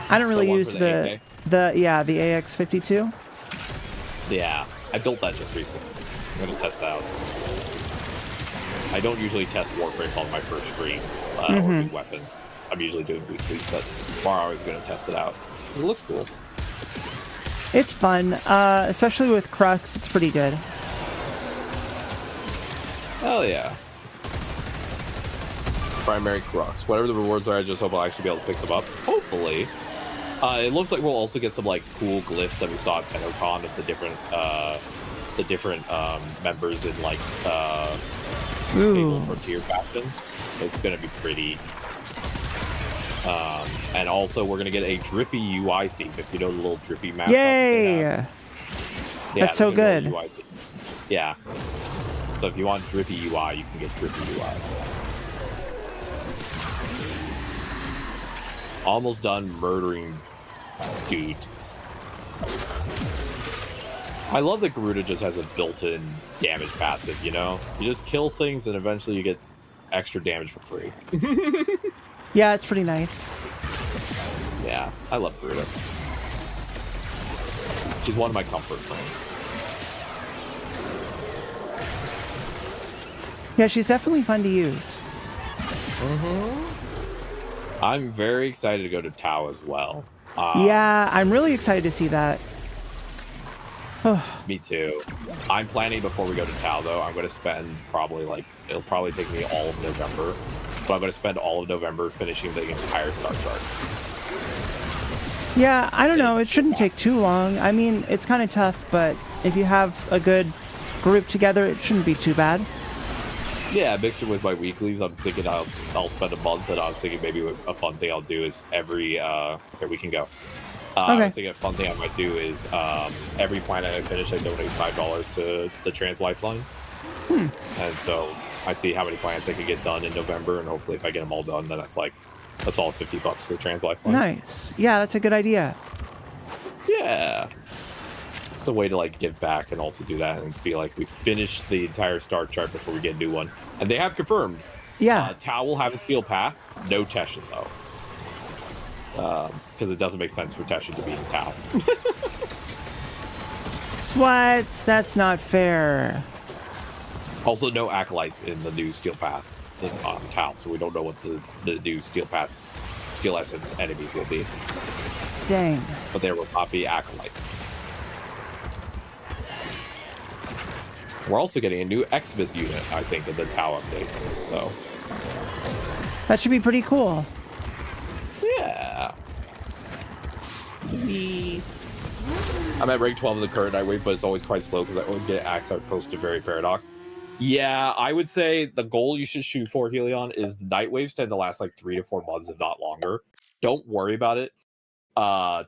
I don't really use the AX52. Yeah, I built that just recently. I'm going to test that out. I don't usually test Warframe on my first stream or new weapons. I'm usually doing weekly, but tomorrow I was going to test it out. It looks cool. It's fun, especially with Crux. It's pretty good. Hell yeah. Primary Crux. Whatever the rewards are, I just hope I'll actually be able to pick them up. Hopefully. It looks like we'll also get some like cool glyphs that we saw at TennoCon of the different members in like Fable Frontier faction. It's gonna be pretty. And also we're gonna get a drippy UI theme, if you know the little drippy mascot. Yay! Yeah, that's so good. Yeah. So if you want drippy UI, you can get drippy UI. Almost done murdering dudes. I love that Garuda just has a built-in damage passive, you know? You just kill things and eventually you get extra damage for free. Yeah, it's pretty nice. Yeah, I love Garuda. She's one of my comfort friends. Yeah, she's definitely fun to use. I'm very excited to go to Tau as well. Yeah, I'm really excited to see that. Me too. I'm planning before we go to Tau, though. I'm going to spend probably it'll probably take me all of November but I'm going to spend all of November finishing the entire Star chart. Yeah, I don't know. It shouldn't take too long. I mean, it's kind of tough, but if you have a good group together, it shouldn't be too bad. Yeah, mixed it with my weeklies. I'm thinking I'll spend a month, and I was thinking maybe a fun thing I'll do is every okay, we can go. I was thinking a fun thing I might do is every planet I finish, I donate $5 to the Trans Lifeline. And so I see how many planets I can get done in November, and hopefully if I get them all done, then that's like a solid $50 to the Trans Lifeline. Nice. Yeah, that's a good idea. Yeah. It's a way to like give back and also do that and feel like we finished the entire Star chart before we get a new one. And they have confirmed. Yeah. Tau will have a field path, no Teshin though. Because it doesn't make sense for Teshin to be in Tau. What? That's not fair. Also, no acolytes in the new Steel Path on Tau, so we don't know what the new Steel Path, Steel Essence enemies will be. Dang. But there will not be acolytes. We're also getting a new Exodus unit, I think, in the Tau update. So that should be pretty cool. Yeah. I'm at rank 12 of the current Nightwave, but it's always quite slow because I always get axe out post to very paradox. Yeah, I would say the goal you should shoot for, Helion, is Nightwaves tend to last like 3 to 4 months, if not longer. Don't worry about it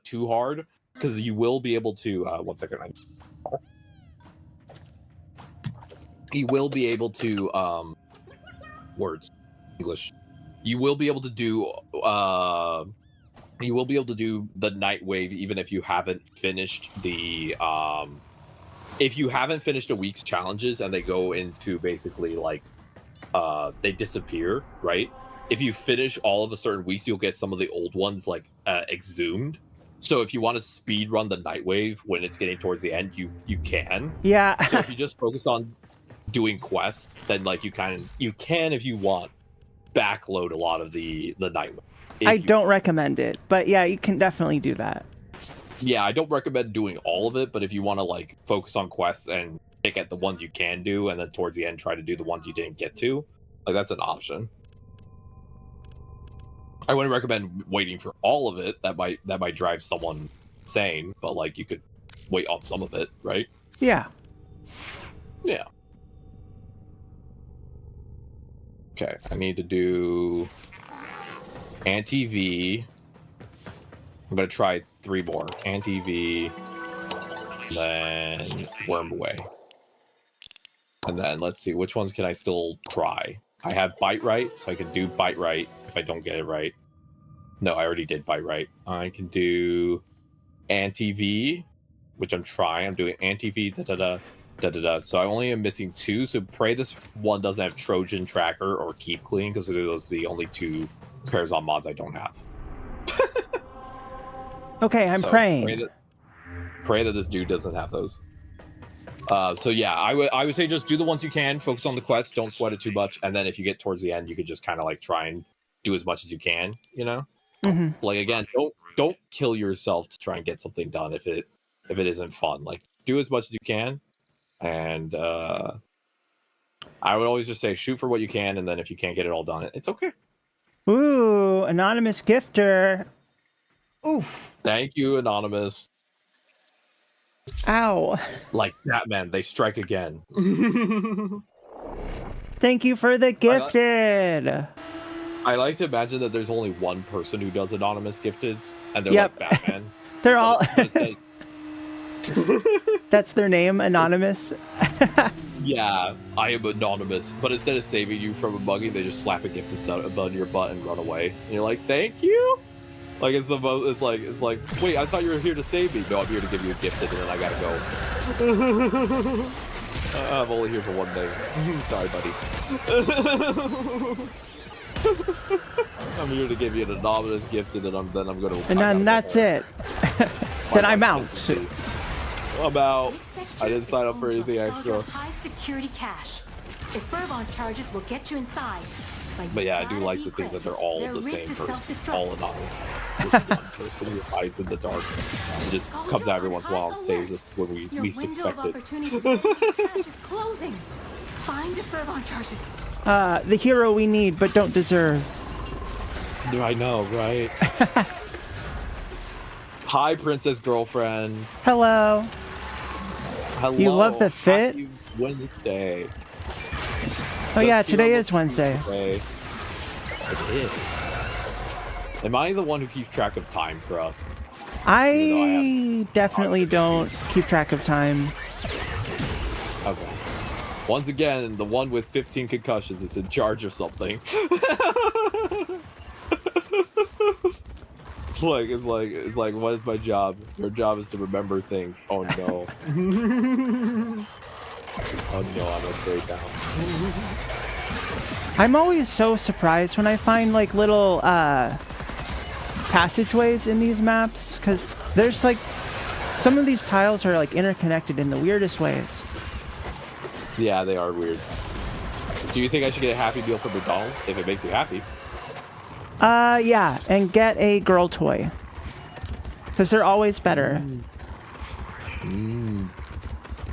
too hard, because you will be able to... one second. You will be able to... words. English. You will be able to do... you will be able to do the Nightwave even if you haven't finished the... if you haven't finished a week's challenges and they go into basically like they disappear, right? If you finish all of a certain weeks, you'll get some of the old ones like exhumed. So if you want to speed run the Nightwave when it's getting towards the end, you can. Yeah. So if you just focus on doing quests, then like you can if you want backload a lot of the Nightwave. I don't recommend it, but yeah, you can definitely do that. Yeah, I don't recommend doing all of it, but if you want to like focus on quests and pick at the ones you can do, and then towards the end try to do the ones you didn't get to, like that's an option. I wouldn't recommend waiting for all of it. That might drive someone insane, but like you could wait on some of it, right? Yeah. Yeah. Okay, I need to do anti-V. I'm going to try 3 more. Anti-V, then Worm Away. And then let's see, which ones can I still try? I have Bite Right, so I can do Bite Right if I don't get it right. No, I already did Bite Right. I can do Anti-V, which I'm trying. I'm doing Anti-V, da-da-da. So I only am missing 2, so pray this one doesn't have Trojan Tracker or Keep Clean, because those are the only 2 pairs on mods I don't have. Okay, I'm praying. Pray that this dude doesn't have those. So yeah, I would say just do the ones you can, focus on the quest, don't sweat it too much, and then if you get towards the end, you could just kind of like try and do as much as you can, you know? Mm-hmm. Like again, don't kill yourself to try and get something done if it isn't fun. Like do as much as you can, and I would always just say shoot for what you can, and then if you can't get it all done, it's okay. Ooh, anonymous gifter. Oof. Thank you, Anonymous. Ow. Like Batman, they strike again. Thank you for the gifted. I like to imagine that there's only one person who does Anonymous gifteds, and they're Yep. like Batman. They're all... That's their name, Anonymous? Yeah, I am Anonymous. But instead of saving you from a buggy, they just slap a gift above your butt and run away. And you're like, thank you? Like, it's like, wait, I thought you were here to save me. No, I'm here to give you a gift, and then I gotta go. I'm only here for one day. Sorry, buddy. I'm here to give you an anonymous gift, and then I'm gonna... And then that's it. Then I'm out. I'm out. I didn't sign up for anything extra. High security cache. If Fervon charges will get you inside. But yeah, I do like to think that they're all the same person. All anonymous. Just one person who hides in the dark and just comes out every once in a while and saves us when we least expect it. Your window of opportunity to cache is closing. Find your Fervon charges. The hero we need but don't deserve. I know, right? Hi, Princess Girlfriend. Hello. Hello. You love the fit? Happy Wednesday. Oh yeah, today is Wednesday. It is. Am I the one who keeps track of time for us? I definitely don't keep track of time. Okay. Once again, the one with 15 concussions is in charge of something. It's like, what is my job? Your job is to remember things. Oh no. Oh no, I'm afraid now. I'm always so surprised when I find like little passageways in these maps, because there's like some of these tiles are like interconnected in the weirdest ways. Yeah, they are weird. Do you think I should get a Happy Meal from McDonald's if it makes you happy? Yeah, and get a girl toy, because they're always better.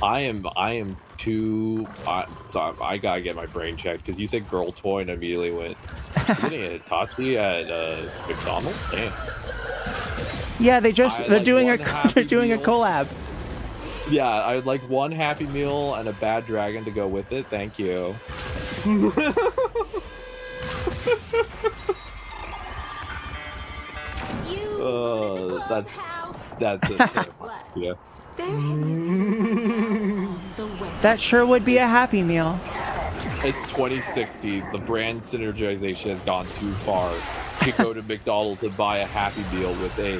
I am too. I gotta get my brain checked because you said girl toy and immediately went. You're getting a Hitachi at McDonald's? Damn. Yeah, they're doing a Meal. collab. Yeah, I would like one Happy Meal and a bad dragon to go with it. Thank you. That's it. Yeah. That sure would be a Happy Meal. It's 2060. The brand synergization has gone too far. You could go to McDonald's and buy a Happy Meal with a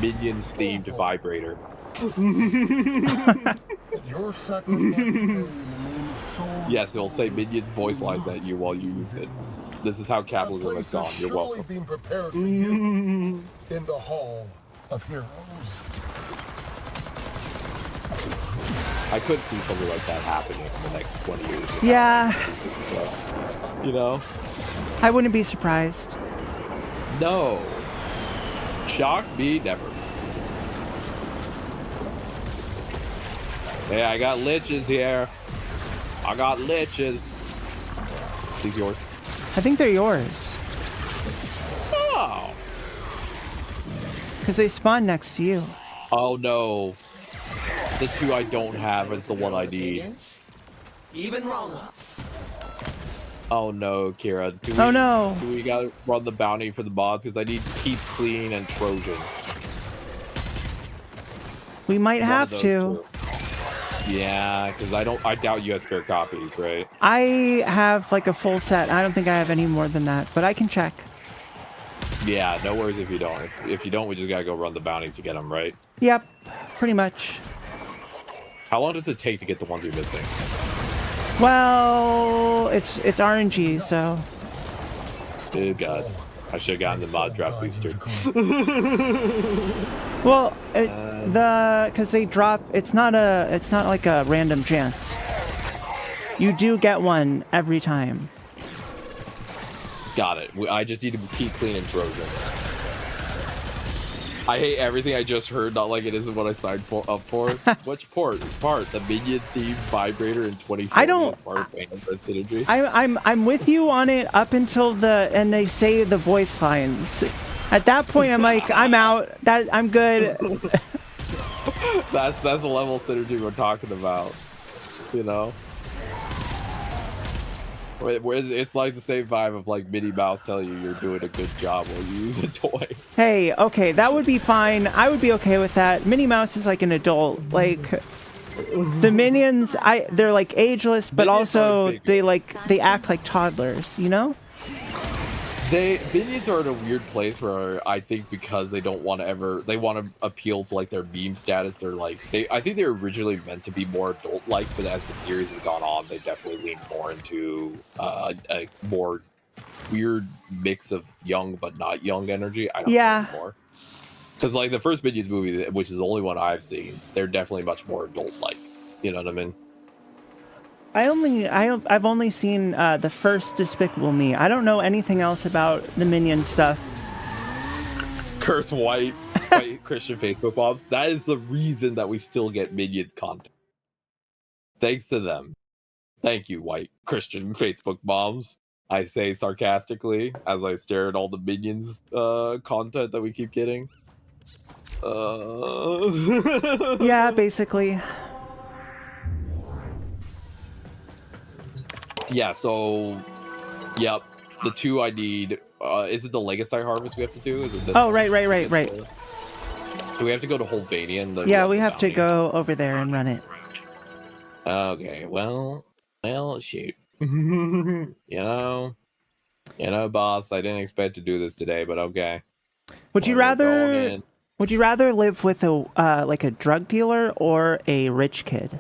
Minions themed vibrator. Yes, it'll say Minions voice lines at you while you use it. This is how capitalism has gone. You're welcome. Being prepared for you in the Hall of Heroes. I could see something like that happening in the next 20 years. Yeah. You know? I wouldn't be surprised. No. Shock me never. Hey, I got liches here. I got liches. These yours? I think they're yours. Oh. Because they spawn next to you. Oh no. The two I don't have is the one I need. Even wrong ones. Oh no, Qiyra. Oh no. Do we gotta run the bounty for the mods? Because I need Keep Clean and Trojan. We might One have of to. those two. Yeah, because I doubt you have spare copies, right? I have like a full set. I don't think I have any more than that, but I can check. Yeah, no worries if you don't. If you don't, we just gotta go run the bounties to get them, right? Yep, pretty much. How long does it take to get the ones you're missing? Well, it's RNG, so. Oh god, I should have gotten the mod drop booster. Well, because they drop. It's not like a random chance. You do get one every time. Got it. I just need to Keep Clean and Trojan. I hate everything I just heard, not like it isn't what I signed up for. Which part? The minion themed vibrator in 2040 I don't. is part of synergy. I'm with you on it up until and they say the voice lines. At that point, I'm like, I'm out. I'm good. That's the level of synergy we're talking about. You know. It's like the same vibe of like Minnie Mouse telling you you're doing a good job while you use a toy. Hey, okay, that would be fine. I would be okay with that. Minnie Mouse is like an adult. Like the minions, they're like ageless, but Minions also they act like toddlers. You know? Minions are in a weird place where I think because they want to appeal to like their meme status. They're like I think they were originally meant to be more adult-like, but as the series has gone on, they definitely leaned more into a more weird mix of young but not young energy. I don't know anymore. Because like the first Minions movie, which is the only one I've seen, they're definitely much more adult-like. You know what I mean? I've only seen the first Despicable Me. I don't know anything else about the Minion stuff. Curse white Christian Facebook bombs. That is the reason that we still get Minions content. Thanks to them. Thank you, white Christian Facebook moms. I say sarcastically as I stare at all the minions content that we keep getting. Yeah, basically. Yeah, so yep. The two I need is it the Legacy harvest we have to do? Is it this Oh, one? right. Do we have to go to Holvania? And Yeah, we have to go over there and run it. Okay, well, shoot. You know, boss, I didn't expect to do this today, but okay. Would you rather live with a like a drug dealer or a rich kid?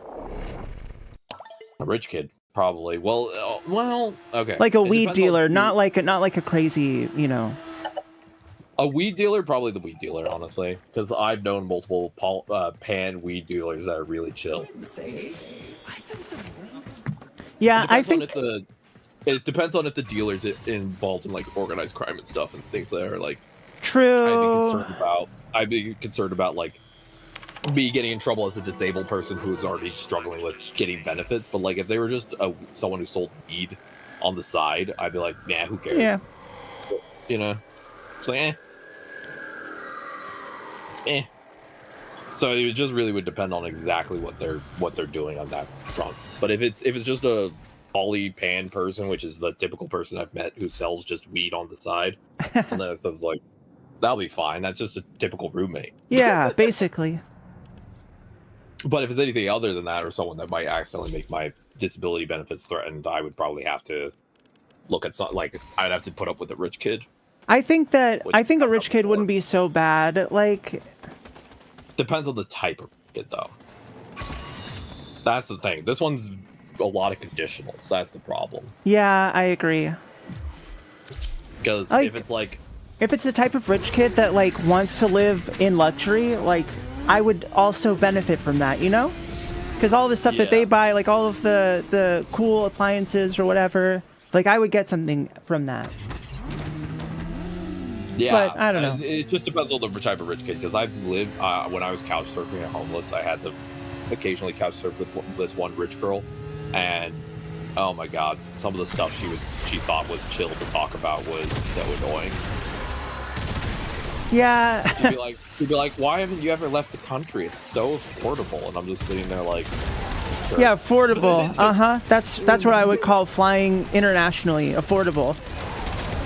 A rich kid, probably. Well, okay. Like a weed dealer, not like a crazy, you know. A weed dealer, probably the weed dealer, honestly, because I've known multiple pan weed dealers that are really chill. Yeah, I think it depends on if the dealer's involved in like organized crime and stuff and things that are like. True. I'd be concerned about like me getting in trouble as a disabled person who's already struggling with getting benefits. But like if they were just someone who sold weed on the side, I'd be like, nah, who cares? Yeah. You know, it's like So it just really would depend on exactly what they're doing on that front. But if it's just a poly pan person, which is the typical person I've met who sells just weed on the side, and then it's like, that'll be fine. That's just a typical roommate. Yeah, basically. But if it's anything other than that, or someone that might accidentally make my disability benefits threatened, I would probably have to look at something like I'd have to put up with a rich kid. I think a rich kid wouldn't be so bad. Like, depends on the type of kid, though. That's the thing. This one's a lot of conditionals. That's the problem. Yeah, I agree. Because like, if it's the type of rich kid that like wants to live in luxury, like I would also benefit from that, you know? Because all the stuff that they buy, like all of the cool appliances or whatever, like I would get something from that. Yeah, but I don't know. It just depends on the type of rich kid. Because I've lived when I was couch surfing and homeless, I had to occasionally couch surf with this one rich girl, and oh my god, some of the stuff she thought was chill to talk about was so annoying. Yeah. she'd be like, why haven't you ever left the country? It's so affordable. And I'm just sitting there like, sure. Yeah, affordable. That's what I would call flying internationally. Affordable.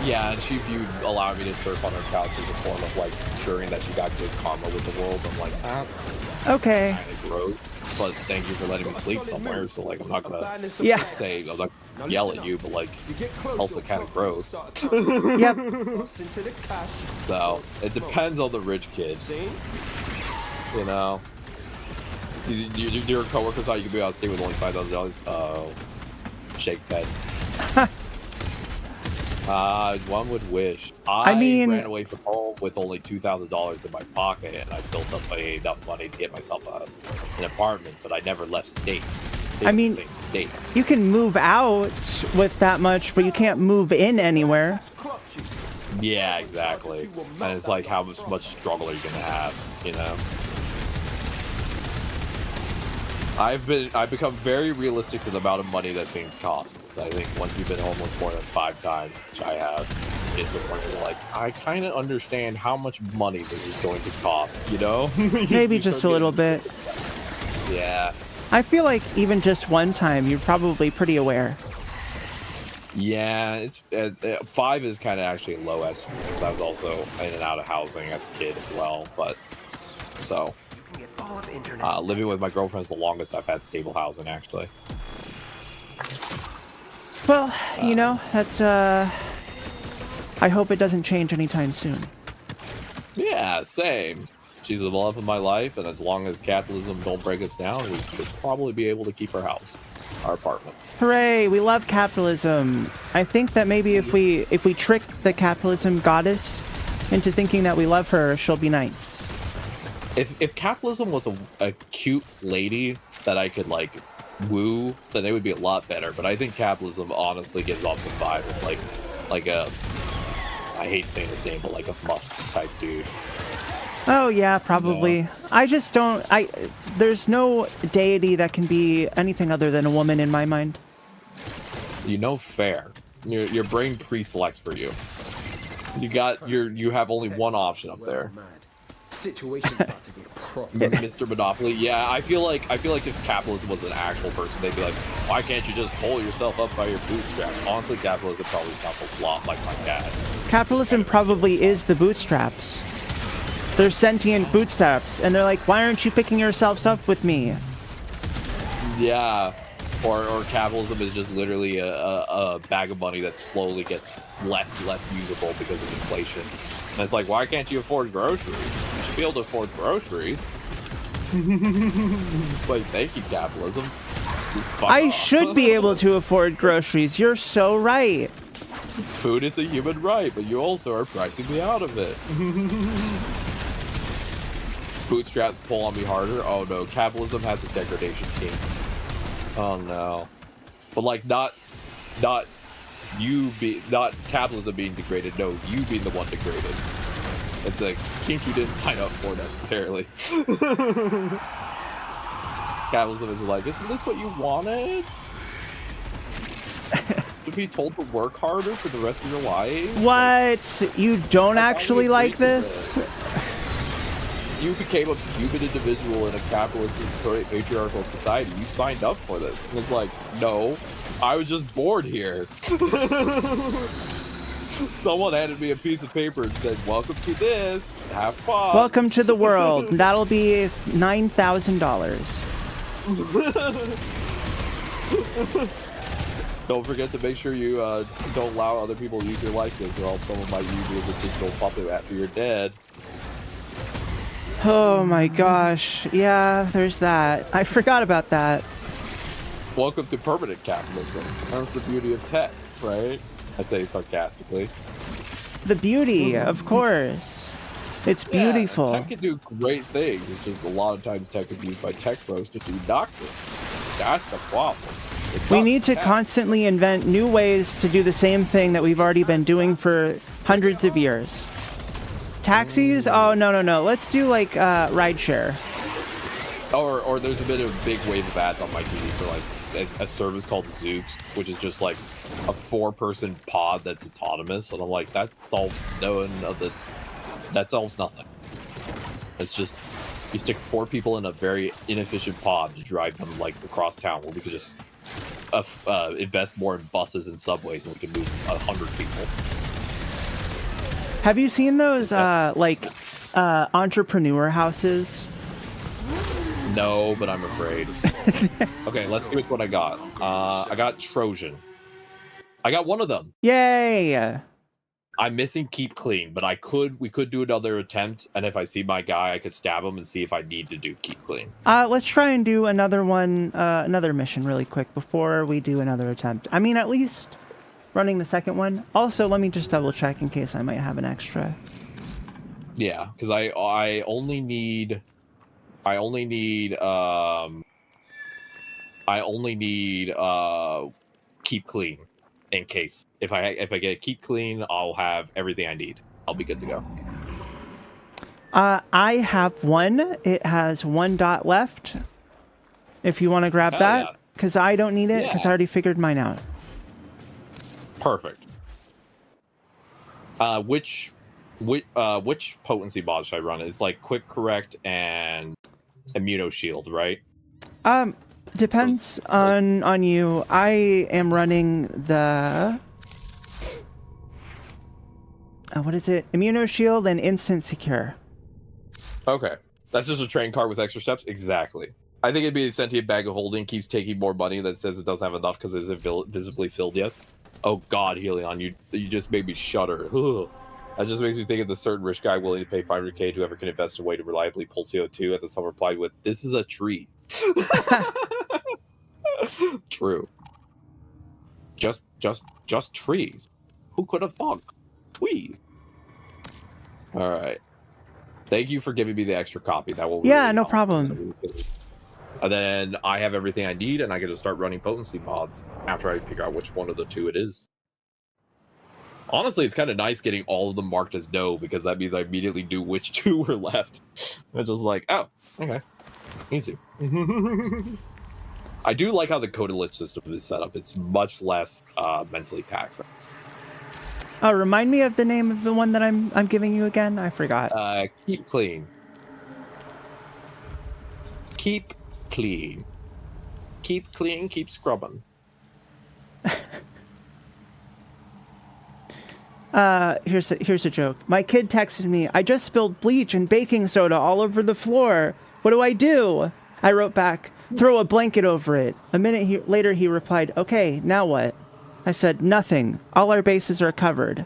Yeah, and she viewed allowing me to surf on her couch as a form of like ensuring that she got good karma with the world. I'm like, that's okay. Kind of gross. But thank you for letting me sleep somewhere. So like, I'm not gonna say I'm not gonna yell at you, but like, also kind of gross. Yep. So it depends on the rich kid. You know. Your coworkers thought you could be on stay with only $5,000. Oh, shakes head. One would wish. I ran away from home with only $2,000 in my pocket, and I built up enough money to get myself an apartment, but I never left state. I mean, you can move out with that much, but you can't move in anywhere. Yeah, exactly. And it's like, how much struggle are you gonna have, you know? I've become very realistic to the amount of money that things cost. So I think once you've been homeless more than 5 times, which I have, it's the point where like, I kind of understand how much money this is going to cost, you know? Maybe just a little bit. Yeah. I feel like even just one time, you're probably pretty aware. Yeah, it's 5 is kind of actually a low estimate. I was also in and out of housing as a kid as well, but so. Living with my girlfriend is the longest I've had stable housing, actually. Well, you know, that's, I hope it doesn't change anytime soon. Yeah, same. She's the love of my life, and as long as capitalism don't break us down, we should probably be able to keep our house, our apartment. Hooray, we love capitalism. I think that maybe if we trick the capitalism goddess into thinking that we love her, she'll be nice. If capitalism was a cute lady that I could like woo, then it would be a lot better. But I think capitalism honestly gives off the vibe of like a, I hate saying this name, but like a Musk type dude. Oh yeah, probably. Yeah. I just don't. There's no deity that can be anything other than a woman in my mind. You know, fair. Your brain pre-selects for you. You have only one option up there. Situation's about to be a problem. Mr. Monopoly. Yeah, I feel like if capitalism was an actual person, they'd be like, why can't you just pull yourself up by your bootstraps? Honestly, capitalism probably sounds a lot like my dad. Capitalism probably is the bootstraps. They're sentient bootstraps, and they're like, why aren't you picking yourselves up with me? Yeah. Or capitalism is just literally a bag of money that slowly gets less and less usable because of inflation. And it's like, why can't you afford groceries? You should be able to afford groceries. It's like, thank you, capitalism. I should be able to afford groceries. You're so right. Food is a human right, but you also are pricing me out of it. Bootstraps pull on me harder. Oh no, capitalism has a degradation scheme. Oh no. But like not capitalism being degraded, no, you being the one degraded. It's a kink you didn't sign up for necessarily. Capitalism is like, isn't this what you wanted? To be told to work harder for the rest of your life? What? You don't actually like this? You became a human individual in a capitalist patriarchal society. You signed up for this. And it's like, no, I was just bored here. Someone handed me a piece of paper and said, welcome to this. Have fun. Welcome to the world. That'll be $9,000. Don't forget to make sure you don't allow other people to use your likeness, or else someone might use you as a digital puppet after you're dead. Oh my gosh. Yeah, there's that. I forgot about that. Welcome to permanent capitalism. That's the beauty of tech, right? I say sarcastically. The beauty, of course. It's beautiful. Tech can do great things. It's just a lot of times tech is used by tech pros to do doctrine. That's the problem. We need to constantly invent new ways to do the same thing that we've already been doing for hundreds of years. Taxis? Oh, no. Let's do like rideshare. Or there's a bit of a big wave of ads on my TV for like a service called Zooks, which is just like a 4-person pod that's autonomous. And I'm like, that solves nothing. It's just, you stick 4 people in a very inefficient pod to drive them like across town, where we could just invest more in buses and subways and we can move 100 people. Have you seen those entrepreneur houses? No, but I'm afraid. Okay, let's see which one I got. I got Trojan. I got one of them. Yay! I'm missing Keep Clean, but we could do another attempt, and if I see my guy, I could stab him and see if I need to do Keep Clean. Let's try and do another one, another mission really quick before we do another attempt. I mean, at least running the second one. Also, let me just double check in case I might have an extra. Yeah, because I only need Keep Clean. In case if I get Keep Clean, I'll have everything I need. I'll be good to go. I have one. It has 1 dot left. If you want to grab that, because I don't need it, because I already figured mine out. Perfect. Which potency mod should I run? It's like Quick Correct and Immuno Shield, right? Depends on you. I am running the what is it? Immuno Shield and Instant Secure. Okay, that's just a train car with extra steps. Exactly. I think it'd be a sentient bag of holding. Keeps taking more money that says it doesn't have enough because it isn't visibly filled yet. Oh God, Helion, you just made me shudder. Ugh. That just makes me think of the certain rich guy willing to pay 500K to whoever can invest in a way to reliably pull CO2. And then someone replied with, "This is a tree." True. Just trees. Who could have thought? Trees. All right. Thank you for giving me the extra copy. That will. Yeah, no problem. And then I have everything I need, and I can just start running potency mods after I figure out which one of the 2 it is. Honestly, it's kind of nice getting all of them marked as no, because that means I immediately knew which 2 were left. It's just like, oh, okay, easy. I do like how the Coda Lich system is set up. It's much less mentally taxing. Oh, remind me of the name of the one that I'm giving you again. I forgot. Keep clean. Keep clean. Keep clean. Keep scrubbing. Here's a joke. My kid texted me, I just spilled bleach and baking soda all over the floor. What do I do? I wrote back, throw a blanket over it. A minute later, he replied, okay, now what? I said, nothing. All our bases are covered.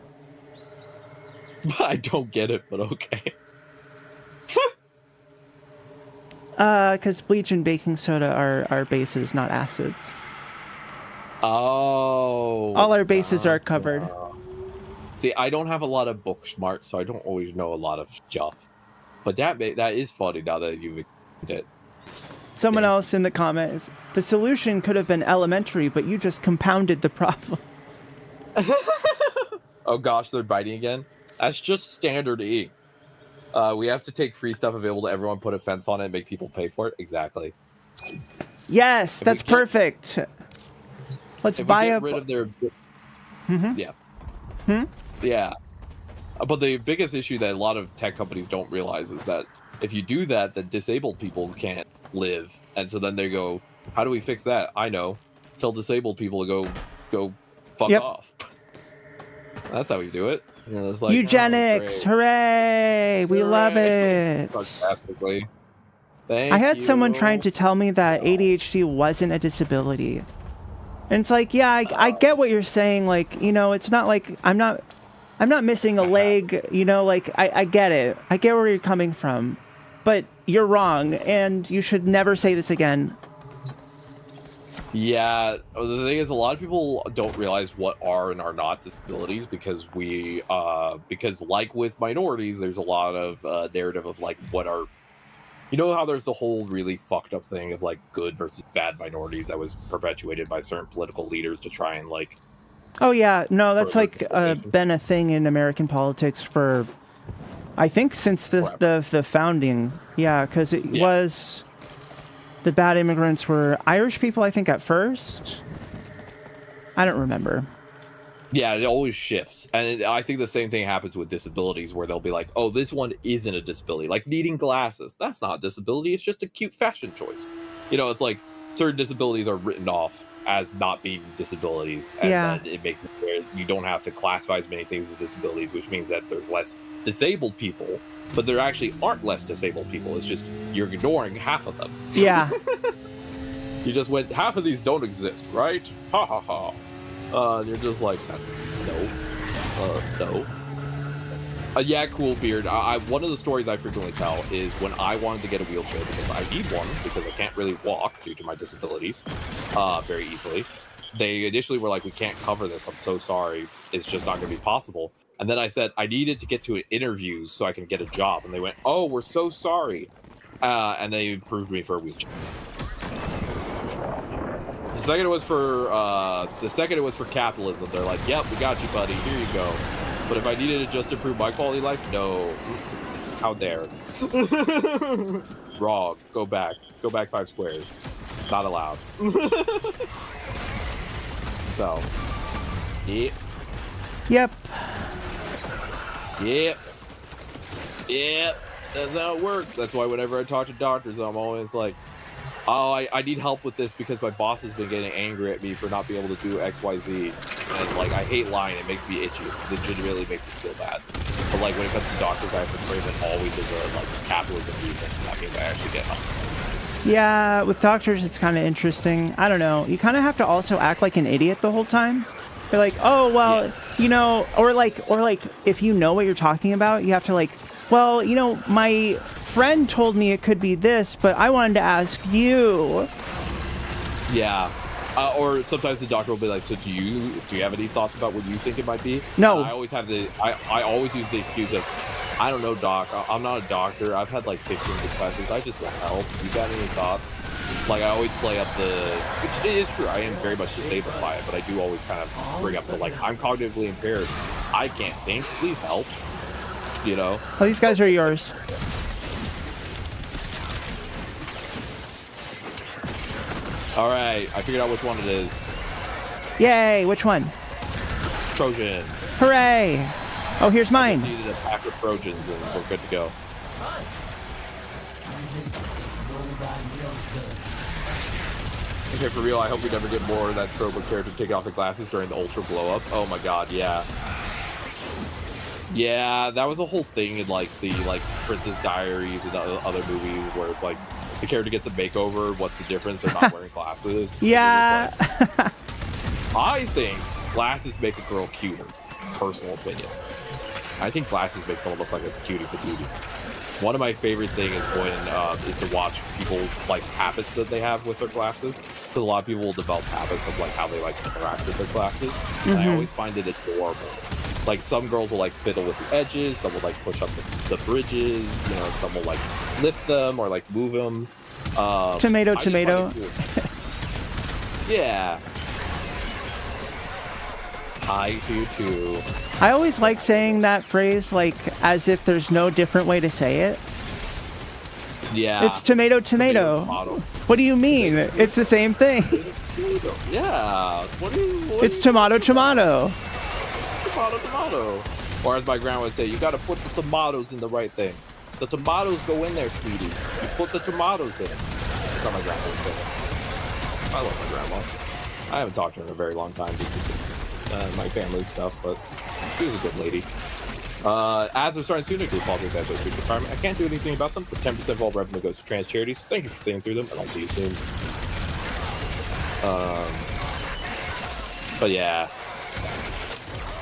I don't get it, but okay. Because bleach and baking soda are bases, not acids. Oh. All our bases are covered. See, I don't have a lot of book smart, so I don't always know a lot of stuff. But that is funny now that you've explained it. Someone else in the comments, the solution could have been elementary, but you just compounded the problem. Oh gosh, they're biting again? That's just standard E. We have to take free stuff available to everyone, put a fence on it, and make people pay for it. Exactly. Yes, that's perfect. Let's buy a... rid of their... Yeah. Yeah. But the biggest issue that a lot of tech companies don't realize is that if you do that, then disabled people can't live. And so then they go, how do we fix that? I know. Tell disabled people to go fuck off. That's how we do it. You know, it's like, eugenics, hooray! We love it. Fantastically. I had someone trying to tell me that ADHD wasn't a disability. And it's like, yeah, I get what you're saying. Like, you know, it's not like I'm not missing a leg, you know, like I get it. I get where you're coming from. But you're wrong, and you should never say this again. Yeah, the thing is, a lot of people don't realize what are and are not disabilities because because like with minorities, there's a lot of narrative of like what are, you know how there's the whole really fucked up thing of like good versus bad minorities that was perpetuated by certain political leaders to try and like. Oh yeah, no, that's like been a thing in American politics for, I think, since the founding. Yeah, because it was. The bad immigrants were Irish people, I think, at first. I don't remember. Yeah, it always shifts. And I think the same thing happens with disabilities, where they'll be like, oh, this one isn't a disability. Like needing glasses. That's not a disability. It's just a cute fashion choice. You know, it's like certain disabilities are written off as not being disabilities. And then it makes it where you don't have to classify as many things as disabilities, which means that there's less disabled people. But there actually aren't less disabled people. It's just you're ignoring half of them. Yeah. You just went, half of these don't exist, right? Ha ha ha. You're just like, that's no. Yeah, cool beard. One of the stories I frequently tell is when I wanted to get a wheelchair because I need one because I can't really walk due to my disabilities very easily. They initially were like, we can't cover this. I'm so sorry. It's just not going to be possible. And then I said, I needed to get to interviews so I can get a job. And they went, oh, we're so sorry. And they approved me for a wheelchair. The second it was for capitalism. They're like, yep, we got you, buddy. Here you go. But if I needed to just improve my quality of life, no. How dare. Wrong. Go back. Go back 5 squares. Not allowed. So. Yeah. Yep. That's how it works. That's why whenever I talk to doctors, I'm always like, oh, I need help with this because my boss has been getting angry at me for not being able to do XYZ. And like, I hate lying. It makes me itchy. It legitimately makes me feel bad. But like, when it comes to doctors, I have to frame it always as a like capitalism reason. That means I actually get help. Yeah, with doctors, it's kind of interesting. I don't know. You kind of have to also act like an idiot the whole time. You're like, oh, well, you know, or like, if you know what you're talking about, you have to like, well, you know, my friend told me it could be this, but I wanted to ask you. Yeah. Or sometimes the doctor will be like, so do you have any thoughts about what you think it might be? No. And I always use the excuse of, I don't know, doc. I'm not a doctor. I've had like 15 good classes. I just want help. You got any thoughts? Like, I always play up which is true, I am very much disabled by it, but I do always kind of bring up the, like, I'm cognitively impaired. I can't think. Please help. You know? Oh, these guys are yours. All right, I figured out which one it is. Yay! Which one? Trojan. Hooray! Oh, here's mine. I just needed a pack of Trojans and we're good to go. Okay, for real, I hope we never get more of that Strobo character taking off the glasses during the Ultra blow up. Oh my god, yeah. Yeah, that was a whole thing in like the Princess Diaries and other movies where it's like the character gets a makeover. What's the difference? They're not wearing glasses. Yeah. Like, I think glasses make a girl cuter. Personal opinion. I think glasses make someone look like a cutie patootie. One of my favorite things is to watch people's like habits that they have with their glasses. Because a lot of people will develop habits of like how they like interact with their glasses. And I always find it adorable. Like some girls will like fiddle with the edges, some will like push up the bridges, you know, some will like lift them or like move them. Tomato. Yeah. I do too. I always like saying that phrase like as if there's no different way to say it. Yeah. It's tomato. What do you mean? It's the same thing. Yeah. It's tomato. Tomato. Or as my grandma would say, you gotta put the tomatoes in the right thing. The tomatoes go in there, sweetie. You put the tomatoes in. That's how my grandma would say it. I love my grandma. I haven't talked to her in a very long time because of my family stuff, but she was a good lady. Ads are starting soon to group politics as a retirement. I can't do anything about them, but 10% of all revenue goes to trans charities. Thank you for sitting through them, and I'll see you soon. But yeah.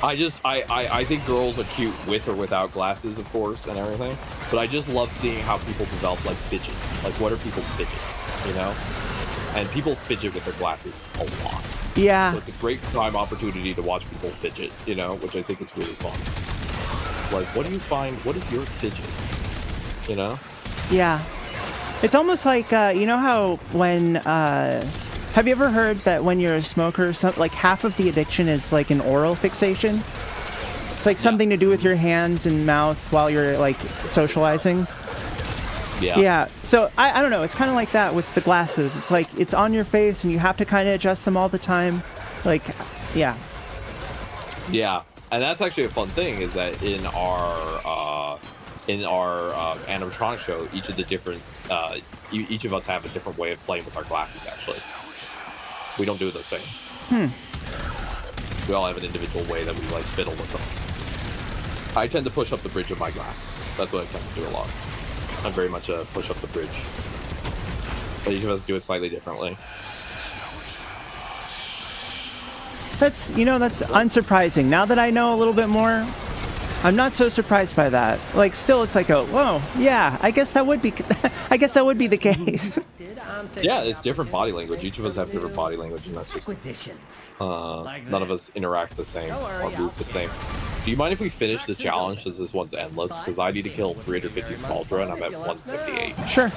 I think girls are cute with or without glasses, of course, and everything. But I just love seeing how people develop, like, fidget. Like, what are people's fidget, you know? And people fidget with their glasses a lot. Yeah. So it's a great time opportunity to watch people fidget, you know, which I think is really fun. Like, what do you find? What is your fidget? You know? Yeah. It's almost like, you know how when, have you ever heard that when you're a smoker, like half of the addiction is like an oral fixation? It's like something to do with your hands and mouth while you're like socializing. Yeah. Yeah. So I don't know. It's kind of like that with the glasses. It's like it's on your face and you have to kind of adjust them all the time. Like, yeah. Yeah. And that's actually a fun thing is that in our animatronic show, each of the different each of us have a different way of playing with our glasses. Actually, we don't do the same. We all have an individual way that we like fiddle with them. I tend to push up the bridge of my glass. That's what I tend to do a lot. I'm very much a push up the bridge, but each of us do it slightly differently. That's unsurprising. Now that I know a little bit more, I'm not so surprised by that. Like, still, it's like, whoa, yeah, I guess that would be the case. Yeah, it's different body language. Each of us have different body language, and that's just none of us interact the same or move the same. Do you mind if we finish the challenge since this one's endless? Because I need to kill 350 Smaldra and I'm at 178. Sure.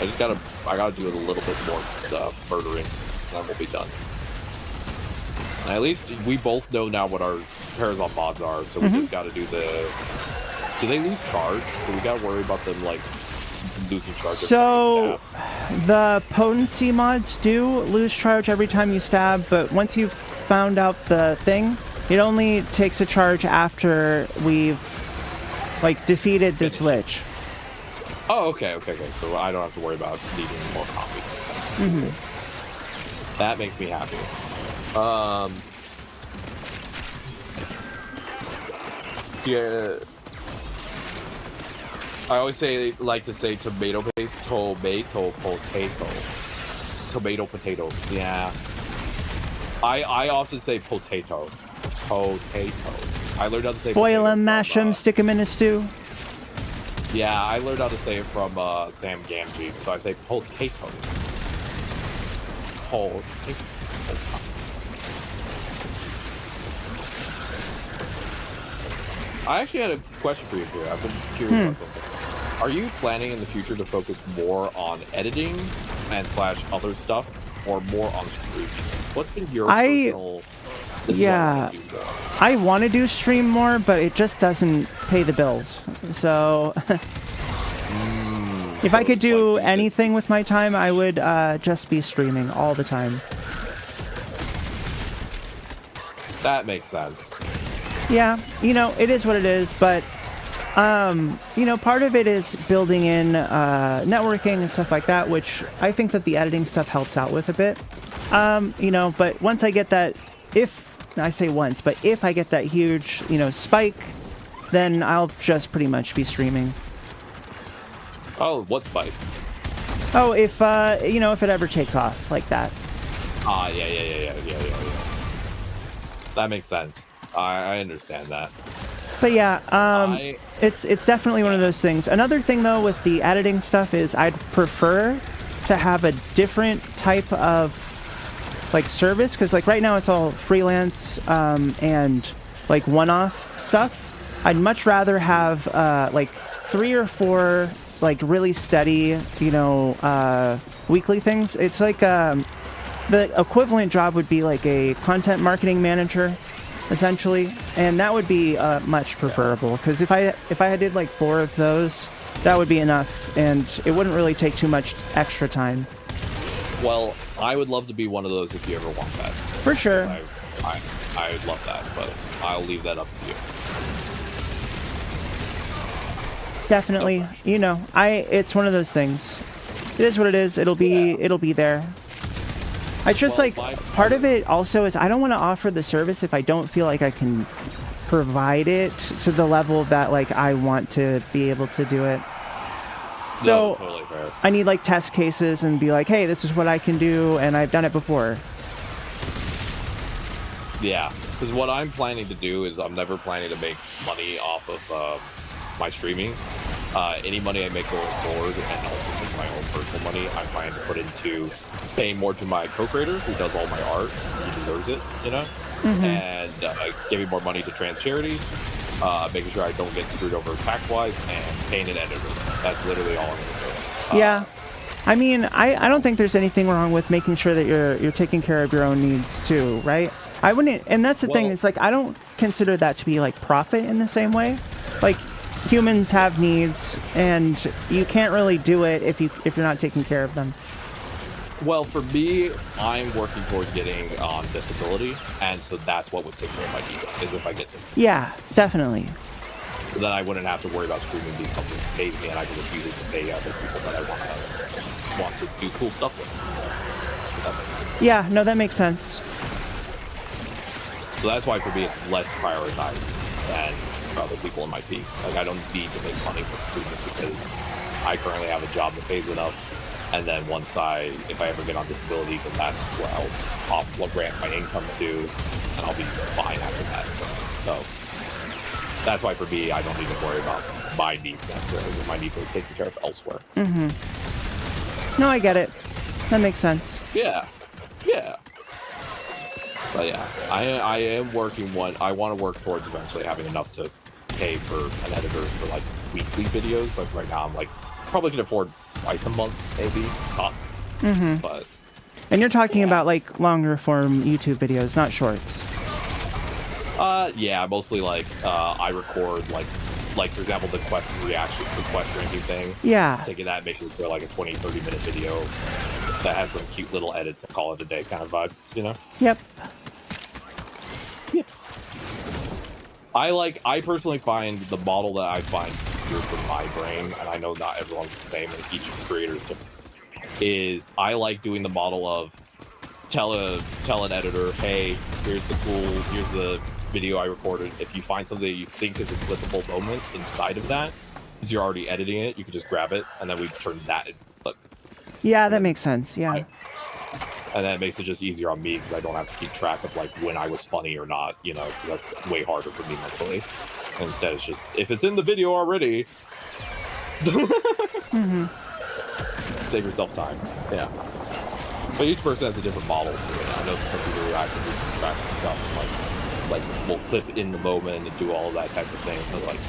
I gotta do a little bit more murdering, and then we'll be done. And at least we both know now what our Parazon mods are, so we just gotta do the. Do they lose charge? Do we gotta worry about them like losing charge? So the potency mods do lose charge every time you stab, but once you've found out the thing, it only takes a charge after we've like defeated this lich. Oh, okay. So I don't have to worry about needing more copies. That makes me happy. Yeah. I always like to say tomato paste, tomato potato. Yeah. I often say potato. I learned how to say boil them, mash them, stick them in a stew. Yeah, I learned how to say it from Sam Gamgee, so I say potato. I actually had a question for you here. I've been curious about something. Are you planning in the future to focus more on editing and / other stuff, or more on streaming? What's been your personal? Yeah, I want to do stream more, but it just doesn't pay the bills. So. If I could do anything with my time, I would just be streaming all the time. That makes sense. Yeah, you know, it is what it is, but you know, part of it is building in networking and stuff like that, which I think that the editing stuff helps out with a bit. You know, but once I get that, if I get that huge, you know, spike, then I'll just pretty much be streaming. Oh, what spike? Oh, if you know, if it ever takes off like that. Ah, yeah. That makes sense. I understand that. But yeah, it's definitely one of those things. Another thing though with the editing stuff is I'd prefer to have a different type of like service, because like right now it's all freelance and like one-off stuff. I'd much rather have like 3 or 4 like really steady, you know, weekly things. It's like the equivalent job would be like a content marketing manager, essentially, and that would be much preferable, because if I did like 4 of those, that would be enough, and it wouldn't really take too much extra time. Well, I would love to be one of those if you ever want that. For sure. I would love that, but I'll leave that up to you. Definitely. You know, it's one of those things. It is what it is. It'll be there. It's just like part of it also is I don't want to offer the service if I don't feel like I can provide it to the level that like I want to be able to do it. So totally fair. I need like test cases and be like, hey, this is what I can do, and I've done it before. Yeah, because what I'm planning to do is I'm never planning to make money off of my streaming. Any money I make going forward, and also some of my own personal money, I'm planning to put into paying more to my co-creator who does all my art. He deserves it, you know? Mm-hmm. And giving more money to trans charities, making sure I don't get screwed over tax-wise, and paying an editor. That's literally all I'm going to do. Yeah. I mean, I don't think there's anything wrong with making sure that you're taking care of your own needs too, right? I wouldn't, and that's the thing, is like I don't consider that to be like profit in the same way. Like humans have needs, and you can't really do it if you're not taking care of them. Well, for me, I'm working towards getting on disability, and so that's what would take care of my needs, is if I get them. Yeah, definitely. So then I wouldn't have to worry about streaming being something that pays me, and I can just use it to pay other people that I want to do cool stuff with. Yeah, no, that makes sense. So that's why for me it's less prioritized than for other people in my peak. Like I don't need to make money for streaming because I currently have a job that pays enough, and then if I ever get on disability, then that's where I'll grant my income to, and I'll be fine after that. So that's why for me I don't need to worry about my needs necessarily. My needs are taken care of elsewhere. Mm-hmm. No, I get it. That makes sense. Yeah. But yeah, I am working I want to work towards eventually having enough to pay for an editor for like weekly videos. Like right now I'm like probably can afford twice a month, maybe tops. Mm-hmm. But and you're talking about like longer form YouTube videos, not shorts. Yeah, mostly like I record like for example the quest ranking thing. Yeah. Taking that, making it for like a 20-30 minute video that has some cute little edits and call it a day kind of vibe, you know? Yep. Yeah. I personally find the model that I find good for my brain, and I know not everyone's the same and each creator's different, is I like doing the model of tell an editor, hey, here's the video I recorded. If you find something that you think is a clippable moment inside of that, because you're already editing it, you can just grab it, and then we turn that into a clip. Yeah, that makes sense. Yeah. And that makes it just easier on me because I don't have to keep track of like when I was funny or not, you know, because that's way harder for me mentally. And instead, it's just if it's in the video already, mm-hmm. Save yourself time. Yeah. But each person has a different model. I know some people react to keep track of stuff, like we'll clip in the moment and do all of that type of thing. But like,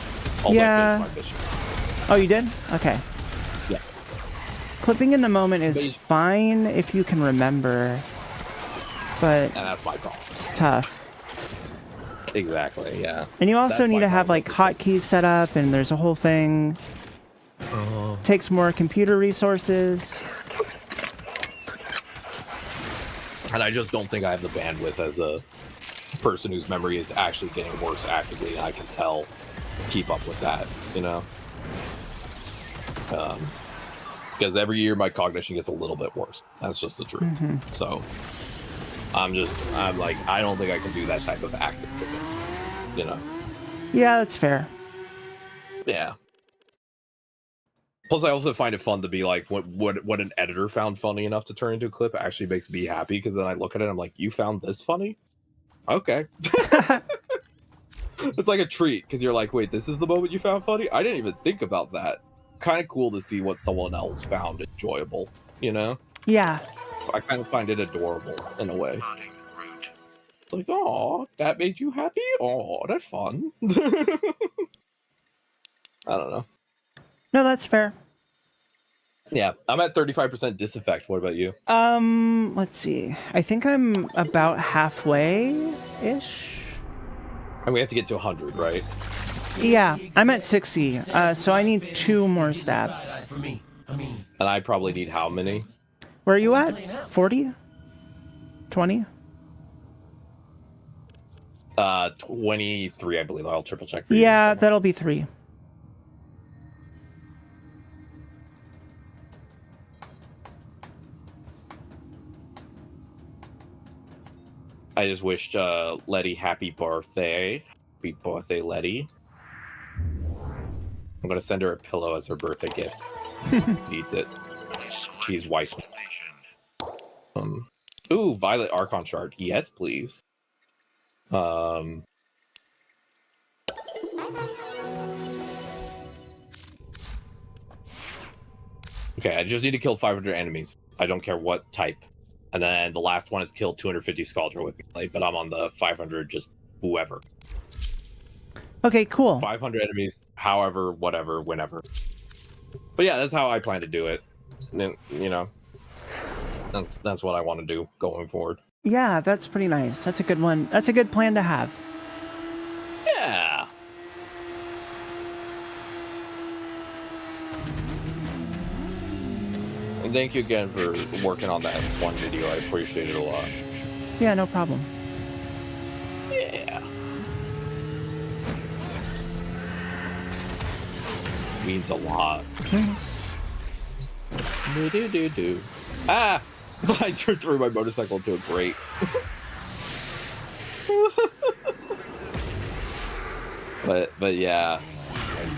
also yeah. I finished my mission. Oh, you did? Okay. Yeah. Clipping in the moment is fine if you can remember, but and that's my call. It's tough. Exactly, yeah. And you also need to have like hotkeys set up, and there's a whole thing. Oh. takes more computer resources. And I just don't think I have the bandwidth as a person whose memory is actually getting worse actively, and I can tell, keep up with that, you know? Because every year my cognition gets a little bit worse. That's just the truth. Mm-hmm. So I'm like, I don't think I can do that type of acting, you know? Yeah, that's fair. Yeah. Plus, I also find it fun to be like, what an editor found funny enough to turn into a clip actually makes me happy, because then I look at it and I'm like, you found this funny? Okay. It's like a treat, because you're like, wait, this is the moment you found funny? I didn't even think about that. Kind of cool to see what someone else found enjoyable, you know? Yeah. I kind of find it adorable in a way. It's like, oh, that made you happy? Oh, that's fun. I don't know. No, that's fair. Yeah, I'm at 35% disaffect. What about you? Let's see. I think I'm about halfway-ish. And we have to get to 100, right? Yeah, I'm at 60, so I need 2 more stabs. And I probably need how many? Where are you at? 40? 20? 23, I believe. I'll triple check for you. Yeah, that'll be 3. I just wished Letty happy birthday. Happy birthday, Letty. I'm gonna send her a pillow as her birthday gift. Needs it. She's wife. Ooh, Violet Archon shard. Yes, please. Okay, I just need to kill 500 enemies. I don't care what type. And then the last one is kill 250 Scaldra with melee, but I'm on the 500, just whoever. Okay, cool. 500 enemies, however, whatever, whenever. But yeah, that's how I plan to do it. And, you know, that's what I want to do going forward. Yeah, that's pretty nice. That's a good one. That's a good plan to have. Yeah. And thank you again for working on that one video. I appreciate it a lot. Yeah, no problem. Yeah. Means a lot. Do. Ah! I threw my motorcycle into a grate. but yeah.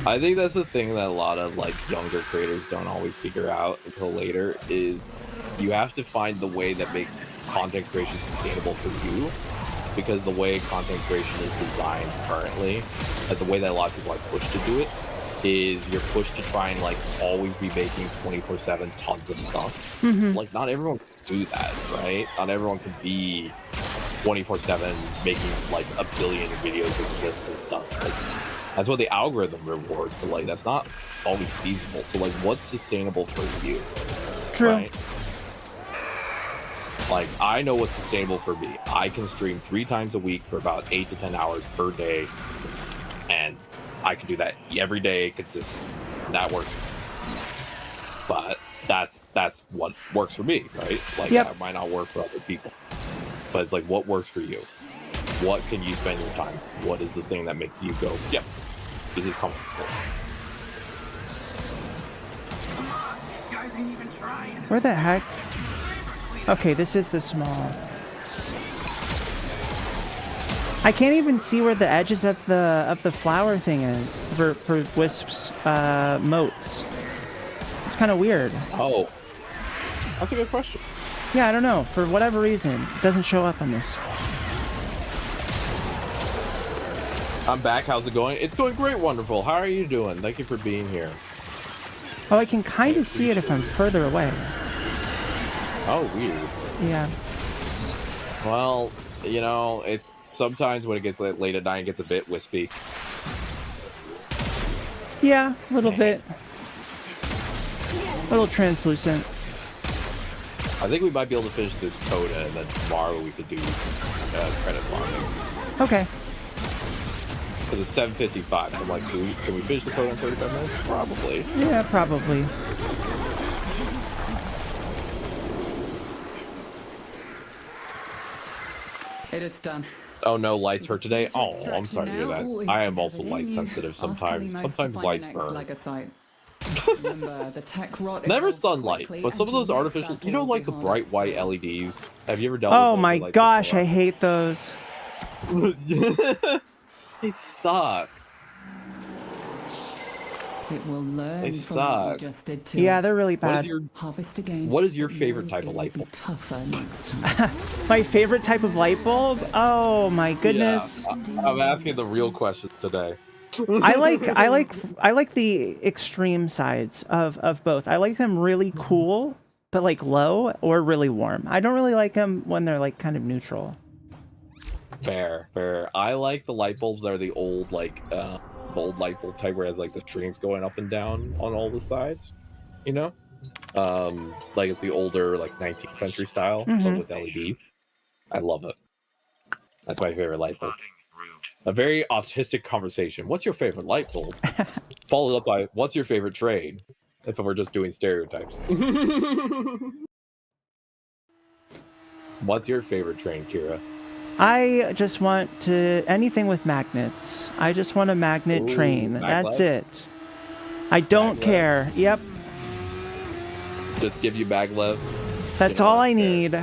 I think that's the thing that a lot of like younger creators don't always figure out until later, is you have to find the way that makes content creation sustainable for you, because the way content creation is designed currently, like the way that a lot of people are pushed to do it, is you're pushed to try and like always be making 24/7 tons of stuff. Mm-hmm. Like not everyone can do that, right? Not everyone can be 24/7 making like a billion videos and clips and stuff. Like, that's what the algorithm rewards, but like that's not always feasible. So like, what's sustainable for you? True. Right? Like I know what's sustainable for me. I can stream 3 times a week for about 8 to 10 hours per day, and I can do that every day consistently. That works. But that's what works for me, right? Like that might not work for other people. But it's like, what works for you? What can you spend your time? What is the thing that makes you go, yep, this is comfortable? Where the heck? Okay, this is the small. I can't even see where the edges of the flower thing is for Wisp's moats. It's kind of weird. Oh, that's a good question. Yeah, I don't know. For whatever reason, it doesn't show up on this. I'm back. How's it going? It's going great, wonderful. How are you doing? Thank you for being here. Oh, I can kind of see it if I'm further away. Oh, weird. Yeah. Well, you know, it sometimes when it gets late at night, it gets a bit wispy. Yeah, a little bit. A little translucent. I think we might be able to finish this coda, and then tomorrow we could do credit farming. Okay. So the 7:55. So I'm like, can we finish the code in 35 minutes? Probably. Yeah, probably. It is done. Oh no, lights hurt today. Oh, I'm sorry to hear that. I am also light sensitive sometimes. Sometimes lights burn. Remember, the tech rot Never evolves sunlight, quickly but some of and those your artificial, next you know, battle like the will be harder bright white still. LEDs. Have you ever dealt Oh with those my lights gosh, before? I hate those. They suck. It will learn They from what you suck. just did to Yeah, it. they're really What is bad. your Harvest again. What is your but favorite know type of it will light be bulb? tougher next time. My favorite type of light bulb? Oh my goodness. Yeah, I'm asking the real questions today. I like the extreme sides of both. I like them really cool, but like low, or really warm. I don't really like them when they're like kind of neutral. Fair. I like the light bulbs that are the old, like, old light bulb type where it has like the strings going up and down on all the sides. You know? Like it's the older, like 19th century style, but with LEDs. I love it. That's my favorite light bulb. A very autistic conversation. What's your favorite light bulb? Followed up by, what's your favorite trade? If we're just doing stereotypes. What's your favorite train, Qiyra? I just want to anything with magnets. I just want a magnet train. That's it. I don't care. Yep. Just give you maglev. That's all I need.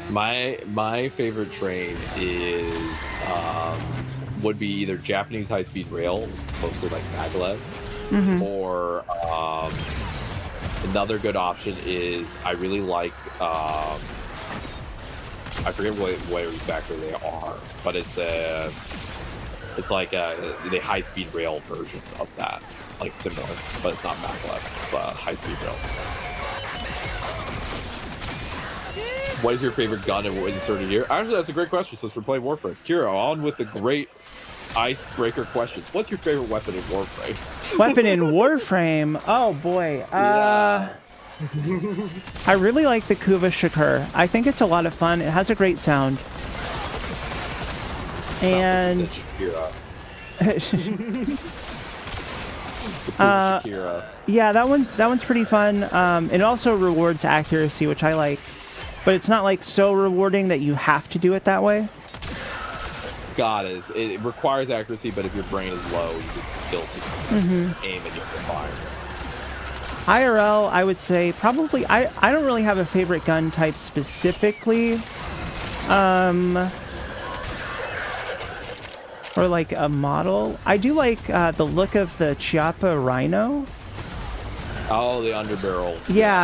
My favorite train is would be either Japanese high-speed rail, mostly like maglev, or another good option is I really like I forget what exactly they are, but it's like the high-speed rail version of that, like similar, but it's not maglev. It's high-speed rail. What is your favorite gun and what inserted here? Actually, that's a great question since we're playing Warframe. Qiyra, on with the great icebreaker questions. What's your favorite weapon in Warframe? Weapon in Warframe? Oh boy. I really like the Kuva Shakur. I think it's a lot of fun. It has a great sound. And yeah, that one's pretty fun. It also rewards accuracy, which I like. But it's not like so rewarding that you have to do it that way. Got it. It requires accuracy, but if your brain is low, you can still just aim and get the fire. IRL, I would say probably. I don't really have a favorite gun type specifically. Or like a model. I do like the look of the Chiappa Rhino. Oh, the underbarrel. Yeah.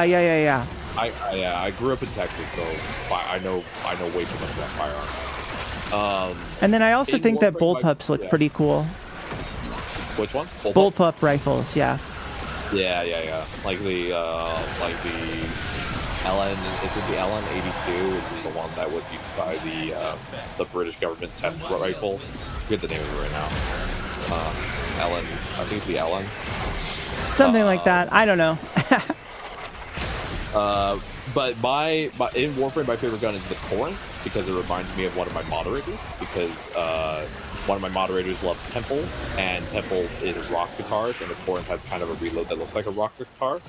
I grew up in Texas, so I know way too much about firearms. And then I also think that bullpups look pretty cool. Which one? Bullpup rifles, yeah. Yeah. Like the LN, is it the LN-82, which is the one that was used by the British government test rifle? I forget the name of it right now. LN, I think it's the LN. Something like that. I don't know. But in Warframe, my favorite gun is the Corinth because it reminds me of one of my moderators. Because one of my moderators loves Temple, and Temple is rock guitars, and the Corinth has kind of a reload that looks like a rock guitar.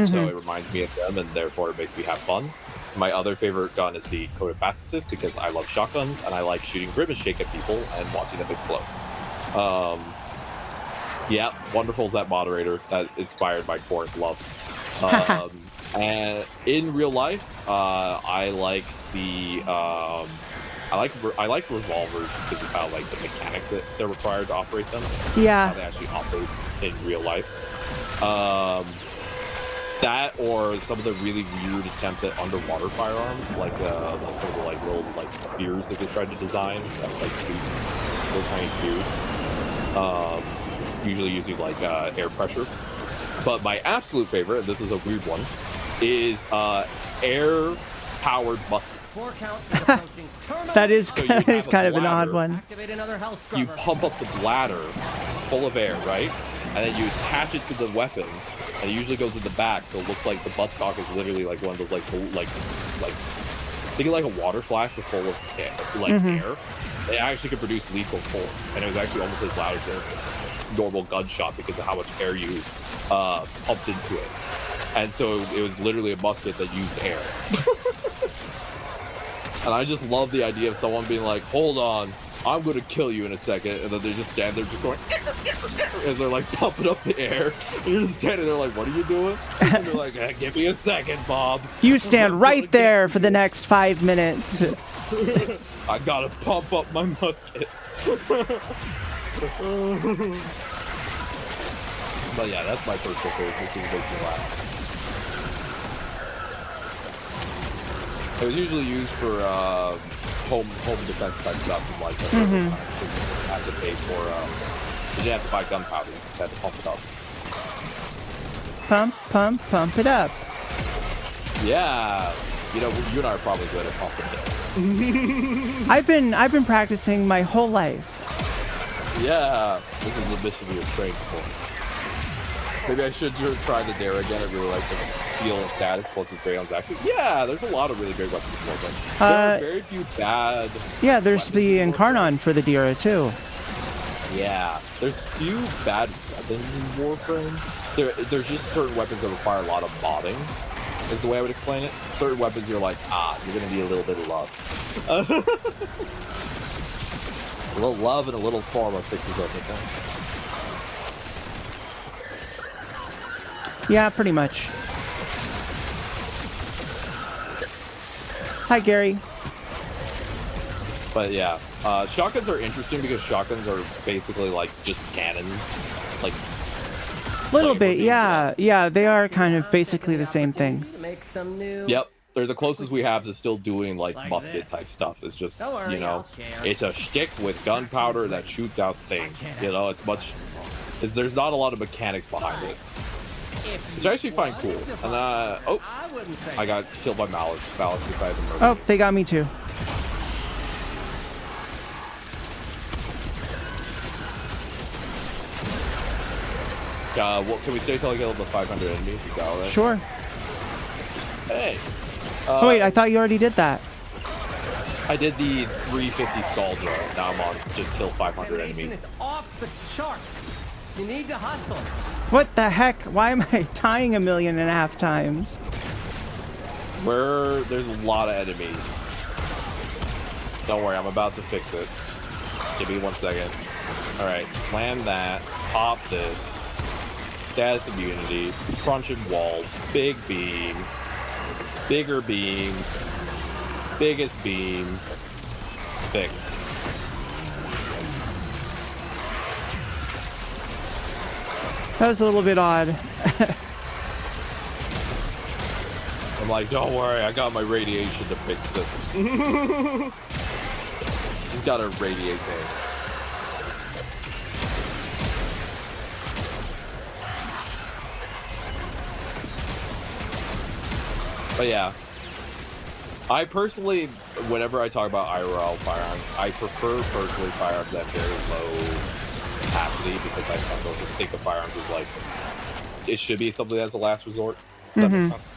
So it reminds me of them, and therefore it makes me have fun. My other favorite gun is the Coda Bastards because I love shotguns and I like shooting Grimace Shake at people and watching them explode. Yeah, wonderful is that moderator that inspired my Corinth love. And in real life, I like the I like revolvers because of how like the mechanics that they're required to operate them. Yeah. How they actually operate in real life. That or some of the really weird attempts at underwater firearms, like some of the like little like spears that they tried to design, that like shoot little tiny spears. Usually using like air pressure. But my absolute favorite, and this is a weird one, is air-powered musket. That is kind of an odd one. You pump up the bladder full of air, right? And then you attach it to the weapon, and it usually goes in the back, so it looks like the buttstock is literally like one of those like thinking like a water flask full of air, it actually could produce lethal bullets, and it was actually almost as loud as a normal gunshot because of how much air you pumped into it. And so it was literally a musket that used air. And I just love the idea of someone being like, hold on, I'm going to kill you in a second. And then they just stand there just going, as they're like pumping up the air. And you're just standing there like, what are you doing? And they're like, give me a second, Bob. You stand right there for the next 5 minutes. I gotta pump up my musket. But yeah, that's my personal favorite, which is makes me laugh. It was usually used for home defense type stuff, and like you had to pay for. You didn't have to buy gunpowder; you just had to pump it up. Pump it up. Yeah, you know, you and I are probably good at pumping it. I've been practicing my whole life. Yeah, this is the mission we were trained for. Maybe I should try the Dare again. I really like the feel and status plus his Drayon's actually. Yeah, there's a lot of really great weapons in Warframe. There are very few bad. Yeah, there's the Incarnon for the Qiyra too. Yeah, there's few bad weapons in Warframe. There's just certain weapons that require a lot of modding, is the way I would explain it. Certain weapons you're like, you're gonna need a little bit of love. A little love and a little pharma fixes everything. Yeah, pretty much. Hi, Gary. But yeah, shotguns are interesting because shotguns are basically like just cannons. Like, Little bit, yeah. Yeah, they are kind of basically the same thing. Make some new. Yep, they're the closest we have to still doing like musket type stuff. It's just, you know, it's a stick with gunpowder that shoots out things. You know, there's not a lot of mechanics behind it. Which I actually find cool. And I got killed by Malice. Malice decided to murder me. Oh, they got me too. Well, can we stay till I get level 500 enemies? You got all that? Sure. Hey. Oh wait, I thought you already did that. I did the 350 skull drill. Now I'm on just kill 500 enemies. It's off the charts. You need to hustle. What the heck? Why am I dying 1.5 million times? Where there's a lot of enemies. Don't worry, I'm about to fix it. Give me 1 second. Alright, plan that. Pop this. Status immunity. Crunching walls. Big beam. Bigger beam. Biggest beam. Fixed. That was a little bit odd. I'm like, don't worry, I got my radiation to fix this. He's got to radiate there. But yeah, I personally, whenever I talk about IRL firearms, I prefer personally firearms that have very low capacity because I don't think of firearms as like, it should be something that's a last resort. Does that make sense?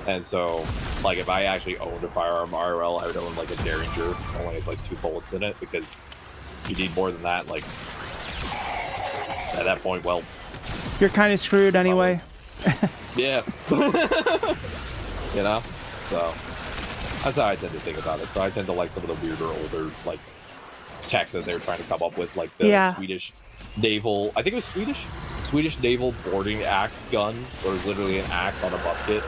And so, like, if I actually owned a firearm IRL, I would own like a Derringer, only has like 2 bullets in it, because you need more than that. Like, at that point, well, you're kind of screwed anyway. Yeah. You know? So, that's how I tend to think about it. So I tend to like some of the weirder, older, like, tech that they're trying to come up with, like the Swedish naval, I think it was Swedish naval boarding axe gun, where it's literally an axe on a musket,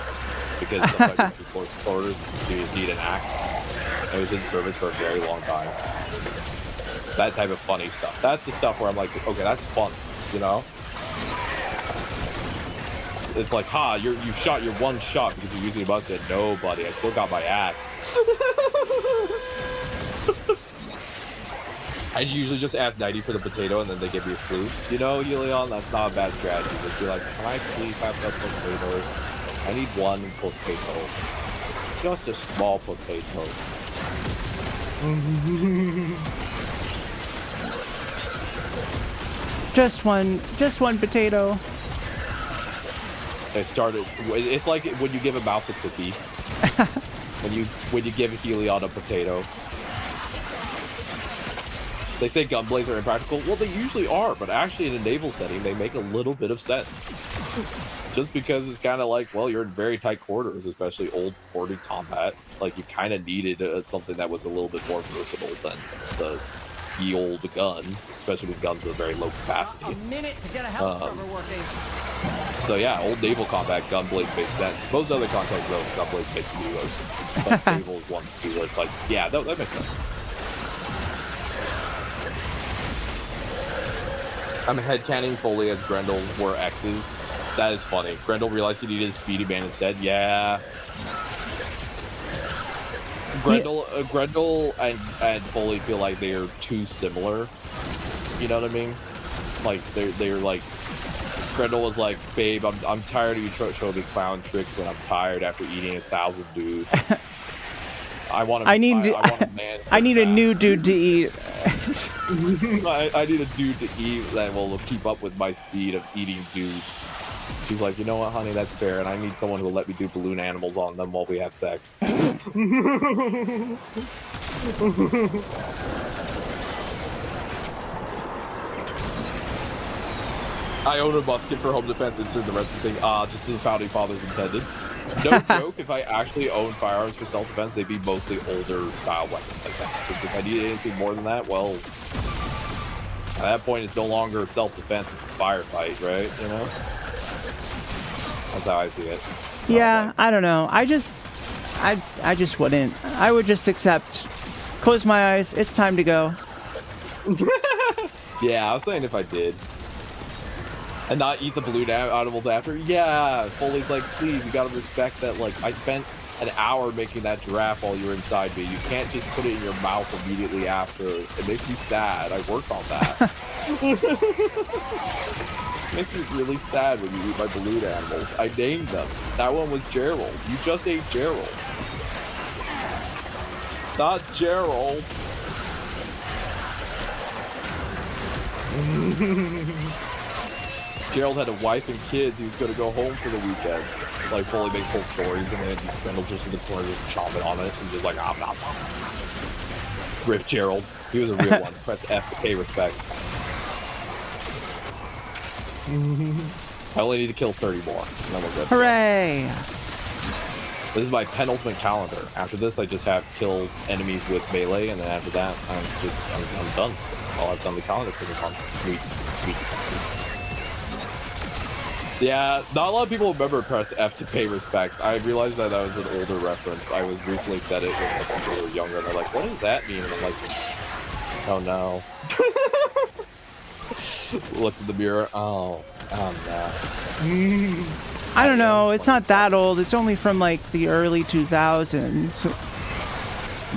because sometimes you're too close quarters, so you need an axe. It was in service for a very long time. That type of funny stuff. That's the stuff where I'm like, okay, that's fun, you know? It's like, you shot your 1 shot because you're using a musket. No, buddy, I still got my axe. I usually just ask 90 for the potato and then they give me a flute. You know, Helion, that's not a bad strategy. Just be like, can I please have that potato? I need 1 potato. Just a small potato. Just one potato. It's like when you give a mouse a cookie. when you give Helion a potato. They say gunblades are impractical. Well, they usually are, but actually in a naval setting, they make a little bit of sense. Just because it's kind of like, well, you're in very tight quarters, especially old ported combat. Like, you kind of needed something that was a little bit more versatile than the old gun, especially with guns with very low capacity. A minute to get a health scrubber working. So yeah, old naval combat, gunblades make sense. Most other contexts, though, gunblades make zeros. But naval is one too, where it's like, yeah, that makes sense. I'm headcanon Foley as Grendel were X's. That is funny. Grendel realized he needed a speedy man instead. Yeah. Grendel and Foley feel like they are too similar. You know what I mean? Like they're like, Grendel was like, babe, I'm tired of you showing me clown tricks when I'm tired after eating 1,000 dudes. I need a new dude to eat. I need a dude to eat that will keep up with my speed of eating dudes. She's like, you know what, honey, that's fair, and I need someone who will let me do balloon animals on them while we have sex. I own a musket for home defense, insert the rest of the thing. Just as the founding fathers intended. No joke, if I actually owned firearms for self-defense, they'd be mostly older style weapons like that. Because if I needed anything more than that, well, at that point, it's no longer self-defense, it's a firefight, right? You know? That's how I see it. Yeah, I don't know. I just wouldn't. I would just accept, close my eyes, it's time to go. Yeah, I was saying if I did. And not eat the balloon animals after? Yeah, Foley's like, please, you gotta respect that, like, I spent an hour making that giraffe while you were inside me. You can't just put it in your mouth immediately after. It makes me sad. I worked on that. It makes me really sad when you eat my balloon animals. I named them. That one was Gerald. You just ate Gerald. Not Gerald. Gerald had a wife and kids. He was going to go home for the weekend. Like, Foley makes whole stories, and then Grendel's just in the corner just chomping on it, and just like, nom, nom, nom. Rip Gerald. He was a real one. Press F to pay respects. I only need to kill 30 more, and then we're good. Hooray! This is my penultimate calendar. After this, I just have to kill enemies with melee, and then after that, I'm done. I've done the calendar for the month. Sweet. Yeah, not a lot of people remember press F to pay respects. I realized that was an older reference. I was recently said it with some people who were younger, and they're like, what does that mean? And I'm like, oh no. Looks in the mirror. Oh no. I don't know. It's not that old. It's only from like the early 2000s.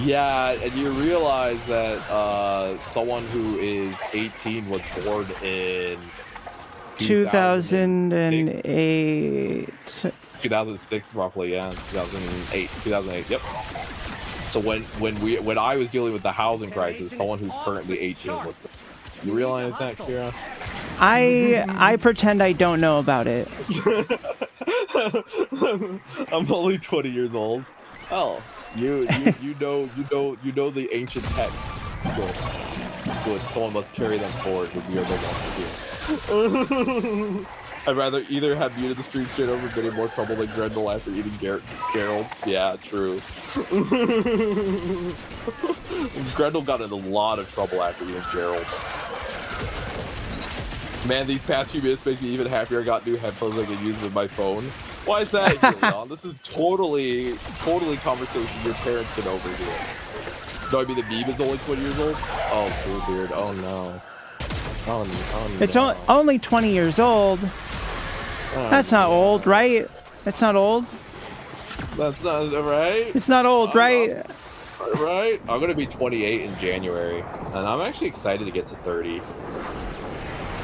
Yeah, and you realize that someone who is 18 was born in 2008. 2006, roughly, yeah. 2008. Yep. So when I was dealing with the housing crisis, someone who's currently 18 was. You realize that, Qiyra? I pretend I don't know about it. I'm only 20 years old. Oh, you know the ancient text. Good. Someone must carry them forward when we are no longer here. I'd rather either have muted the stream straight over, been in more trouble than Grendel after eating Gerald. Yeah, true. Grendel got in a lot of trouble after eating Gerald. Man, these past few minutes make me even happier. I got new headphones I can use with my phone. Why is that, Leon? This is totally conversation your parents can overhear. No, I mean the meme is only 20 years old? Oh, cool beard. Oh no. Oh no. It's only 20 years old. That's not old, right? That's not old. That's not right. It's not old, right? Right. I'm gonna be 28 in January, and I'm actually excited to get to 30.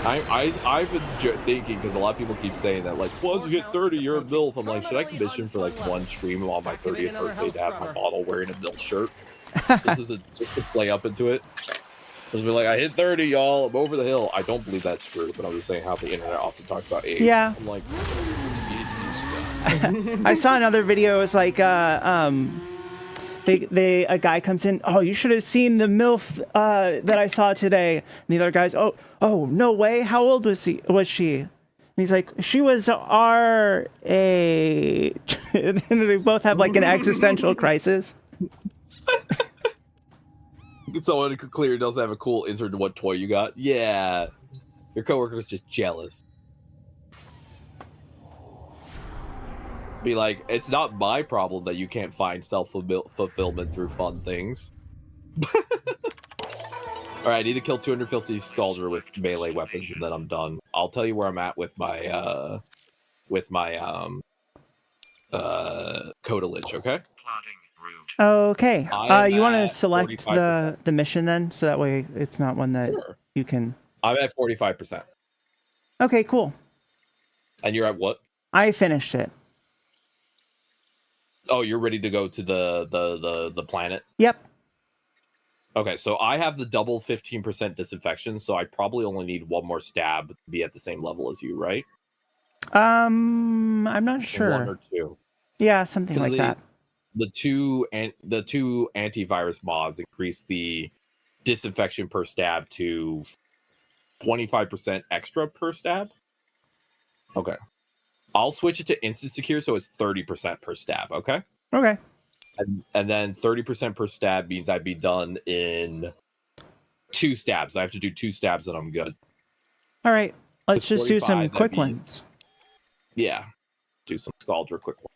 I've been thinking, because a lot of people keep saying that, like, once you get 30, you're a MILF. I'm like, should I commission for like one stream on my 30th birthday to have my model wearing a MILF shirt? This is just to play up into it. Because we're like, I hit 30, y'all. I'm over the hill. I don't believe that's true, but I'm just saying how the internet often talks about age. Yeah. I'm like, I saw another video. It was like, a guy comes in. Oh, you should have seen the MILF that I saw today. And the other guy's, oh, no way. How old was she? And he's like, she was our age. And they both have like an existential crisis. Someone clearly doesn't have a cool insert to what toy you got. Yeah, your coworker's just jealous. Be like, it's not my problem that you can't find self-fulfillment through fun things. All right, I need to kill 250 Scaldra with melee weapons, and then I'm done. I'll tell you where I'm at with my Codalich, okay? Okay. You want to at select 45%. the mission then, so that way it's not one that you can. I'm at 45%. Okay, cool. And you're at what? I finished it. Oh, you're ready to go to the planet? Yep. Okay, so I have the double 15% disinfection, so I probably only need one more stab to be at the same level as you, right? I'm not sure. One or two. Yeah, something like that. The two antivirus mods increase the disinfection per stab to 25% extra per stab. Okay. I'll switch it to instant secure so it's 30% per stab, okay? Okay. And then 30% per stab means I'd be done in 2 stabs. I have to do 2 stabs and I'm good. All right. Let's just do some quick ones. Yeah. Do some Scaldra quick ones.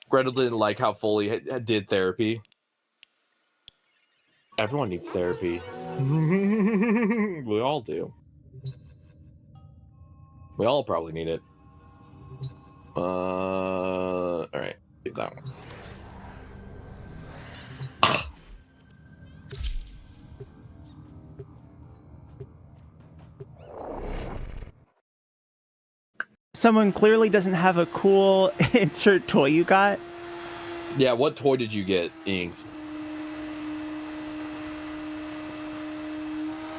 Gretel didn't like how Foley did therapy. Everyone needs therapy. We all do. We all probably need it. All right, do that one. Someone clearly doesn't have a cool insert toy you got. Yeah, what toy did you get, Inks?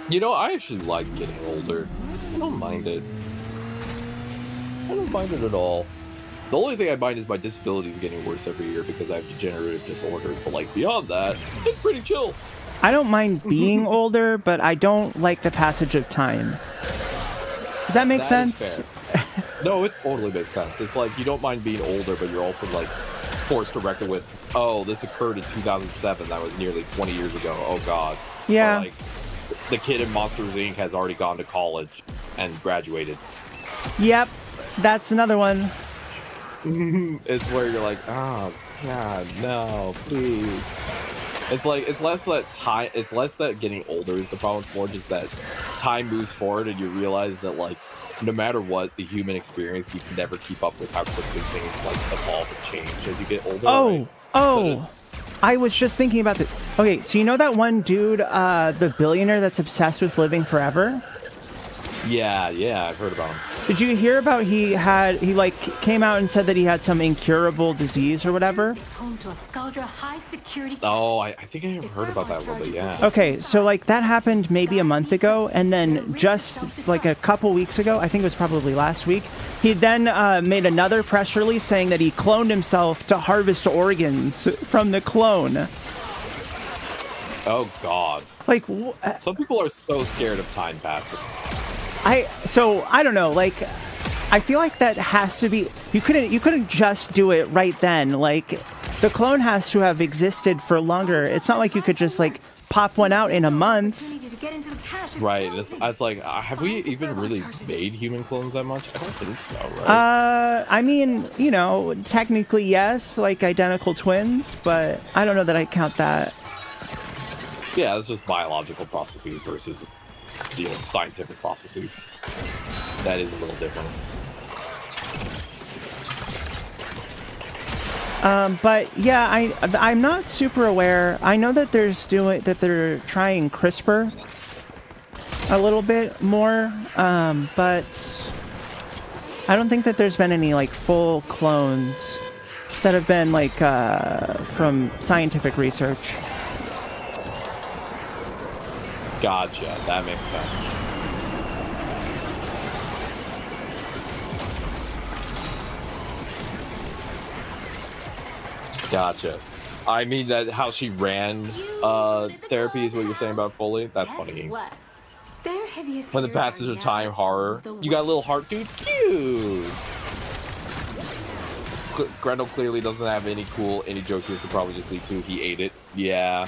You know, I actually like getting older. I don't mind it. I don't mind it at all. The only thing I mind is my disability is getting worse every year because I have degenerative disorders. But like beyond that, it's pretty chill. I don't mind being older, but I don't like the passage of time. Does that make sense? No, it totally makes sense. It's like you don't mind being older, but you're also like forced to reckon with, oh, this occurred in 2007. That was nearly 20 years ago. Oh God. Yeah. Or like the kid in Monsters Inc. has already gone to college and graduated. Yep, that's another one. It's where you're like, oh God, no, please. It's like it's less that getting older is the problem. It's more just that time moves forward and you realize that like no matter what the human experience, you can never keep up with how quickly things like evolve and change as you get older. Oh, right? I was just thinking about this. Okay, so you know that one dude, the billionaire that's obsessed with living forever? Yeah, I've heard about him. Did you hear about he like came out and said that he had some incurable disease or whatever? Oh, I think I heard about that a little bit, yeah. Okay, so like that happened maybe a month ago, and then just like a couple weeks ago, I think it was probably last week, he then made another press release saying that he cloned himself to harvest organs from the clone. Oh God. Like some people are so scared of time passing. I don't know, like I feel like that has to be you couldn't just do it right then. Like the clone has to have existed for longer. It's not like you could just like pop one out in a month. Right. It's like have we even really made human clones that much? I don't think so, right? I mean, you know, technically yes, like identical twins, but I don't know that I count that. Yeah, it's just biological processes versus scientific processes. That is a little different. But yeah, I'm not super aware. I know that they're trying CRISPR a little bit more, but I don't think that there's been any like full clones that have been like from scientific research. Gotcha. That makes sense. Gotcha. I mean that how she ran therapy is what you're saying about Foley. That's funny. What? Their heaviest When the fears passage are of time now horror. the You got a little heart, dude. Cute. Grendel clearly doesn't have any jokes you could probably just lead to. He ate it. Yeah.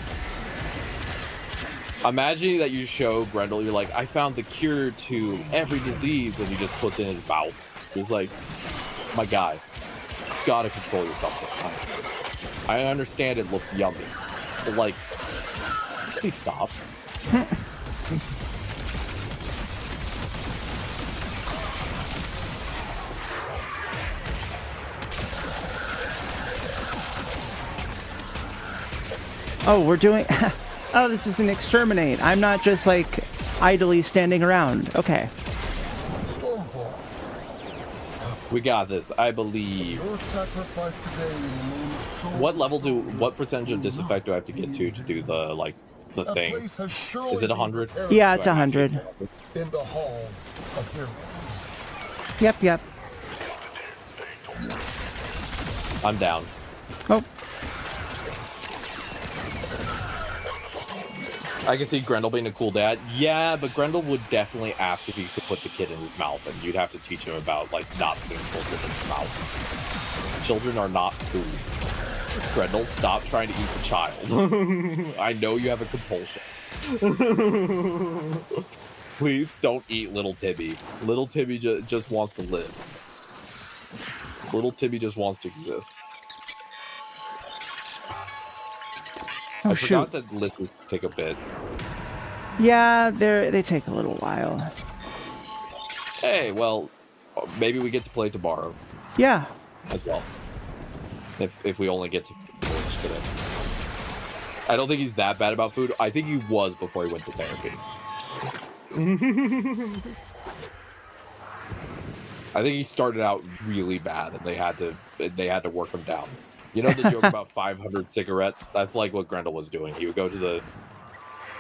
Imagine that you show Grendel, you're like, I found the cure to every disease, and he just puts it in his mouth. He's like, my guy, you gotta control yourself sometimes. I understand it looks yummy, but like, please stop. Oh, we're doing... Oh, this is an exterminate. I'm not just, like, idly standing around. Okay. Stormfall. We got this, I believe. Your sacrifice today in the name of soul. What percentage of disinfect do I have to get to do the, like, the That thing? place has surely Is it been 100? prepared Yeah, it's 100. in the Hall of Heroes. Yep. I'm down. Oh. I can see Grendel being a cool dad. Yeah, but Grendel would definitely ask if he could put the kid in his mouth, and you'd have to teach him about, like, not putting children in his mouth. Children are not food. Grendel, stop trying to eat the child. I know you have a compulsion. Please don't eat little Tibby. Little Tibby just wants to live. Little Tibby just wants to exist. Oh, I shoot. forgot that liches take a bit. Yeah, they take a little while. Hey, well, maybe we get to play tomorrow Yeah. as well. If we only get to finish today. I don't think he's that bad about food. I think he was before he went to therapy. I think he started out really bad, and they had to work him down. You know the joke about 500 cigarettes? That's like what Grendel was doing. He would go to the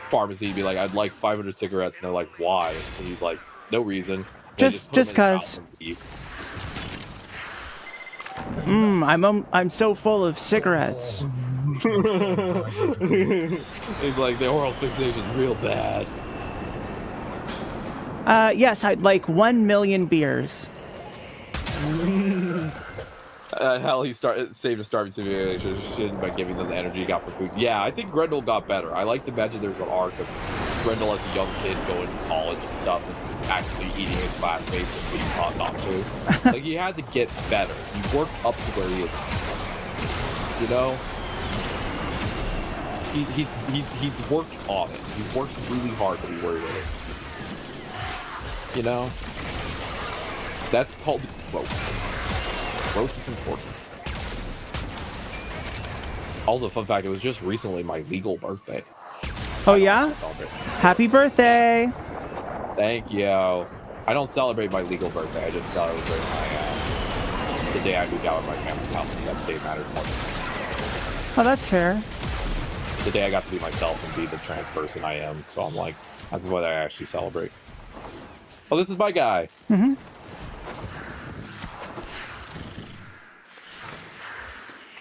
pharmacy and be like, I'd like 500 cigarettes. And they're like, why? And he's like, no reason. Just cause. I'm so full of cigarettes. He's like, the oral fixation's real bad. Yes, I'd like 1 million beers. Hell, he saved a starving civilization by giving them the energy he got from food. Yeah, I think Grendel got better. I like to imagine there's an arc of Grendel as a young kid going to college and stuff and actually eating his classmates and being taught not to. Like, he had to get better. He worked up to where he is. You know? He's worked on it. He's worked really hard to be where he is. You know? That's called growth. Growth is important. Also, fun fact, it was just recently my legal birthday. Oh, yeah? Happy birthday! Thank you. I don't celebrate my legal birthday. I just celebrate my the day I moved out of my family's house, because that day mattered more. Oh, that's fair. The day I got to be myself and be the trans person I am. So I'm like, that's what I actually celebrate. Oh, this is my guy. Mm-hmm.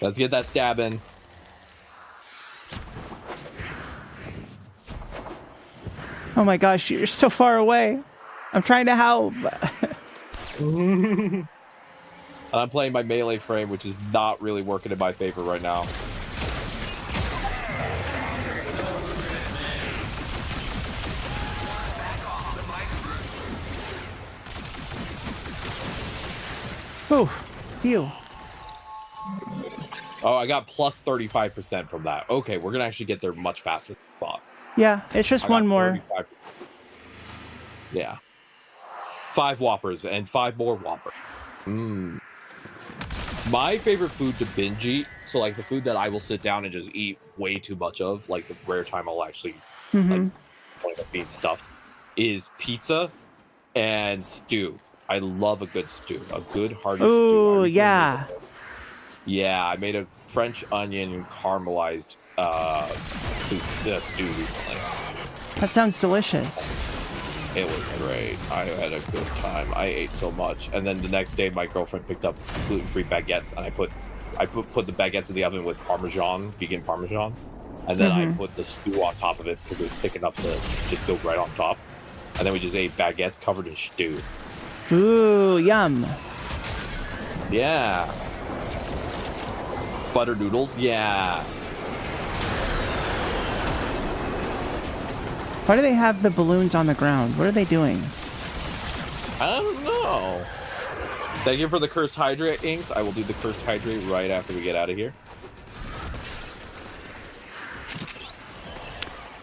Let's get that stab in. Oh my gosh, you're so far away. I'm trying to help. And I'm playing my melee frame, which is not really working in my favor right now. Oh, phew. Oh, I got plus 35% from that. Okay, we're gonna actually get there much faster than I thought. Yeah, it's just one more. 35%. Yeah. 5 Whoppers and 5 more Whoppers. My favorite food to binge eat, so like the food that I will sit down and just eat way too much of, like the rare time I'll actually like point at being stuffed, is pizza and stew. I love a good stew, a good hearty stew. Ooh, yeah. Yeah, I made a French onion caramelized stew recently. That sounds delicious. It was great. I had a good time. I ate so much. And then the next day, my girlfriend picked up gluten-free baguettes, and I put I put the baguettes in the oven with Parmesan, vegan Parmesan, and then I put the stew on top of it because it was thick enough to just go right on top. And then we just ate baguettes covered in stew. Ooh, yum. Yeah. Butter noodles, yeah. Why do they have the balloons on the ground? What are they doing? I don't know. Thank you for the cursed hydrate, Inks. I will do the cursed hydrate right after we get out of here.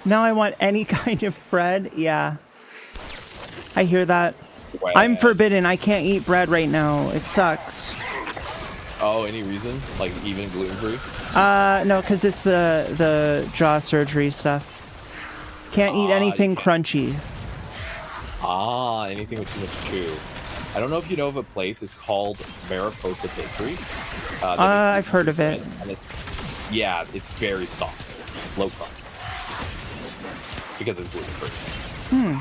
Now I want any kind of bread. Yeah. I hear that. Bread. I'm forbidden. I can't eat bread right now. It sucks. Oh, any reason? Like even gluten-free? No, because it's the jaw surgery stuff. Can't eat anything crunchy. Anything with too much chew. I don't know if you know of a place. It's called Mariposa Bakery. I've heard of it. Yeah, it's very soft, low crunch, because it's gluten-free.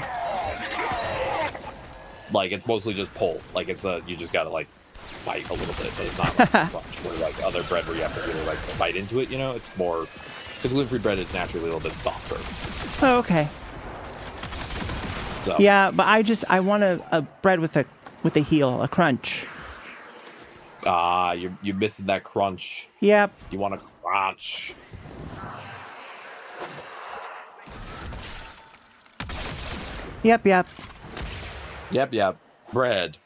Like it's mostly just pull. Like it's you just gotta like bite a little bit, but it's not like crunch where like other bread where you have to really like bite into it. You know, it's more because gluten-free bread is naturally a little bit softer. Oh, okay. So. Yeah, but I want a bread with a heel, a crunch. You're missing that crunch. Yep. You want a crunch. Yep. Yep. Bread.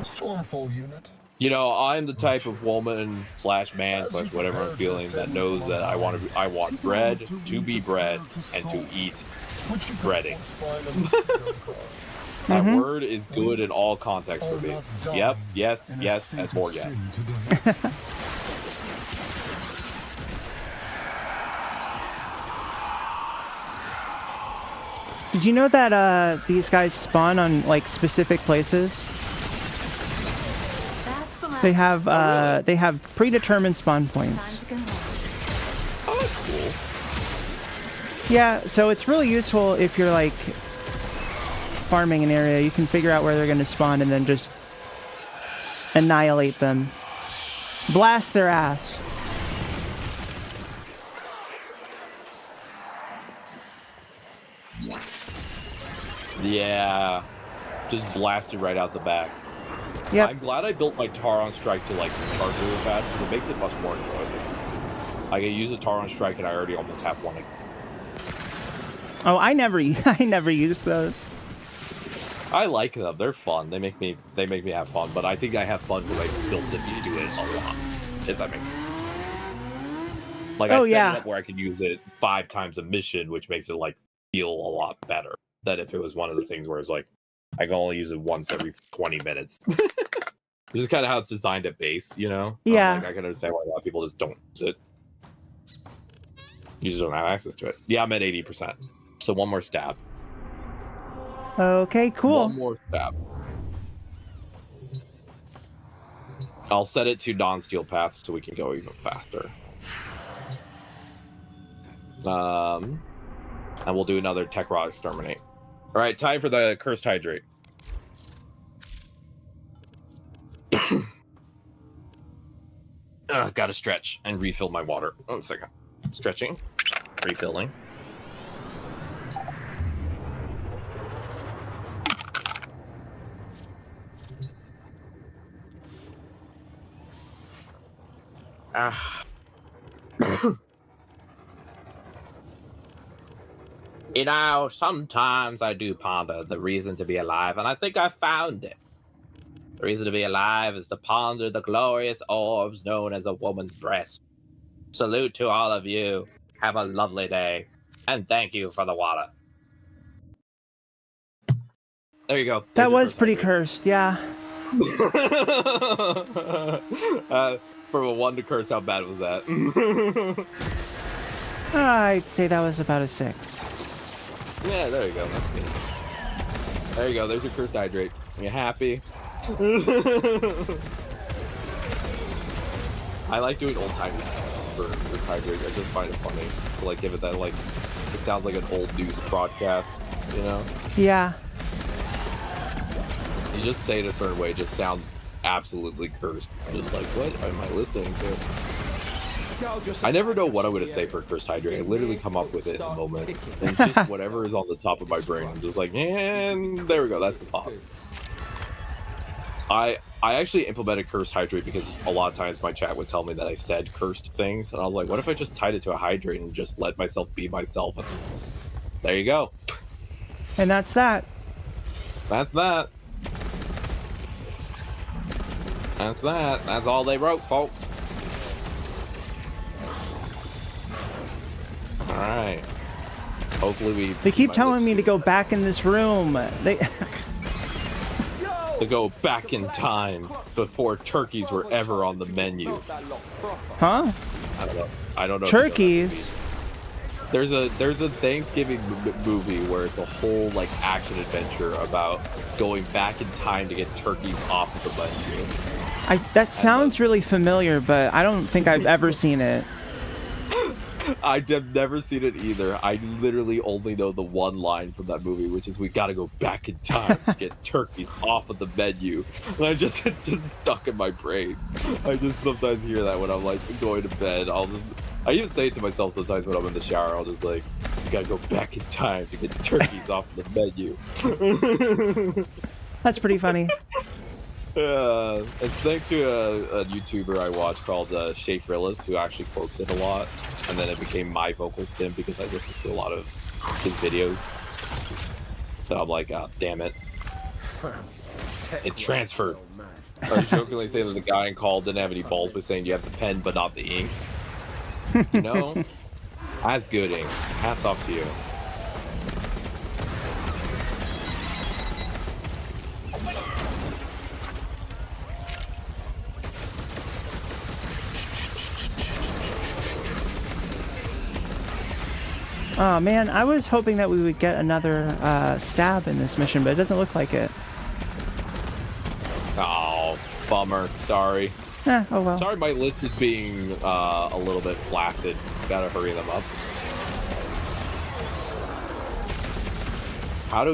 Stormfall unit. You know, I'm the type of woman / man / whatever I'm feeling that knows that I want bread to be bread and to eat breading. That word is good in all contexts for me. Yep, yes, and more yes. Did you know that these guys spawn on like specific places? They have they have predetermined spawn points. Oh, that's cool. Yeah, so it's really useful if you're like farming an area. You can figure out where they're going to spawn and then just annihilate them. Blast their ass. Yeah, just blast it right out the back. Yep. I'm glad I built my Taron Strike to like charge really fast because it makes it much more enjoyable. I can use a Taron Strike and I already almost have one. Oh, I never use those. I like them. They're fun. They make me have fun. But I think I have fun because I built it to do it a lot. If that makes sense. Like I set it up where I could use it 5 times a mission, which makes it like feel a lot better than if it was one of the things where it's like I can only use it once every 20 minutes. Which is kind of how it's designed at base, you know? Yeah. Like, I can understand why a lot of people just don't use it. You just don't have access to it. Yeah, I'm at 80%. So one more stab. Okay, cool. One more stab. I'll set it to non-steel path so we can go even faster. And we'll do another Tech Rod Exterminate. All right, time for the Cursed Hydrate. Gotta stretch and refill my water. 1 second. Stretching. Refilling. You know, sometimes I do ponder the reason to be alive, and I think I found it. The reason to be alive is to ponder the glorious orbs known as a woman's breast. Salute to all of you. Have a lovely day, and thank you for the water. There you go. That was pretty cursed, yeah. From a 1 to curse, how bad was that? I'd say that was about a 6. Yeah, there you go. That's good. There you go. There's your cursed hydrate. You happy? I like doing old timey for cursed hydrate. I just find it funny to like give it that like it sounds like an old news broadcast, you know? Yeah. You just say it a certain way, it just sounds absolutely cursed. I'm just like, what am I listening to? I never know what I'm going to say for cursed hydrate. I literally come up with it in a moment. And it's just whatever is on the top of my brain. I'm just like, and there we go. That's the thought. I actually implemented cursed hydrate because a lot of times my chat would tell me that I said cursed things. And I was like, what if I just tied it to a hydrate and just let myself be myself? And there you go. And that's that. That's that. That's that. That's all they wrote, folks. All right. Hopefully They keep telling me to go back in this room. To go back in time before turkeys were ever on the menu. Huh? I don't know. Turkeys? There's a Thanksgiving movie where it's a whole like action adventure about going back in time to get turkeys off of the menu. That sounds really familiar, but I don't think I've ever seen it. I have never seen it either. I literally only know the one line from that movie, which is "We got to go back in time to get turkeys off of the menu." And it's just stuck in my brain. I just sometimes hear that when I'm like going to bed. I even say it to myself sometimes when I'm in the shower. I'll just like, "You got to go back in time to get turkeys off of the menu." That's pretty funny. It's thanks to a YouTuber I watch called Shay Frillis, who actually quotes it a lot, and then it became my vocal stim because I listen to a lot of his videos. So I'm like, oh, damn it. It transferred. I was jokingly saying that the guy in Call didn't have any balls, but saying you have the pen but not the ink. You know? That's good ink. Hats off to you. Oh man, I was hoping that we would get another stab in this mission, but it doesn't look like it. Oh, bummer. Sorry. Oh well. Sorry my list is being a little bit flaccid. Gotta hurry them up. Can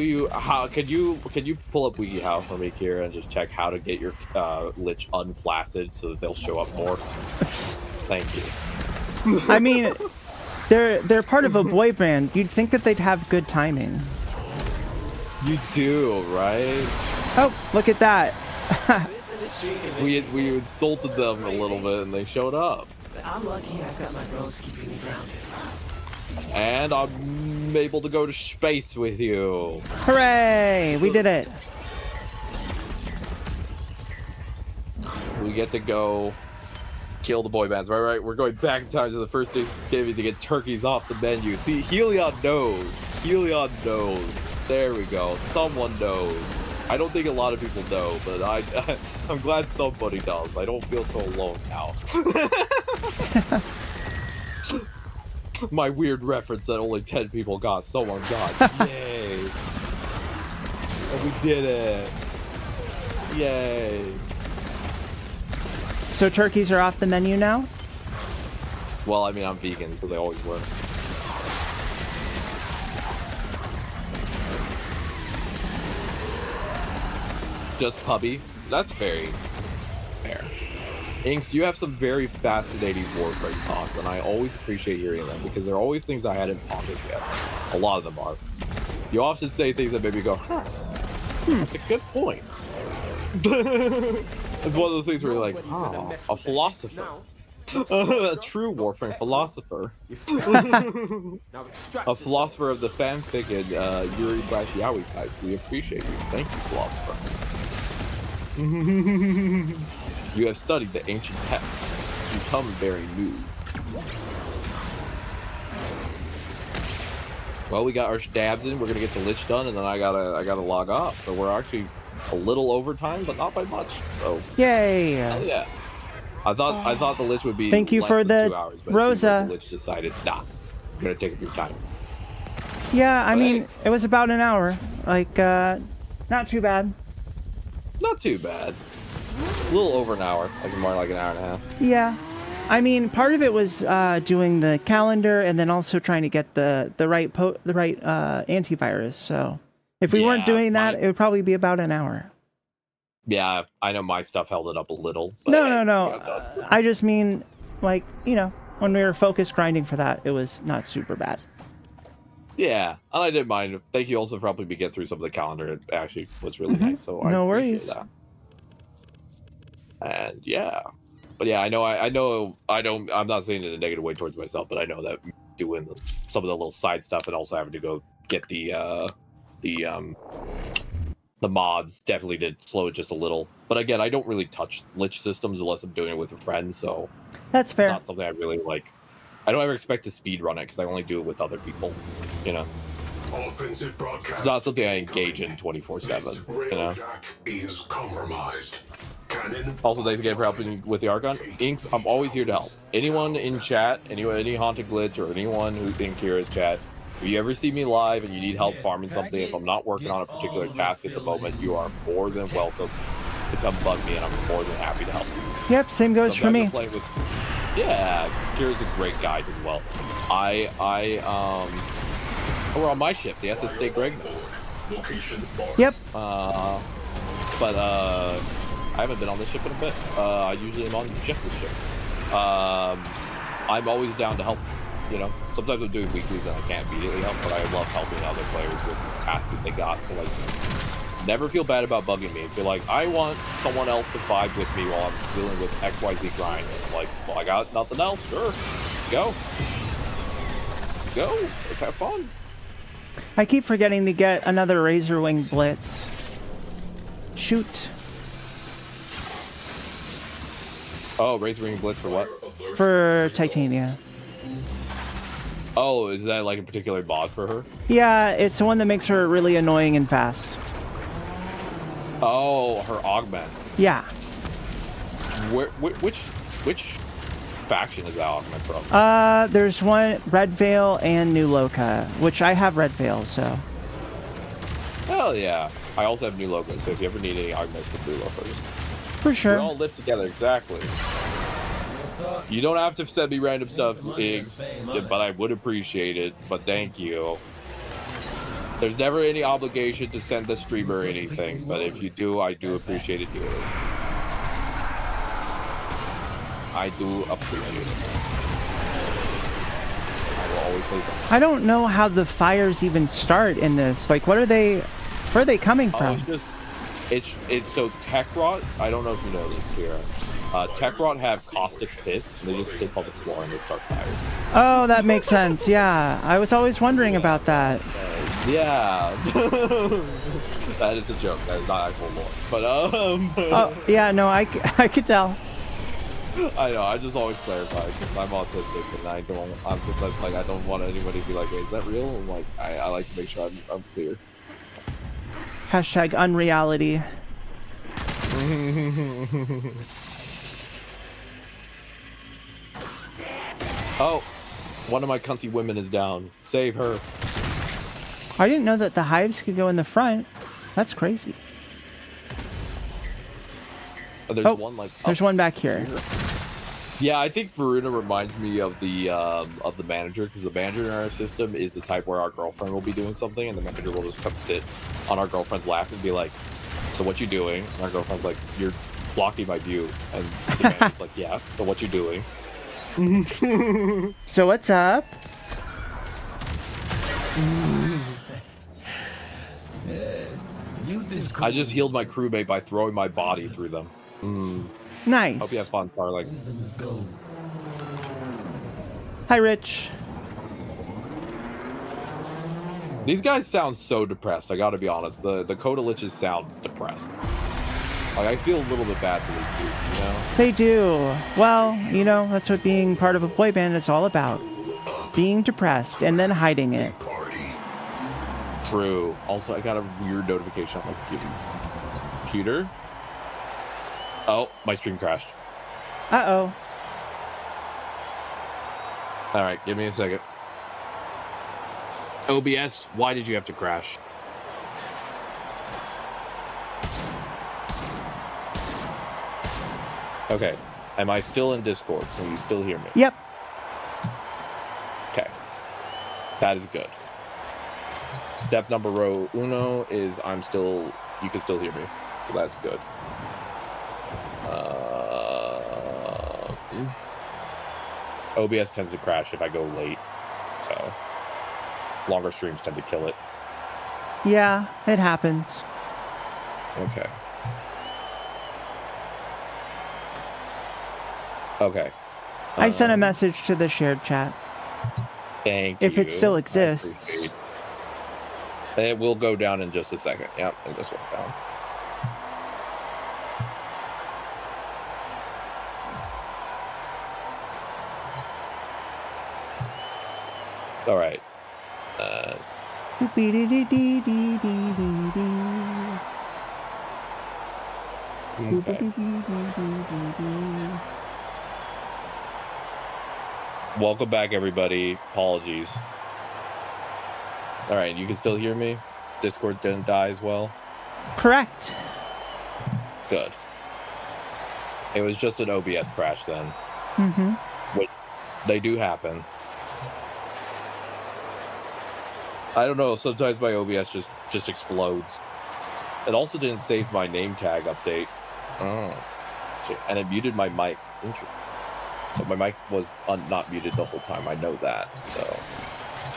you pull up WikiHow for me, Qiyra, and just check how to get your lich unflaccid so that they'll show up more? Thank you. I mean, they're part of a boy band. You'd think that they'd have good timing. You do, right? Oh, look at that. we insulted them a little bit and they showed up. I'm lucky I've got my bros keeping me grounded. And I'm able to go to space with you. Hooray! We did it. We get to go kill the boy bands. Right, we're going back in time to the first Thanksgiving to get turkeys off the menu. See, Helion knows. Helion knows. There we go. Someone knows. I don't think a lot of people know, but I'm glad somebody does. I don't feel so alone now. My weird reference that only 10 people got, someone got. Yay. And we did it. Yay. So turkeys are off the menu now? Well, I mean, I'm vegan, so they always were. Just puppy. That's very fair. Inks, you have some very fascinating Warframe thoughts, and I always appreciate hearing them because they're always things I hadn't pondered yet. A lot of them are. You often say things that make me go, that's a good point. It's one of those things where you're like, a philosopher. A true Warframe philosopher. A philosopher of the fanfic and Yuri/Yaoi type. We appreciate you. Thank you, philosopher. You have studied the ancient texts. You come very new. Well, we got our stabs in. We're gonna get the lich done, and then I gotta log off. So we're actually a little over time, but not by much. So yay! Yeah. I thought the lich would be. Thank you less for than the 2 hours, but Rosa. the lich decided, nah, I'm gonna take up your time. Yeah, I But mean, hey, it was about an hour. Like, not too bad. not too bad. A little over an hour, like more like an hour and a half. Yeah. I mean, part of it was doing the calendar and then also trying to get the right antivirus. So if we weren't doing that, it would probably be about an hour. Yeah, I know my stuff held it up a little. But No. I just mean, like, you know, when we were focus grinding for that, it was not super bad. Yeah, and I didn't mind. Thank you also for helping me get through some of the calendar. It actually was really nice, so I No appreciate worries. that. And yeah, but yeah, I know I'm not saying it in a negative way towards myself, but I know that doing some of the little side stuff and also having to go get the mods definitely did slow it just a little. But again, I don't really touch lich systems unless I'm doing it with a friend, so that's fair. It's not something I really like. I don't ever expect to speed run it because I only do it with other people, you know. Offensive broadcast. It's not something I engage in 24/7, you know. Is compromised. Also, thanks again for helping with the Archon. Inks, I'm always here to help. Anyone in chat, any Haunted Glitch, or anyone who's in Qiyra's chat, if you ever see me live and you need help farming something, if I'm not working on a particular task at the moment, you are more than welcome to come bug me, and I'm more than happy to help you. Yep, same goes for me. Yeah, Qiyra's a great guide as well. We're on my ship, the SS State Greg. Yep. But I haven't been on this ship in a bit. I usually am on Jeff's ship. I'm always down to help. You know, sometimes I'm doing weeklies and I can't immediately help, but I love helping other players with tasks that they got. So like, never feel bad about bugging me. Feel like I want someone else to vibe with me while I'm dealing with XYZ grind. I'm like, well, I got nothing else. Sure, go. Let's have fun. I keep forgetting to get another Razor Wing Blitz. Shoot. Oh, Razor Wing Blitz for what? For Titania. Oh, is that like a particular mod for her? Yeah, it's the one that makes her really annoying and fast. Oh, her augment. Yeah. Which faction is that augment from? There's one, Red Veil and New Loka, which I have Red Veil, so. Hell yeah. I also have New Loka, so if you ever need any augments for New Loka, for sure. We all live together, exactly. You don't have to send me random stuff, Iggs, but I would appreciate it, but thank you. There's never any obligation to send the streamer anything, but if you do, I do appreciate it dearly. I do appreciate it. I will always say that. I don't know how the fires even start in this. Like, where are they coming from? It's so Tech Rot, I don't know if you know this, Qiyra. Tech Rot have caustic piss, and they just piss on the floor and they start fires. Oh, that makes sense. Yeah, I was always wondering about that. Yeah. That is a joke. That is not actual lore. But oh yeah, no, I could tell. I know. I just always clarify because I'm autistic and I'm just like I don't want anybody to be like, hey, is that real? I'm like I like to make sure I'm clear. Hashtag unreality. Oh, one of my cunty women is down. Save her. I didn't know that the hives could go in the front. That's crazy. There's one like there's one back here. Yeah, I think Varuna reminds me of the manager, because the manager in our system is the type where our girlfriend will be doing something and the manager will just come sit on our girlfriend's lap and be like, so what you doing? And our girlfriend's like, you're blocking my view. And the manager's like, yeah, so what you doing? So what's up? I just healed my crewmate by throwing my body through them. Nice. Hope you have fun, Starling. Hi, Rich. These guys sound so depressed, I gotta be honest. The Coda Liches sound depressed. Like, I feel a little bit bad for these dudes, you know? They do. Well, you know, that's what being part of a boy band is all about. Being depressed and then hiding it. True. Also, I got a weird notification on my computer. Oh, my stream crashed. Uh-oh. Alright, give me a second. OBS, why did you have to crash? Okay. Am I still in Discord? Can you still hear me? Yep. Okay. That is good. Step number uno is you can still hear me. So that's good. OBS tends to crash if I go late, so longer streams tend to kill it. Yeah, it happens. Okay. Okay. I sent a message to the shared chat. Thank you. If it still exists. It will go down in just a second. Yep, it just went down. All right. Okay. Welcome back, everybody. Apologies. All right, you can still hear me? Discord didn't die as well? Correct. Good. It was just an OBS crash then. Mm-hmm. Which they do happen. I don't know, sometimes my OBS just explodes. It also didn't save my name tag update. Oh. And it muted my mic. Interesting. So my mic was not muted the whole time. I know that. So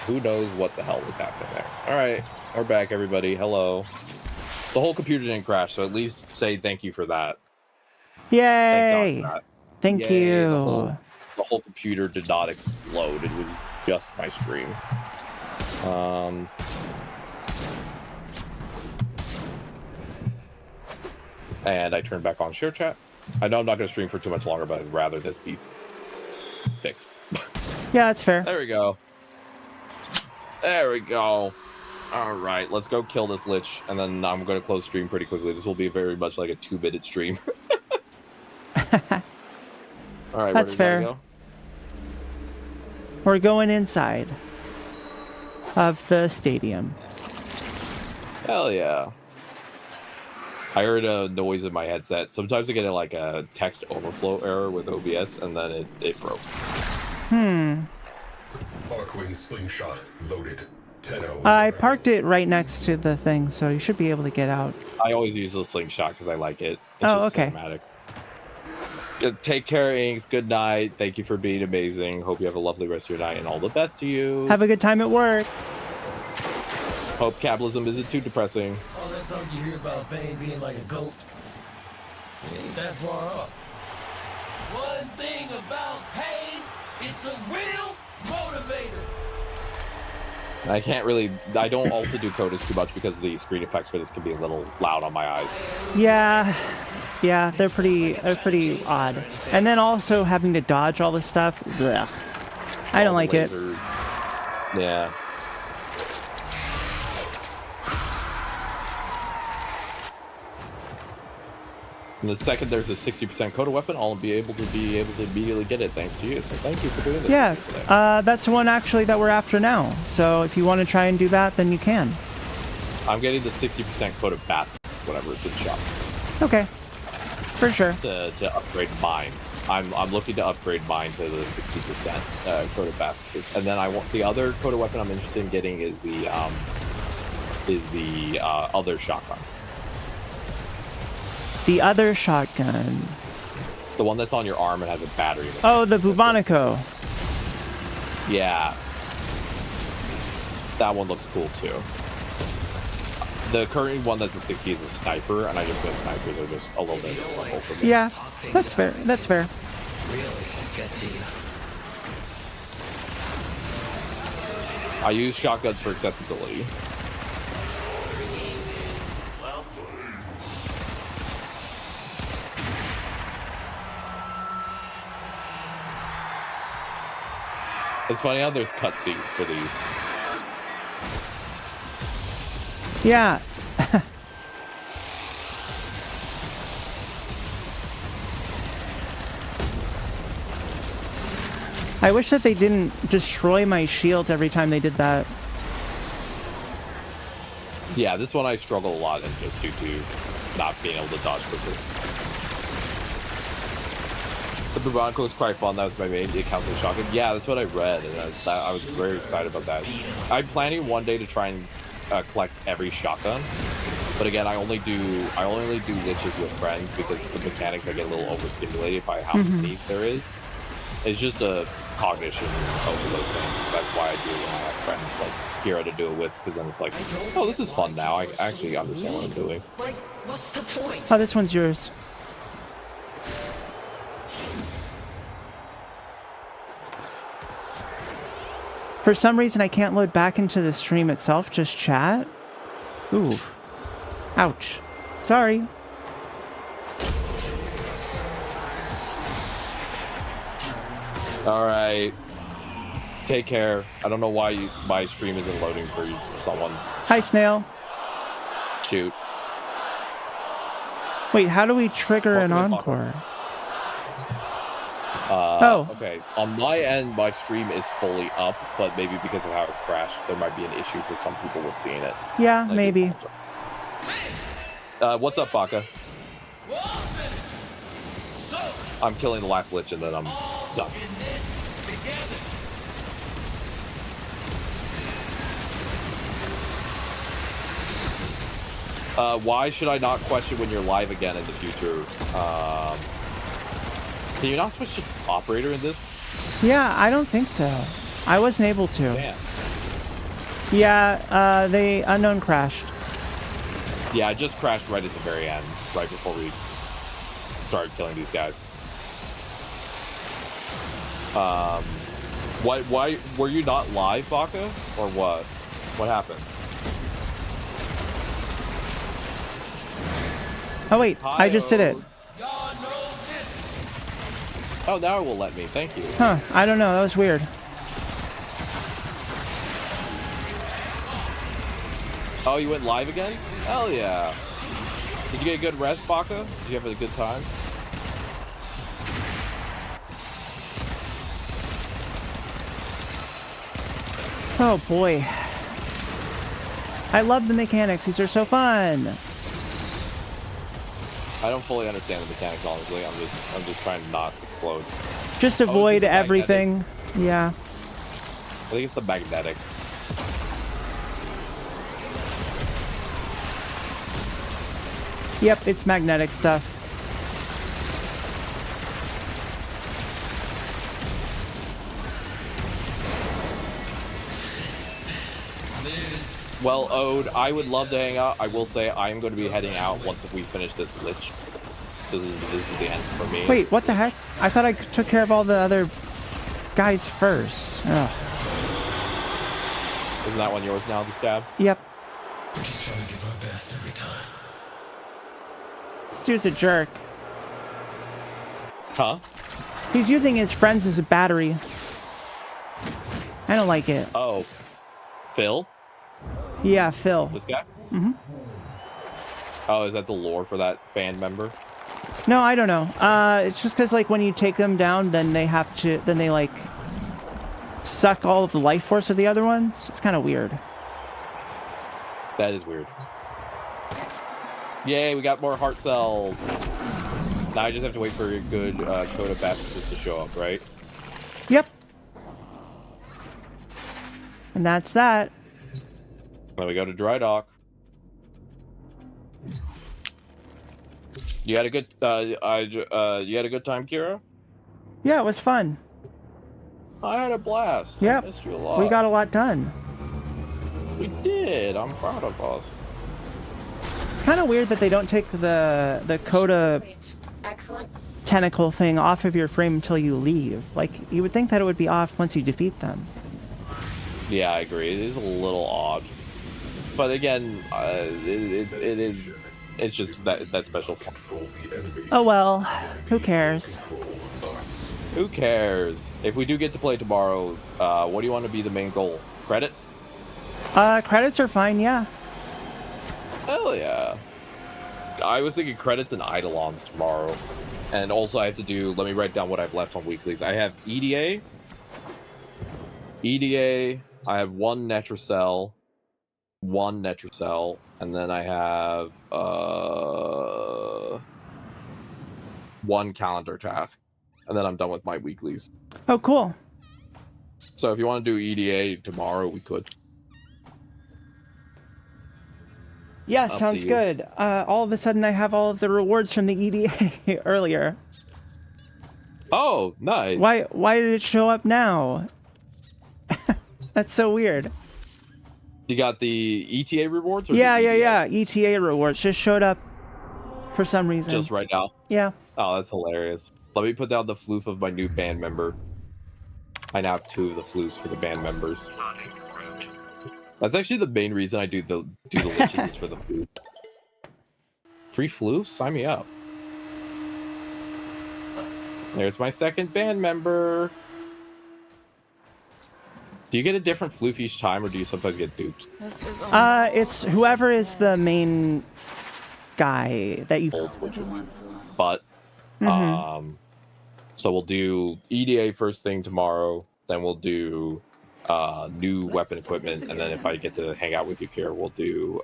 who knows what the hell was happening there. All right. We're back, everybody. Hello. The whole computer didn't crash, so at least say thank you for that. Yay. Thank Yay. you. The whole computer did not explode. It was just my stream. And I turned back on share chat. I know I'm not going to stream for too much longer, but I'd rather this be fixed. Yeah, that's fair. There we go. There we go. All right, let's go kill this lich, and then I'm going to close stream pretty quickly. This will be very much like a 2-minute stream. All right, that's fair. Go? We're going inside of the stadium. Hell yeah. I heard a noise in my headset. Sometimes I get like a text overflow error with OBS, and then it broke. Arcwing slingshot loaded. 10-0. I parked it right next to the thing, so you should be able to get out. I always use the slingshot because I like it. It's oh, just okay. cinematic. Take care, Inks. Good night. Thank you for being amazing. Hope you have a lovely rest of your night, and all the best to you. Have a good time at work. Hope capitalism isn't too depressing. All that talk you hear about Vane being like a goat, it ain't that far off. One thing about pain, it's a real motivator. I don't also do Codus too much because the screen effects for this can be a little loud on my eyes. Yeah, they're pretty odd. And then also having to dodge all this stuff. Blech. I don't like it. Yeah. And the second there's a 60% coda weapon, I'll be able to immediately get it thanks to you. So thank you for doing this. Yeah, that's the one actually that we're after now. So if you want to try and do that, then you can. I'm getting the 60% coda fast, whatever it's in shop. Okay, for sure. To upgrade mine, I'm looking to upgrade mine to the 60% coda fast, and then I want the other coda weapon I'm interested in getting is the other shotgun. The other shotgun. The one that's on your arm and has a battery. Oh, the Bubonico. Yeah. That one looks cool too. The current one that's a 60 is a sniper, and I just know snipers are just a little bit level for me. Yeah, that's fair. That's fair. Really get to you. I use shotguns for accessibility. It's funny how there's cutscenes for these. Yeah. I wish that they didn't destroy my shield every time they did that. Yeah, this one I struggle a lot, and just due to not being able to dodge quickly. The Bronco is quite fun. That was my main counseling shotgun. Yeah, that's what I read, and I was very excited about that. I'm planning one day to try and collect every shotgun, but again, I only do liches with friends because the mechanics I get a little overstimulated by how many there is. It's just a cognition overload thing. That's why I do it when I have friends like Qiyra to do it with, because then it's like, oh, this is fun now. I actually understand what I'm doing. Like, what's the point? Oh, this one's yours. For some reason, I can't load back into the stream itself, just chat. Ooh. Ouch. Sorry. All right. Take care. I don't know why my stream isn't loading for someone. Hi, Snail. Shoot. Wait, how do we trigger an encore? Okay. On my end, my stream is fully up, but maybe because of how it crashed, there might be an issue for some people with seeing it. Yeah, maybe. What's up, Baka? I'm killing the last lich and then I'm done. Why should I not question when you're live again in the future? Can you not switch to operator in this? Yeah, I don't think so. I wasn't able to. Damn. Yeah, the unknown crashed. Yeah, I just crashed right at the very end, right before we started killing these guys. Why were you not live, Baka, or what? What happened? Oh wait, I just did it. Oh, now it will let me. Thank you. Huh, I don't know. That was weird. Oh, you went live again? Hell yeah. Did you get a good rest, Baka? Did you have a good time? Oh boy. I love the mechanics. These are so fun. I don't fully understand the mechanics, honestly. I'm just trying to not explode. Just avoid everything. Yeah. I think it's the magnetic. Yep, it's magnetic stuff. Well, Ode, I would love to hang out. I will say I am going to be heading out once we finish this lich. This is the end for me. Wait, what the heck? I thought I took care of all the other guys first. Ugh. Isn't that one yours now, the stab? Yep. We're just trying to give our best every time. This dude's a jerk. Huh? He's using his friends as a battery. I don't like it. Oh. Phil? Yeah, Phil. This guy? Mm-hmm. Oh, is that the lore for that band member? No, I don't know. It's just because, like, when you take them down, then they have to, then they, like, suck all of the life force of the other ones. It's kind of weird. That is weird. Yay, we got more heart cells. Now I just have to wait for a good code of baptism to show up, right? Yep. And that's that. Then we go to dry dock. You had a good you had a good time, Qiyra? Yeah, it was fun. I had a blast. Yep. I missed you a lot. We got a lot done. We did. I'm proud of us. It's kind of weird that they don't take the Coda tentacle thing off of your frame until you leave. Like, you would think that it would be off once you defeat them. Yeah, I agree. It is a little odd. But again, it's just that special. Oh well, who cares? Who cares? If we do get to play tomorrow, what do you want to be the main goal? Credits? Credits are fine, yeah. Hell yeah. I was thinking credits and Eidolons tomorrow. And also I have to do, let me write down what I've left on weeklies. I have EDA, I have one Netracell, and then I have one calendar task. And then I'm done with my weeklies. Oh, cool. So if you want to do EDA tomorrow, we could. Yeah, Up sounds to you. good. All of a sudden I have all of the rewards from the EDA earlier. Oh, nice. Why did it show up now? That's so weird. You got the ETA rewards? Or Yeah, the yeah, EDA? yeah. ETA rewards just showed up for some reason. Just right now. Yeah. Oh, that's hilarious. Let me put down the floof of my new band member. I now have 2 of the floofs for the band members. That's actually the main reason I do the liches is for the floof. Free floofs? Sign me up. There's my second band member. Do you get a different floof each time, or do you sometimes get dupes? It's whoever is the main guy that you. But, so we'll do EDA first thing tomorrow. Then we'll do new weapon equipment, and then if I get to hang out with you, Qiyra, we'll do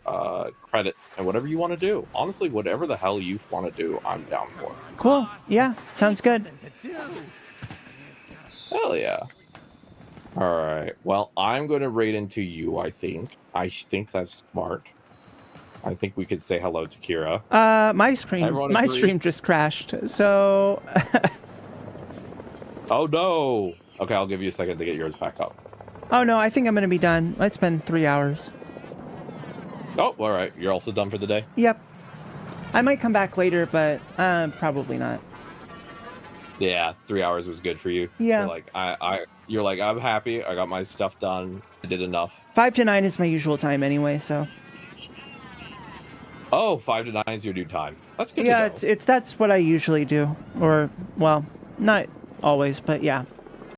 credits and whatever you want to do. Honestly, whatever the hell you want to do, I'm down for. Cool. Yeah, sounds good. Hell yeah. All right. Well, I'm going to raid into you, I think. I think that's smart. I think we could say hello to Qiyra. My stream just crashed. So Oh no. Okay, I'll give you a second to get yours back up. Oh no, I think I'm going to be done. It's been 3 hours. Oh, all right. You're also done for the day? Yep. I might come back later, but probably not. Yeah, 3 hours was good for you. Yeah. You're like, I'm happy. I got my stuff done. I did enough. 5 to 9 is my usual time anyway, so. Oh, 5 to 9 is your new time. That's good. Yeah, to know. it's that's what I usually do. Or, well, not always, but yeah.